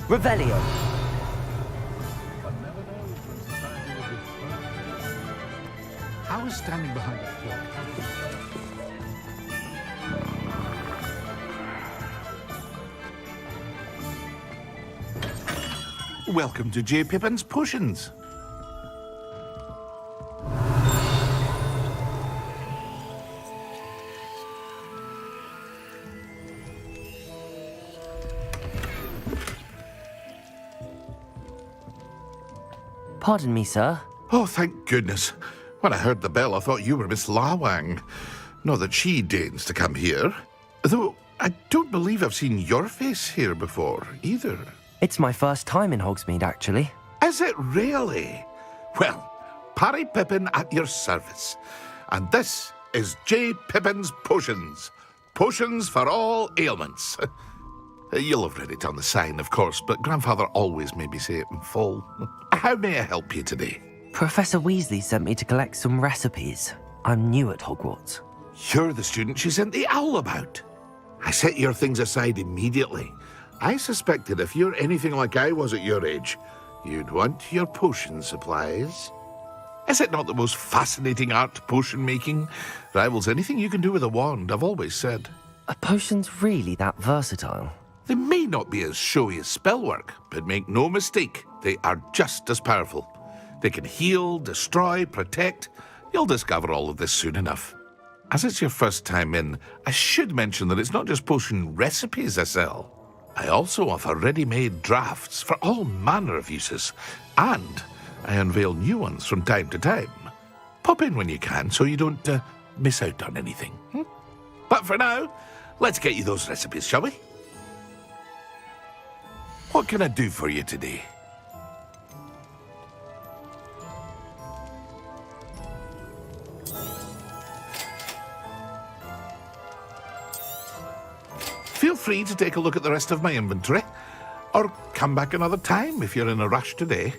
Revelio. I was standing behind that clock. Welcome to J. Pippin's Potions. Pardon me, sir. Oh, thank goodness. When I heard the bell, I thought you were Miss Lawang. Not that she deigns to come here. Though, I don't believe I've seen your face here before, either. It's my first time in Hogsmeade, actually. Is it really? Well, Parry Pippin at your service. And this is J. Pippin's Potions. Potions for all ailments. You'll have read it on the sign, of course, but Grandfather always made me say it in full. How may I help you today? Professor Weasley sent me to collect some recipes. I'm new at Hogwarts. You're the student she sent the owl about. I set your things aside immediately. I suspected if you're anything like I was at your age, you'd want your potion supplies. Is it not the most fascinating art, potion making? Rivals anything you can do with a wand, I've always said. Are potions really that versatile? They may not be as showy as spellwork, but make no mistake, they are just as powerful. They can heal, destroy, protect. You'll discover all of this soon enough. As it's your first time in, I should mention that it's not just potion recipes I sell. I also offer ready-made drafts for all manner of uses, and I unveil new ones from time to time. Pop in when you can so you don't miss out on anything. But for now, let's get you those recipes, shall we? What can I do for you today? Feel free to take a look at the rest of my inventory, or come back another time if you're in a rush today.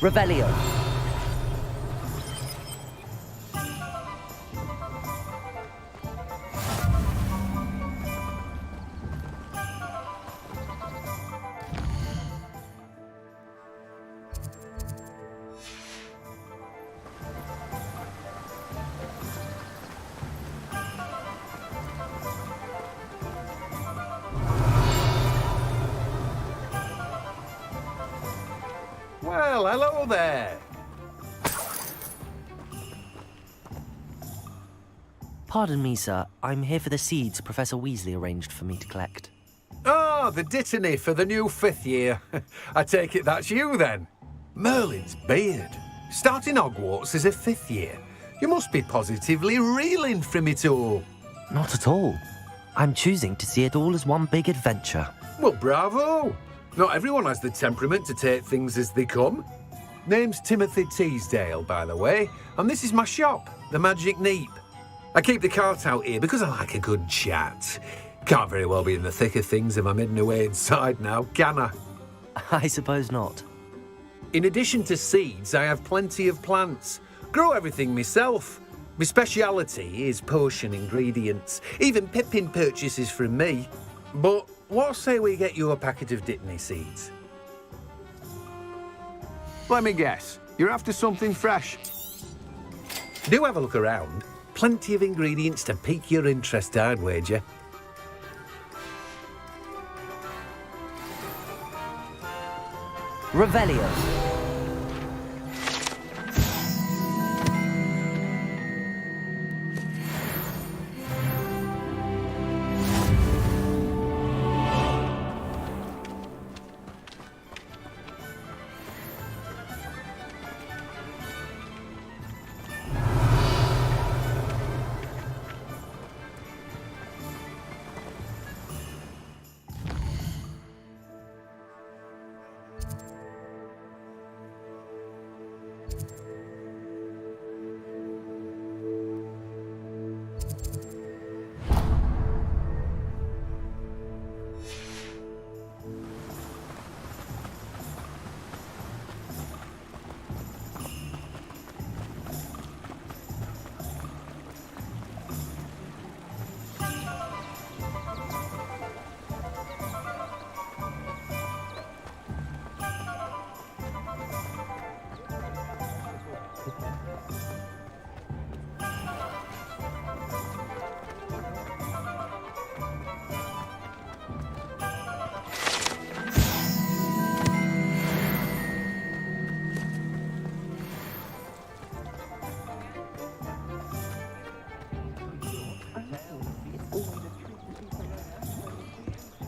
Revelio. Well, hello there. Pardon me, sir. I'm here for the seeds Professor Weasley arranged for me to collect. Oh, the dittany for the new 5th year. I take it that's you, then. Merlin's beard. Starting Hogwarts as a 5th year. You must be positively reeling from it all. Not at all. I'm choosing to see it all as one big adventure. Well, bravo. Not everyone has the temperament to take things as they come. Name's Timothy Teasdale, by the way, and this is my shop, the Magic Neep. I keep the cart out here because I like a good chat. Can't very well be in the thick of things if I'm hidden away inside now, can I? I suppose not. In addition to seeds, I have plenty of plants. Grow everything myself. My speciality is potion ingredients. Even Pippin purchases from me. But what say we get you a packet of Dittany seeds? Let me guess. You're after something fresh. Do have a look around. Plenty of ingredients to pique your interest, I'd wager. Revelio.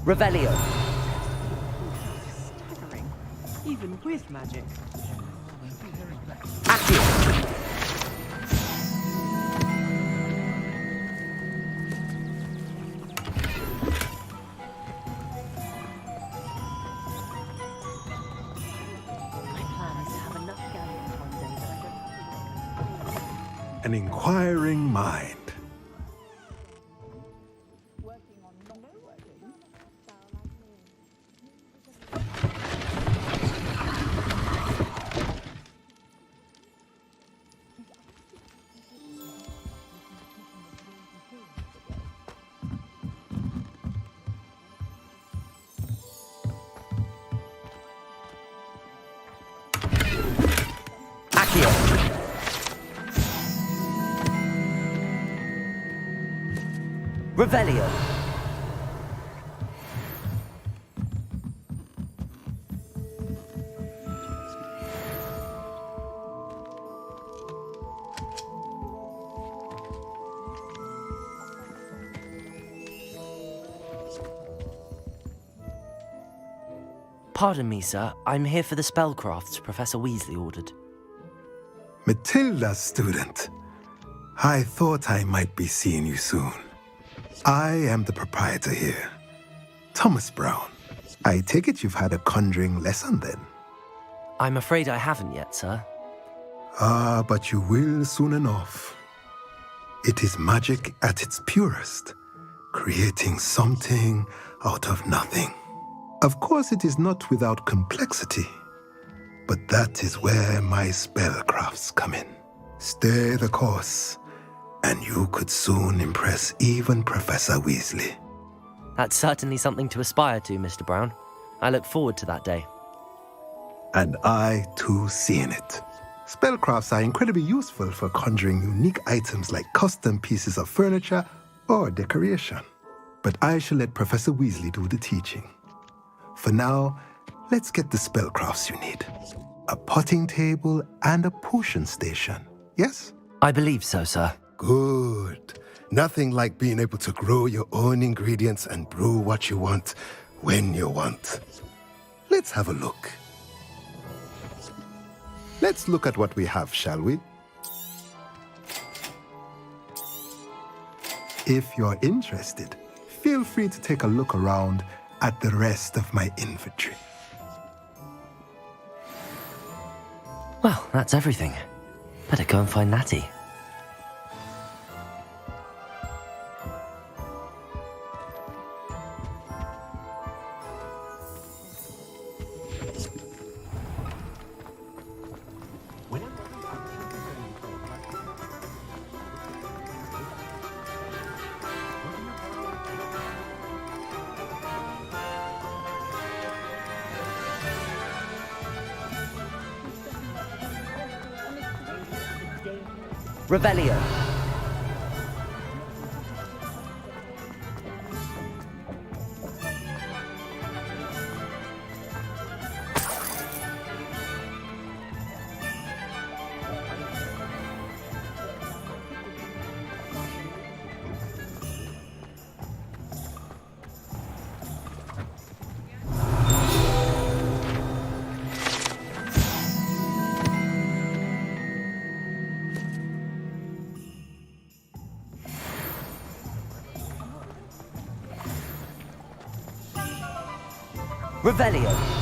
Revelio. Staggering. Even with magic. Accio. An inquiring mind. Revelio. Pardon me, sir. I'm here for the spellcrafts Professor Weasley ordered. Matilda's student. I thought I might be seeing you soon. I am the proprietor here, Thomas Brown. I take it you've had a conjuring lesson then? I'm afraid I haven't yet, sir. Ah, but you will soon enough. It is magic at its purest, creating something out of nothing. Of course, it is not without complexity, but that is where my spellcrafts come in. Stay the course, and you could soon impress even Professor Weasley. That's certainly something to aspire to, Mr. Brown. I look forward to that day. And I, too, seeing it. Spellcrafts are incredibly useful for conjuring unique items like custom pieces of furniture or decoration. But I shall let Professor Weasley do the teaching. For now, let's get the spellcrafts you need. A potting table and a potion station, yes? I believe so, sir. Good. Nothing like being able to grow your own ingredients and brew what you want when you want. Let's have a look. Let's look at what we have, shall we? If you're interested, feel free to take a look around at the rest of my inventory. Well, that's everything. Better go and find Natty. Revelio. Revelio.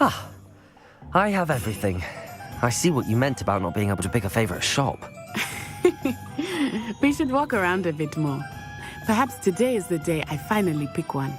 Ah, I have everything. I see what you meant about not being able to pick a favorite shop. We should walk around a bit more. Perhaps today is the day I finally pick one.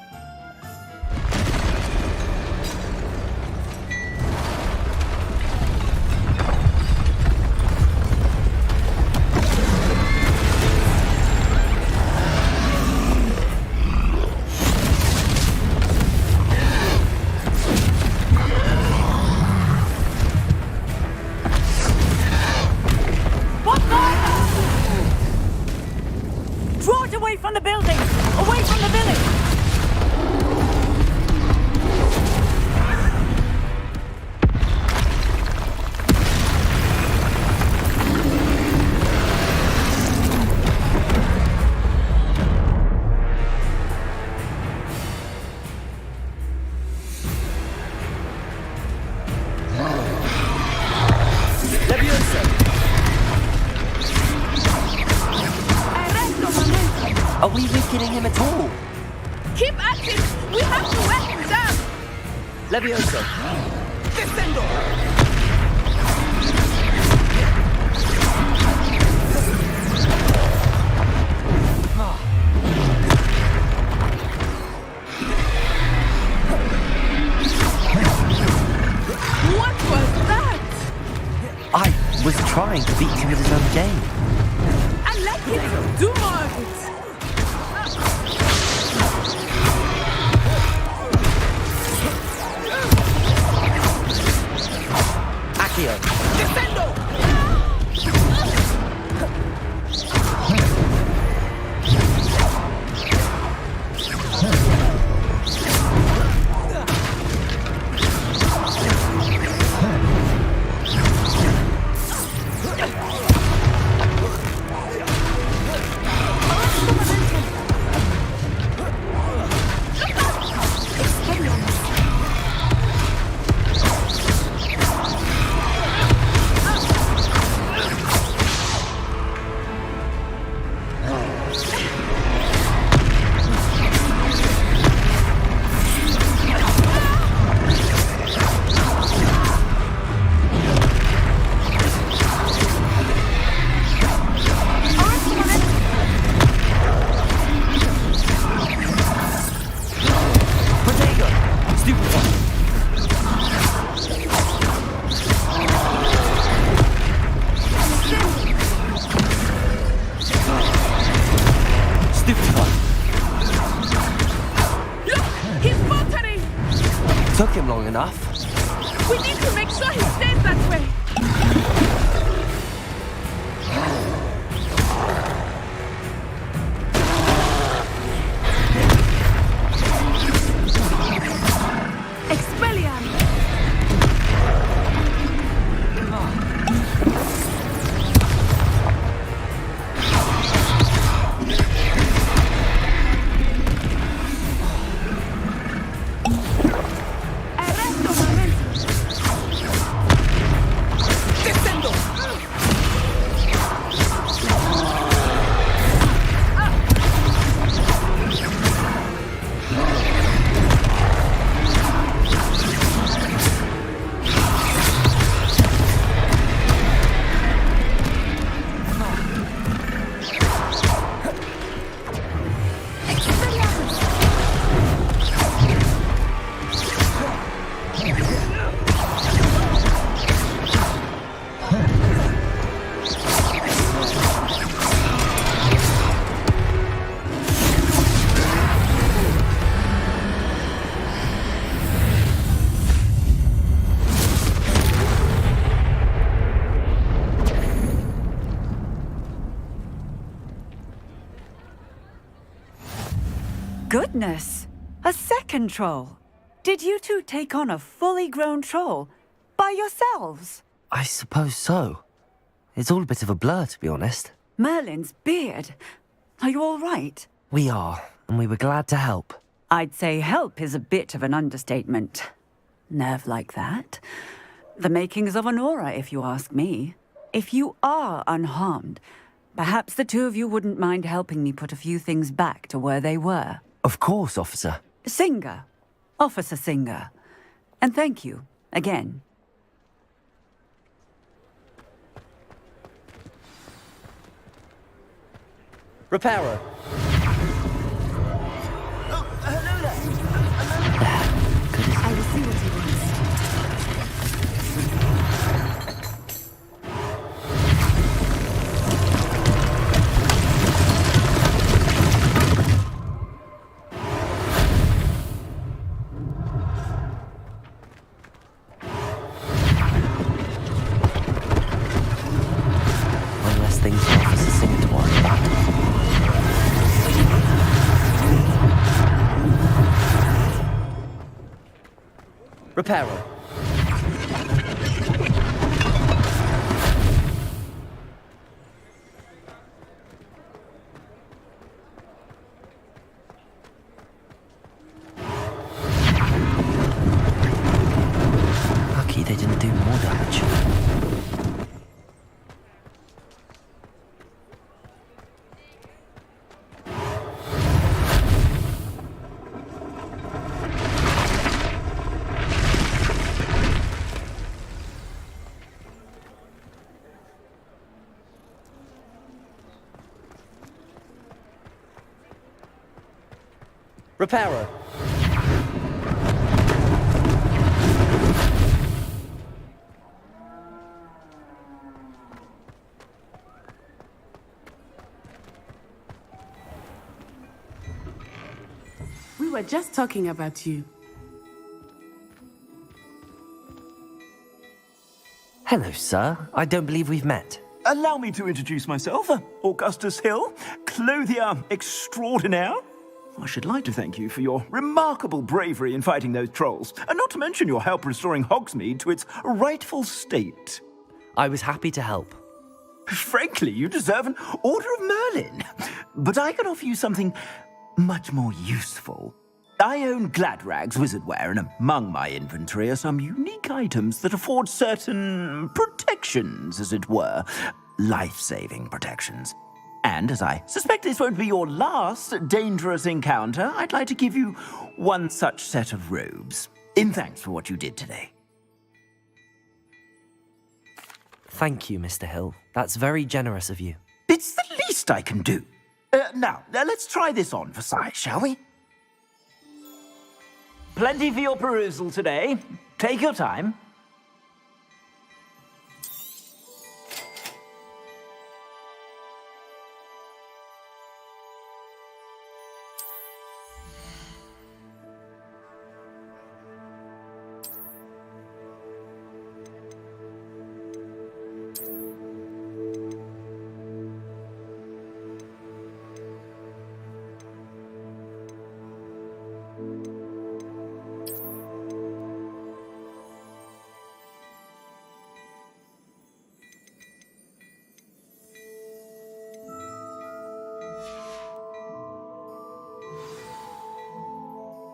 hitting him at all. Keep at it! We have to wear him down! Levioso. Descendo! What was that? I was trying to beat him at his own game. I like it! Do more of it! Accio. Descendo! Took him long enough. We need to make sure he stays that way! Expelliarmus! Goodness! A second troll! Did you two take on a fully grown troll by yourselves? I suppose so. It's all a bit of a blur, to be honest. Merlin's beard. Are you all right? We are, and we were glad to help. I'd say help is a bit of an understatement. Nerve like that. The makings of an aura, if you ask me. If you are unharmed, perhaps the two of you wouldn't mind helping me put a few things back to where they were. Of course, officer. Singer. Officer Singer. And thank you, again. Reparo. I will see what he wants. One less thing for Officer Singer to worry about. Reparo. Lucky they didn't do more damage. Reparo. We were just talking about you. Hello, sir. I don't believe we've met. Allow me to introduce myself, Augustus Hill, clothier extraordinaire. I should like to thank you for your remarkable bravery in fighting those trolls, and not to mention your help restoring Hogsmeade to its rightful state. I was happy to help. Frankly, you deserve an Order of Merlin. But I can offer you something much more useful. I own Gladrag's wizardware, and among my inventory are some unique items that afford certain protections, as it were. Life-saving protections. And as I suspect this won't be your last dangerous encounter, I'd like to give you one such set of robes, in thanks for what you did today. Thank you, Mr. Hill. That's very generous of you. It's the least I can do. Now, let's try this on for size, shall we? Plenty for your perusal today. Take your time.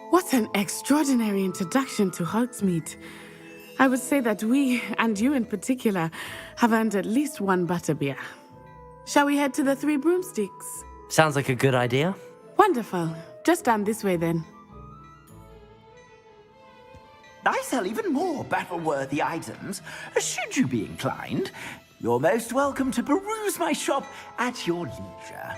What an extraordinary introduction to Hogsmeade. I would say that we, and you in particular, have earned at least one butterbeer. Shall we head to the Three Broomsticks? Sounds like a good idea. Wonderful. Just down this way then. I sell even more battle-worthy items. Should you be inclined, you're most welcome to peruse my shop at your leisure.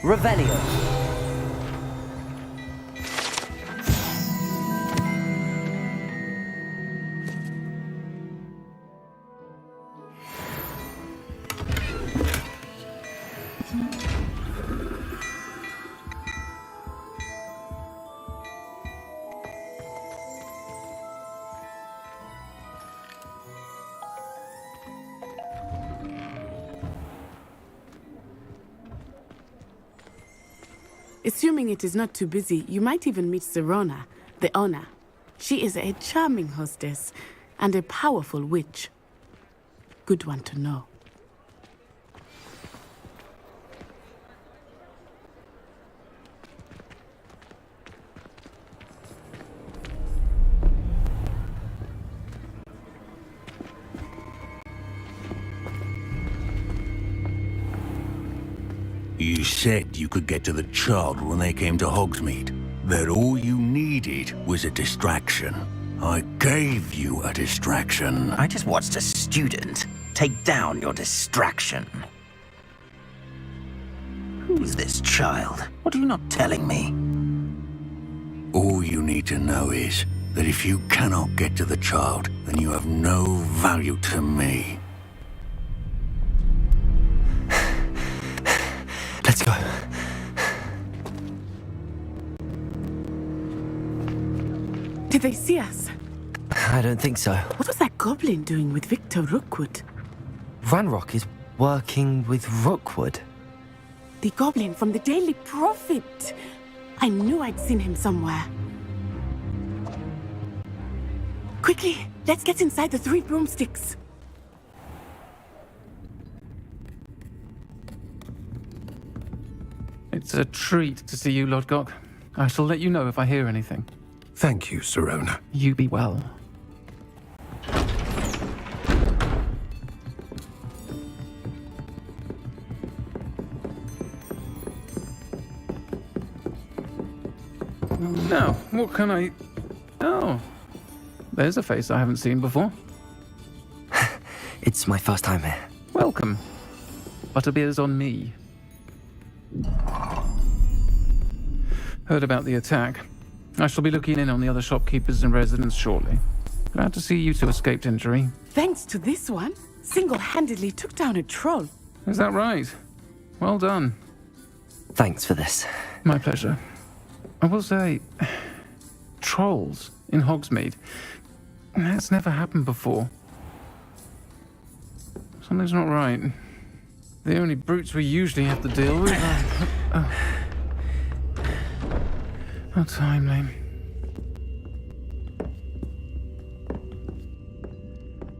Revelio. Assuming it is not too busy, you might even meet Serona, the owner. She is a charming hostess and a powerful witch. Good one to know. You said you could get to the child when they came to Hogsmeade. That all you needed was a distraction. I gave you a distraction. I just watched a student take down your distraction. Who's this child? What are you not telling me? All you need to know is that if you cannot get to the child, then you have no value to me. Let's go. Did they see us? I don't think so. What was that goblin doing with Victor Rookwood? Ranrock is working with Rookwood. The goblin from the Daily Prophet. I knew I'd seen him somewhere. Quickly, let's get inside the 3 broomsticks. It's a treat to see you, Lodgok. I shall let you know if I hear anything. Thank you, Serona. You be well. Now, what can I... Oh, there's a face I haven't seen before. It's my first time here. Welcome. Butterbeer's on me. Heard about the attack. I shall be looking in on the other shopkeepers and residents shortly. Glad to see you two escaped injury. Thanks to this one, single-handedly took down a troll. Is that right? Well done. Thanks for this. My pleasure. I will say, trolls in Hogsmeade. That's never happened before. Something's not right. The only brutes we usually have to deal with are... How timely.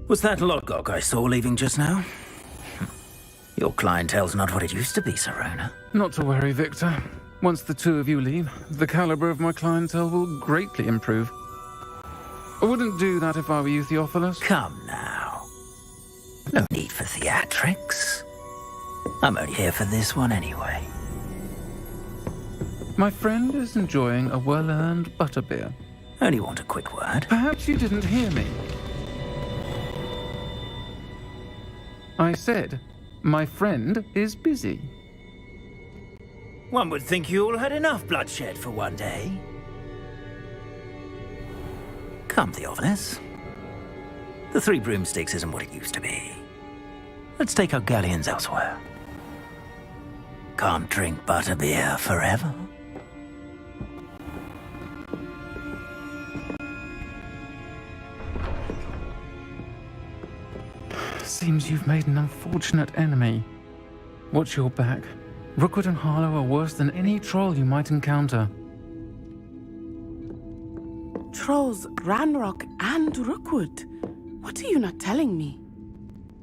Was that Lodgok I saw leaving just now? Your clientele's not what it used to be, Serona. Not to worry, Victor. Once the two of you leave, the caliber of my clientele will greatly improve. I wouldn't do that if I were you, Theophilus. Come now. No need for theatrics. I'm only here for this one anyway. My friend is enjoying a well-earned butterbeer. Only want a quick word. Perhaps you didn't hear me. I said, my friend is busy. One would think you all had enough bloodshed for one day. Come, Theophilus. The 3 broomsticks isn't what it used to be. Let's take our galleons elsewhere. Can't drink butterbeer forever. Seems you've made an unfortunate enemy. Watch your back. Rookwood and Harlow are worse than any troll you might encounter. Trolls, Ranrock, and Rookwood. What are you not telling me?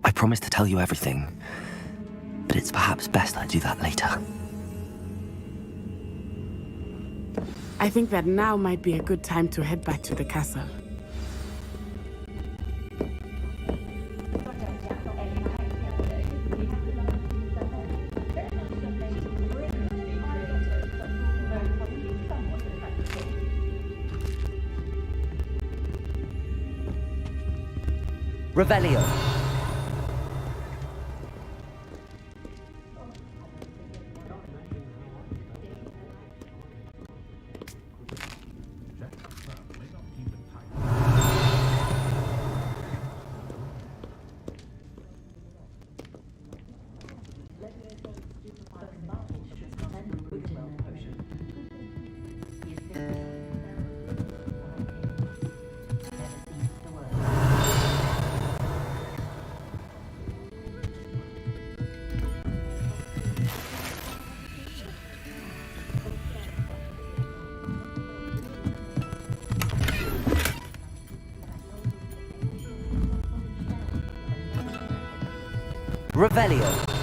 I promised to tell you everything, but it's perhaps best I do that later. I think that now might be a good time to head back to the castle. Revelio. Revelio.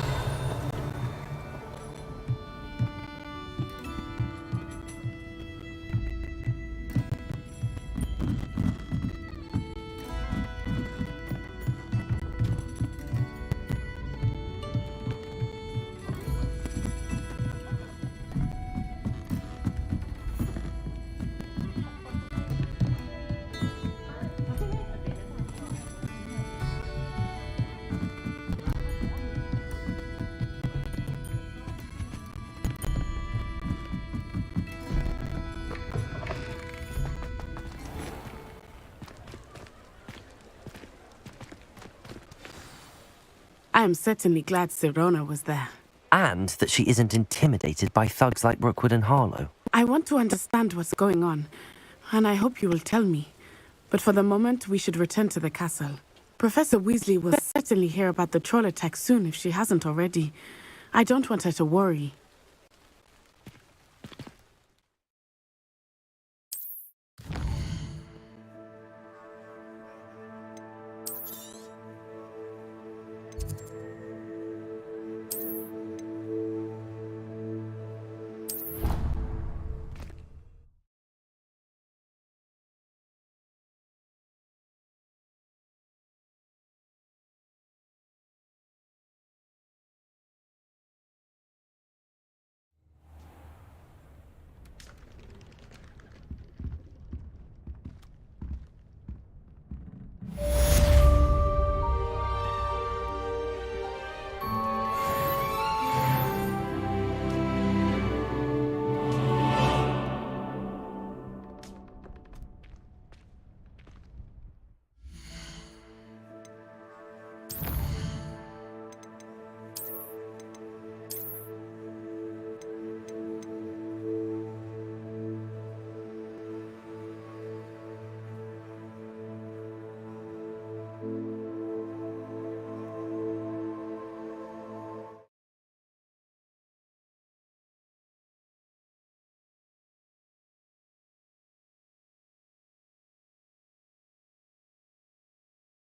I am certainly glad Sirona was there. And that she isn't intimidated by thugs like Rookwood and Harlow. I want to understand what's going on, and I hope you will tell me. But for the moment, we should return to the castle. Professor Weasley will certainly hear about the troll attack soon if she hasn't already. I don't want her to worry.